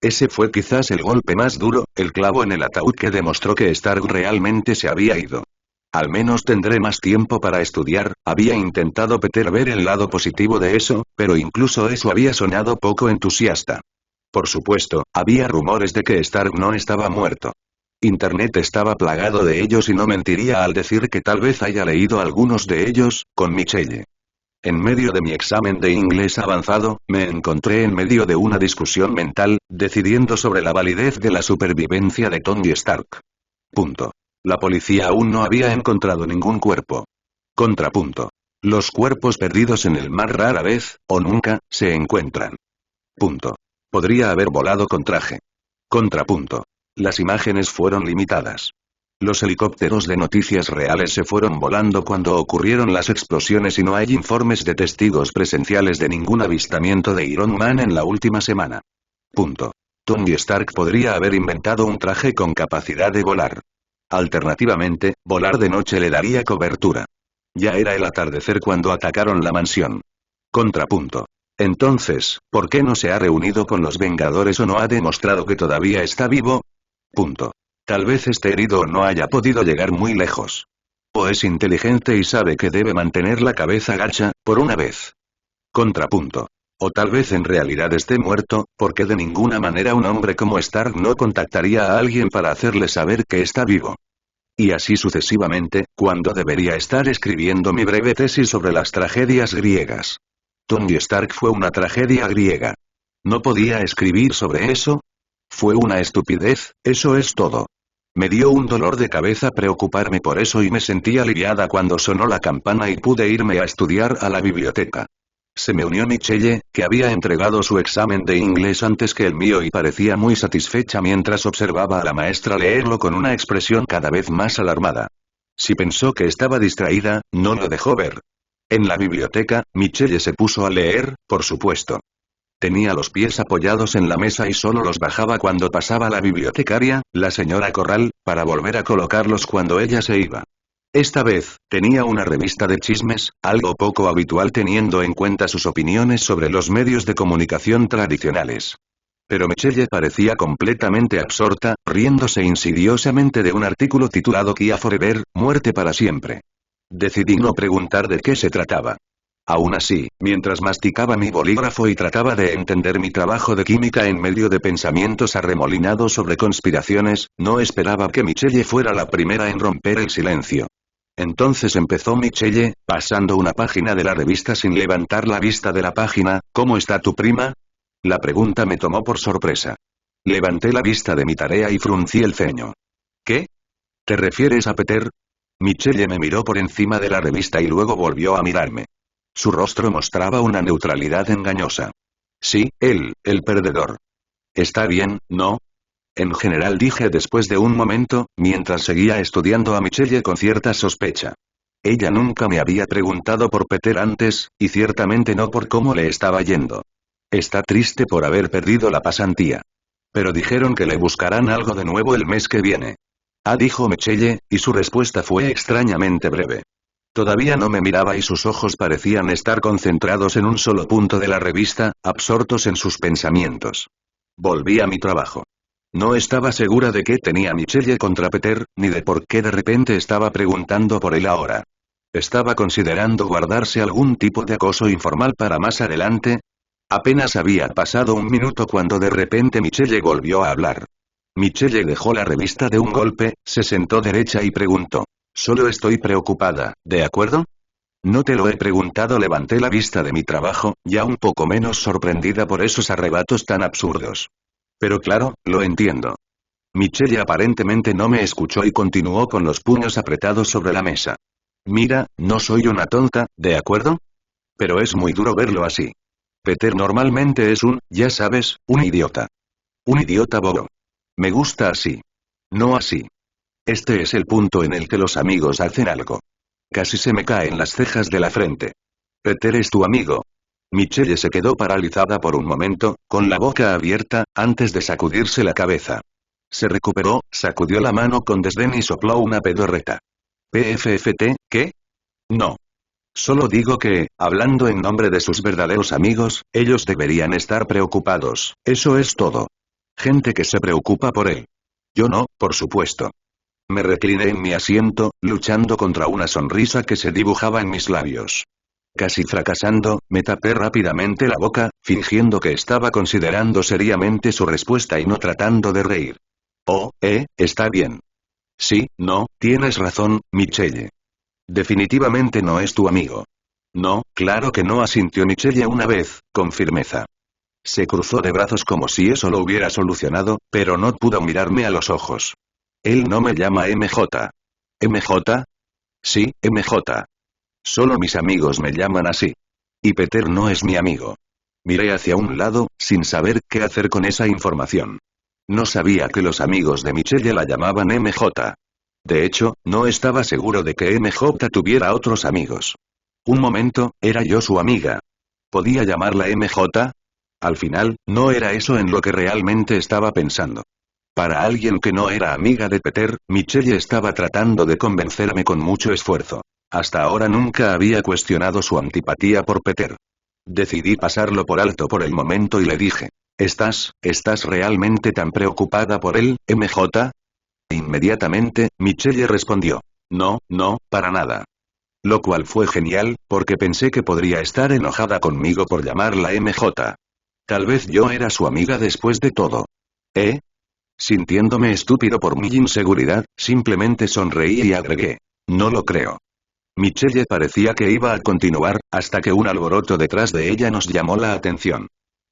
Ese fue quizás el golpe más duro, el clavo en el ataúd que demostró que Stark realmente se había ido. Al menos tendré más tiempo para estudiar, había intentado Peter ver el lado positivo de eso, pero incluso eso había sonado poco entusiasta. Por supuesto, había rumores de que Stark no estaba muerto. Internet estaba plagado de ellos y no mentiría al decir que tal vez haya leído algunos de ellos, con Michelle. En medio de mi examen de inglés avanzado, me encontré en medio de una discusión mental, decidiendo sobre la validez de la supervivencia de Tony Stark. Punto. La policía aún no había encontrado ningún cuerpo. Contrapunto. Los cuerpos perdidos en el mar rara vez, o nunca, se encuentran. Punto. Podría haber volado con traje. Contrapunto. Las imágenes fueron limitadas. Los helicópteros de noticias reales se fueron volando cuando ocurrieron las explosiones y no hay informes de testigos presenciales de ningún avistamiento de Iron Man en la última semana. Punto. Tony Stark podría haber inventado un traje con capacidad de volar. Alternativamente, volar de noche le daría cobertura. Ya era el atardecer cuando atacaron la mansión. Contrapunto. Entonces, ¿por qué no se ha reunido con los Vengadores o no ha demostrado que todavía está vivo? Punto. Tal vez esté herido o no haya podido llegar muy lejos. O es inteligente y sabe que debe mantener la cabeza gacha, por una vez. Contrapunto. O tal vez en realidad esté muerto, porque de ninguna manera un hombre como Stark no contactaría a alguien para hacerle saber que está vivo. Y así sucesivamente, cuando debería estar escribiendo mi breve tesis sobre las tragedias griegas. Tony Stark fue una tragedia griega. ¿No podía escribir sobre eso? Fue una estupidez, eso es todo. Me dio un dolor de cabeza preocuparme por eso y me sentí aliviada cuando sonó la campana y pude irme a estudiar a la biblioteca. Se me unió Michelle, que había entregado su examen de inglés antes que el mío y parecía muy satisfecha mientras observaba a la maestra leerlo con una expresión cada vez más alarmada. Si pensó que estaba distraída, no lo dejó ver. En la biblioteca, Michelle se puso a leer, por supuesto. Tenía los pies apoyados en la mesa y solo los bajaba cuando pasaba la bibliotecaria, la señora Corral, para volver a colocarlos cuando ella se iba. Esta vez, tenía una revista de chismes, algo poco habitual teniendo en cuenta sus opiniones sobre los medios de comunicación tradicionales. Pero Michelle parecía completamente absorta, riéndose insidiosamente de un artículo titulado Kia Forever, muerte para siempre. Decidí no preguntar de qué se trataba. Aún así, mientras masticaba mi bolígrafo y trataba de entender mi trabajo de química en medio de pensamientos arremolinados sobre conspiraciones, no esperaba que Michelle fuera la primera en romper el silencio. Entonces empezó Michelle, pasando una página de la revista sin levantar la vista de la página. ¿Cómo está tu prima? La pregunta me tomó por sorpresa. Levanté la vista de mi tarea y fruncí el ceño. ¿Qué? ¿Te refieres a Peter? Michelle me miró por encima de la revista y luego volvió a mirarme. Su rostro mostraba una neutralidad engañosa. Sí, él, el perdedor. Está bien, ¿no? En general dije después de un momento, mientras seguía estudiando a Michelle con cierta sospecha. Ella nunca me había preguntado por Peter antes, y ciertamente no por cómo le estaba yendo. Está triste por haber perdido la pasantía. Pero dijeron que le buscarán algo de nuevo el mes que viene. Dijo Michelle, y su respuesta fue extrañamente breve. Todavía no me miraba y sus ojos parecían estar concentrados en un solo punto de la revista, absortos en sus pensamientos. Volví a mi trabajo. No estaba segura de qué tenía Michelle contra Peter, ni de por qué de repente estaba preguntando por él ahora. ¿Estaba considerando guardarse algún tipo de acoso informal para más adelante? Apenas había pasado un minuto cuando de repente Michelle volvió a hablar. Michelle dejó la revista de un golpe, se sentó derecha y preguntó. Solo estoy preocupada, ¿de acuerdo? No te lo he preguntado. Levanté la vista de mi trabajo, ya un poco menos sorprendida por esos arrebatos tan absurdos. Pero claro, lo entiendo. Michelle aparentemente no me escuchó y continuó con los puños apretados sobre la mesa. Mira, no soy una tonta, ¿de acuerdo? Pero es muy duro verlo así. Peter normalmente es ya sabes, un idiota. Un idiota bobo. Me gusta así. No así. Este es el punto en el que los amigos hacen algo. Casi se me caen las cejas de la frente. Peter es tu amigo. Michelle se quedó paralizada por un momento, con la boca abierta, antes de sacudirse la cabeza. Se recuperó, sacudió la mano con desdén y sopló una pedorreta. ¿PFFT, qué? No. Solo digo que, hablando en nombre de sus verdaderos amigos, ellos deberían estar preocupados, eso es todo. Gente que se preocupa por él. Yo no, por supuesto. Me recliné en mi asiento, luchando contra una sonrisa que se dibujaba en mis labios. Casi fracasando, me tapé rápidamente la boca, fingiendo que estaba considerando seriamente su respuesta y no tratando de reír. Está bien. Sí, no, tienes razón, Michelle. Definitivamente no es tu amigo. No, claro que no, asintió Michelle una vez, con firmeza. Se cruzó de brazos como si eso lo hubiera solucionado, pero no pudo mirarme a los ojos. Él no me llama MJ. ¿MJ? Sí, MJ. Solo mis amigos me llaman así. Y Peter no es mi amigo. Miré hacia un lado, sin saber qué hacer con esa información. No sabía que los amigos de Michelle la llamaban MJ. De hecho, no estaba seguro de que MJ tuviera otros amigos. Un momento, ¿era yo su amiga? ¿Podía llamarla MJ? Al final, no era eso en lo que realmente estaba pensando. Para alguien que no era amiga de Peter, Michelle estaba tratando de convencerme con mucho esfuerzo. Hasta ahora nunca había cuestionado su antipatía por Peter. Decidí pasarlo por alto por el momento y le dije. ¿Estás realmente tan preocupada por él, MJ? Inmediatamente, Michelle respondió. No, para nada. Lo cual fue genial, porque pensé que podría estar enojada conmigo por llamarla MJ. Tal vez yo era su amiga después de todo. Sintiéndome estúpido por mi inseguridad, simplemente sonreí y agregué. No lo creo. Michelle parecía que iba a continuar, hasta que un alboroto detrás de ella nos llamó la atención.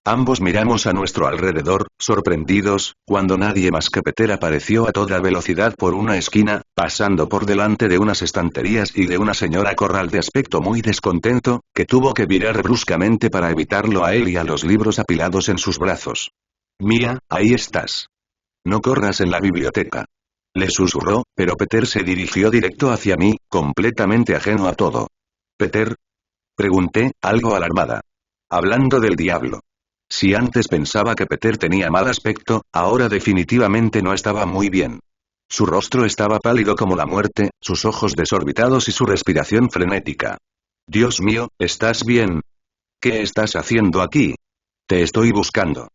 Ambos miramos a nuestro alrededor, sorprendidos, cuando nadie más que Peter apareció a toda velocidad por una esquina, pasando por delante de unas estanterías y de una señora corral de aspecto muy descontento, que tuvo que virar bruscamente para evitarlo a él y a los libros apilados en sus brazos. Mía, ahí estás. No corras en la biblioteca. Le susurró, pero Peter se dirigió directo hacia mí, completamente ajeno a todo. ¿Peter? Pregunté, algo alarmada. Hablando del diablo. Si antes pensaba que Peter tenía mal aspecto, ahora definitivamente no estaba muy bien. Su rostro estaba pálido como la muerte, sus ojos desorbitados y su respiración frenética. Dios mío, ¿estás bien? ¿Qué estás haciendo aquí? Te estoy buscando.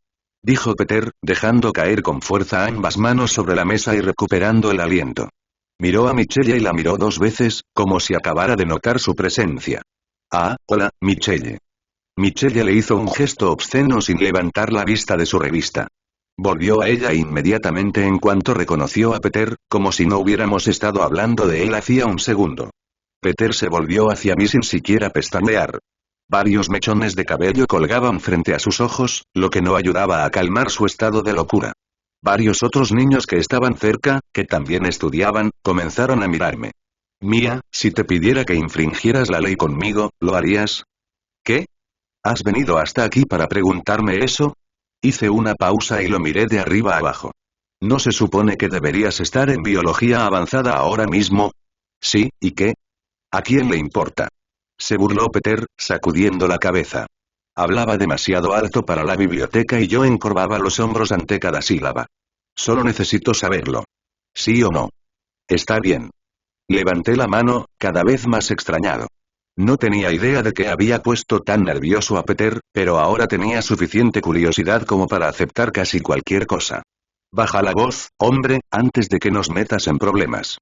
Dijo Peter, dejando caer con fuerza ambas manos sobre la mesa y recuperando el aliento. Miró a Michelle y la miró 2 veces, como si acabara de notar su presencia. Hola, Michelle. Michelle le hizo un gesto obsceno sin levantar la vista de su revista. Volvió a ella inmediatamente en cuanto reconoció a Peter, como si no hubiéramos estado hablando de él hacía un segundo. Peter se volvió hacia mí sin siquiera pestañear. Varios mechones de cabello colgaban frente a sus ojos, lo que no ayudaba a calmar su estado de locura. Varios otros niños que estaban cerca, que también estudiaban, comenzaron a mirarme. Mía, si te pidiera que infringieras la ley conmigo, ¿lo harías? ¿Qué? ¿Has venido hasta aquí para preguntarme eso? Hice una pausa y lo miré de arriba abajo. ¿No se supone que deberías estar en biología avanzada ahora mismo? Sí, ¿y qué? ¿A quién le importa? Se burló Peter, sacudiendo la cabeza. Hablaba demasiado alto para la biblioteca y yo encorvaba los hombros ante cada sílaba. Solo necesito saberlo. ¿Sí o no? Está bien. Levanté la mano, cada vez más extrañado. No tenía idea de que había puesto tan nervioso a Peter, pero ahora tenía suficiente curiosidad como para aceptar casi cualquier cosa. Baja la voz, hombre, antes de que nos metas en problemas.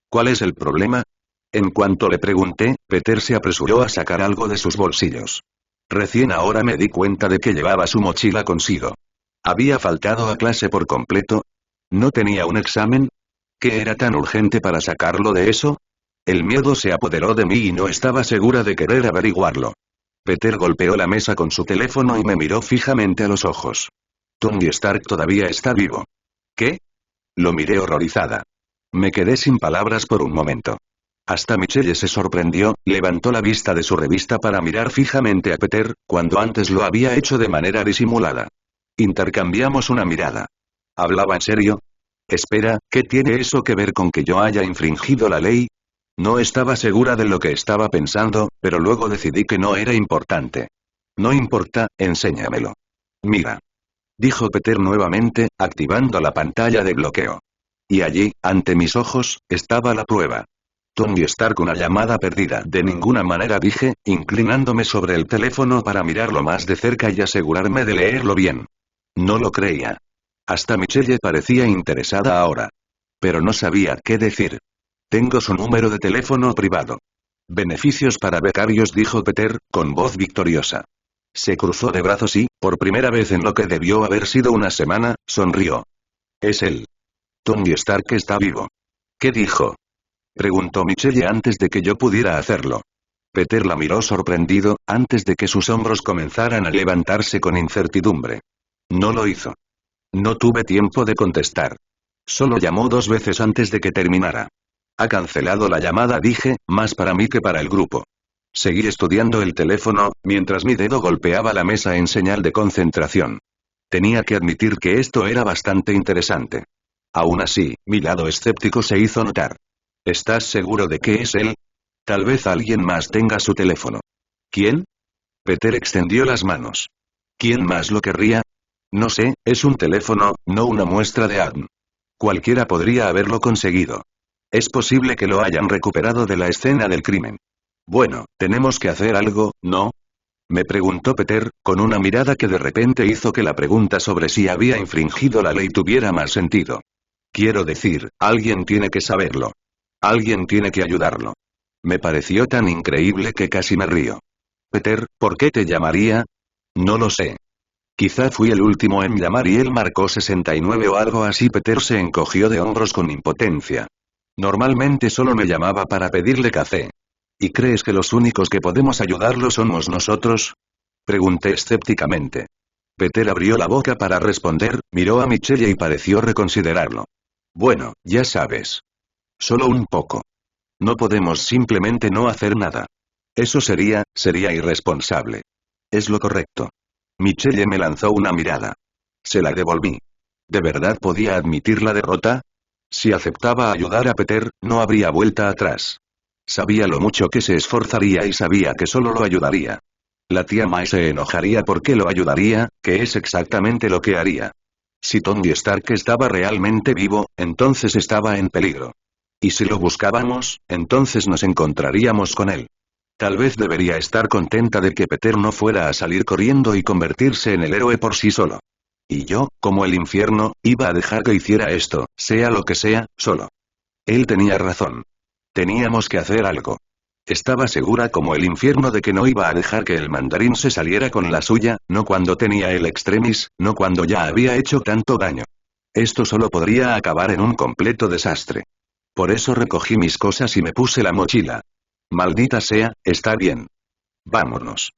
¿Cuál es el problema? En cuanto le pregunté, Peter se apresuró a sacar algo de sus bolsillos. Recién ahora me di cuenta de que llevaba su mochila consigo. ¿Había faltado a clase por completo? ¿No tenía un examen? ¿Qué era tan urgente para sacarlo de eso? El miedo se apoderó de mí y no estaba segura de querer averiguarlo. Peter golpeó la mesa con su teléfono y me miró fijamente a los ojos. Tony Stark todavía está vivo. ¿Qué? Lo miré horrorizada. Me quedé sin palabras por un momento. Hasta Michelle se sorprendió, levantó la vista de su revista para mirar fijamente a Peter, cuando antes lo había hecho de manera disimulada. Intercambiamos una mirada. ¿Hablaba en serio? Espera, ¿qué tiene eso que ver con que yo haya infringido la ley? No estaba segura de lo que estaba pensando, pero luego decidí que no era importante. No importa, enséñamelo. Mira. Dijo Peter nuevamente, activando la pantalla de bloqueo. Y allí, ante mis ojos, estaba la prueba. Tony Stark, una llamada perdida. De ninguna manera, dije, inclinándome sobre el teléfono para mirarlo más de cerca y asegurarme de leerlo bien. No lo creía. Hasta Michelle parecía interesada ahora. Pero no sabía qué decir. Tengo su número de teléfono privado. Beneficios para becarios, dijo Peter, con voz victoriosa. Se cruzó de brazos y, por primera vez en lo que debió haber sido una semana, sonrió. Es él. Tony Stark está vivo. ¿Qué dijo? Preguntó Michelle antes de que yo pudiera hacerlo. Peter la miró sorprendido, antes de que sus hombros comenzaran a levantarse con incertidumbre. No lo hizo. No tuve tiempo de contestar. Solo llamó 2 veces antes de que terminara. Ha cancelado la llamada, dije, más para mí que para el grupo. Seguí estudiando el teléfono, mientras mi dedo golpeaba la mesa en señal de concentración. Tenía que admitir que esto era bastante interesante. Aún así, mi lado escéptico se hizo notar. ¿Estás seguro de que es él? Tal vez alguien más tenga su teléfono. ¿Quién? Peter extendió las manos. ¿Quién más lo querría? No sé, es un teléfono, no una muestra de ADN. Cualquiera podría haberlo conseguido. Es posible que lo hayan recuperado de la escena del crimen. Bueno, tenemos que hacer algo, ¿no? Me preguntó Peter, con una mirada que de repente hizo que la pregunta sobre si había infringido la ley tuviera más sentido. Quiero decir, alguien tiene que saberlo. Alguien tiene que ayudarlo. Me pareció tan increíble que casi me río. Peter, ¿por qué te llamaría? No lo sé. Quizá fui el último en llamar y él marcó 69 o algo así. Peter se encogió de hombros con impotencia. Normalmente solo me llamaba para pedirle café. ¿Y crees que los únicos que podemos ayudarlo somos nosotros? Pregunté escépticamente. Peter abrió la boca para responder, miró a Michelle y pareció reconsiderarlo. Bueno, ya sabes. Solo un poco. No podemos simplemente no hacer nada. Eso sería irresponsable. Es lo correcto. Michelle me lanzó una mirada. Se la devolví. ¿De verdad podía admitir la derrota? Si aceptaba ayudar a Peter, no habría vuelta atrás. Sabía lo mucho que se esforzaría y sabía que solo lo ayudaría. La tía May se enojaría porque lo ayudaría, que es exactamente lo que haría. Si Tony Stark estaba realmente vivo, entonces estaba en peligro. Y si lo buscábamos, entonces nos encontraríamos con él. Tal vez debería estar contenta de que Peter no fuera a salir corriendo y convertirse en el héroe por sí solo. Y yo, como el infierno, iba a dejar que hiciera esto, sea lo que sea, solo. Él tenía razón. Teníamos que hacer algo. Estaba segura como el infierno de que no iba a dejar que el mandarín se saliera con la suya, no cuando tenía el extremis, no cuando ya había hecho tanto daño. Esto solo podría acabar en un completo desastre. Por eso recogí mis cosas y me puse la mochila. Maldita sea, está bien. Vámonos.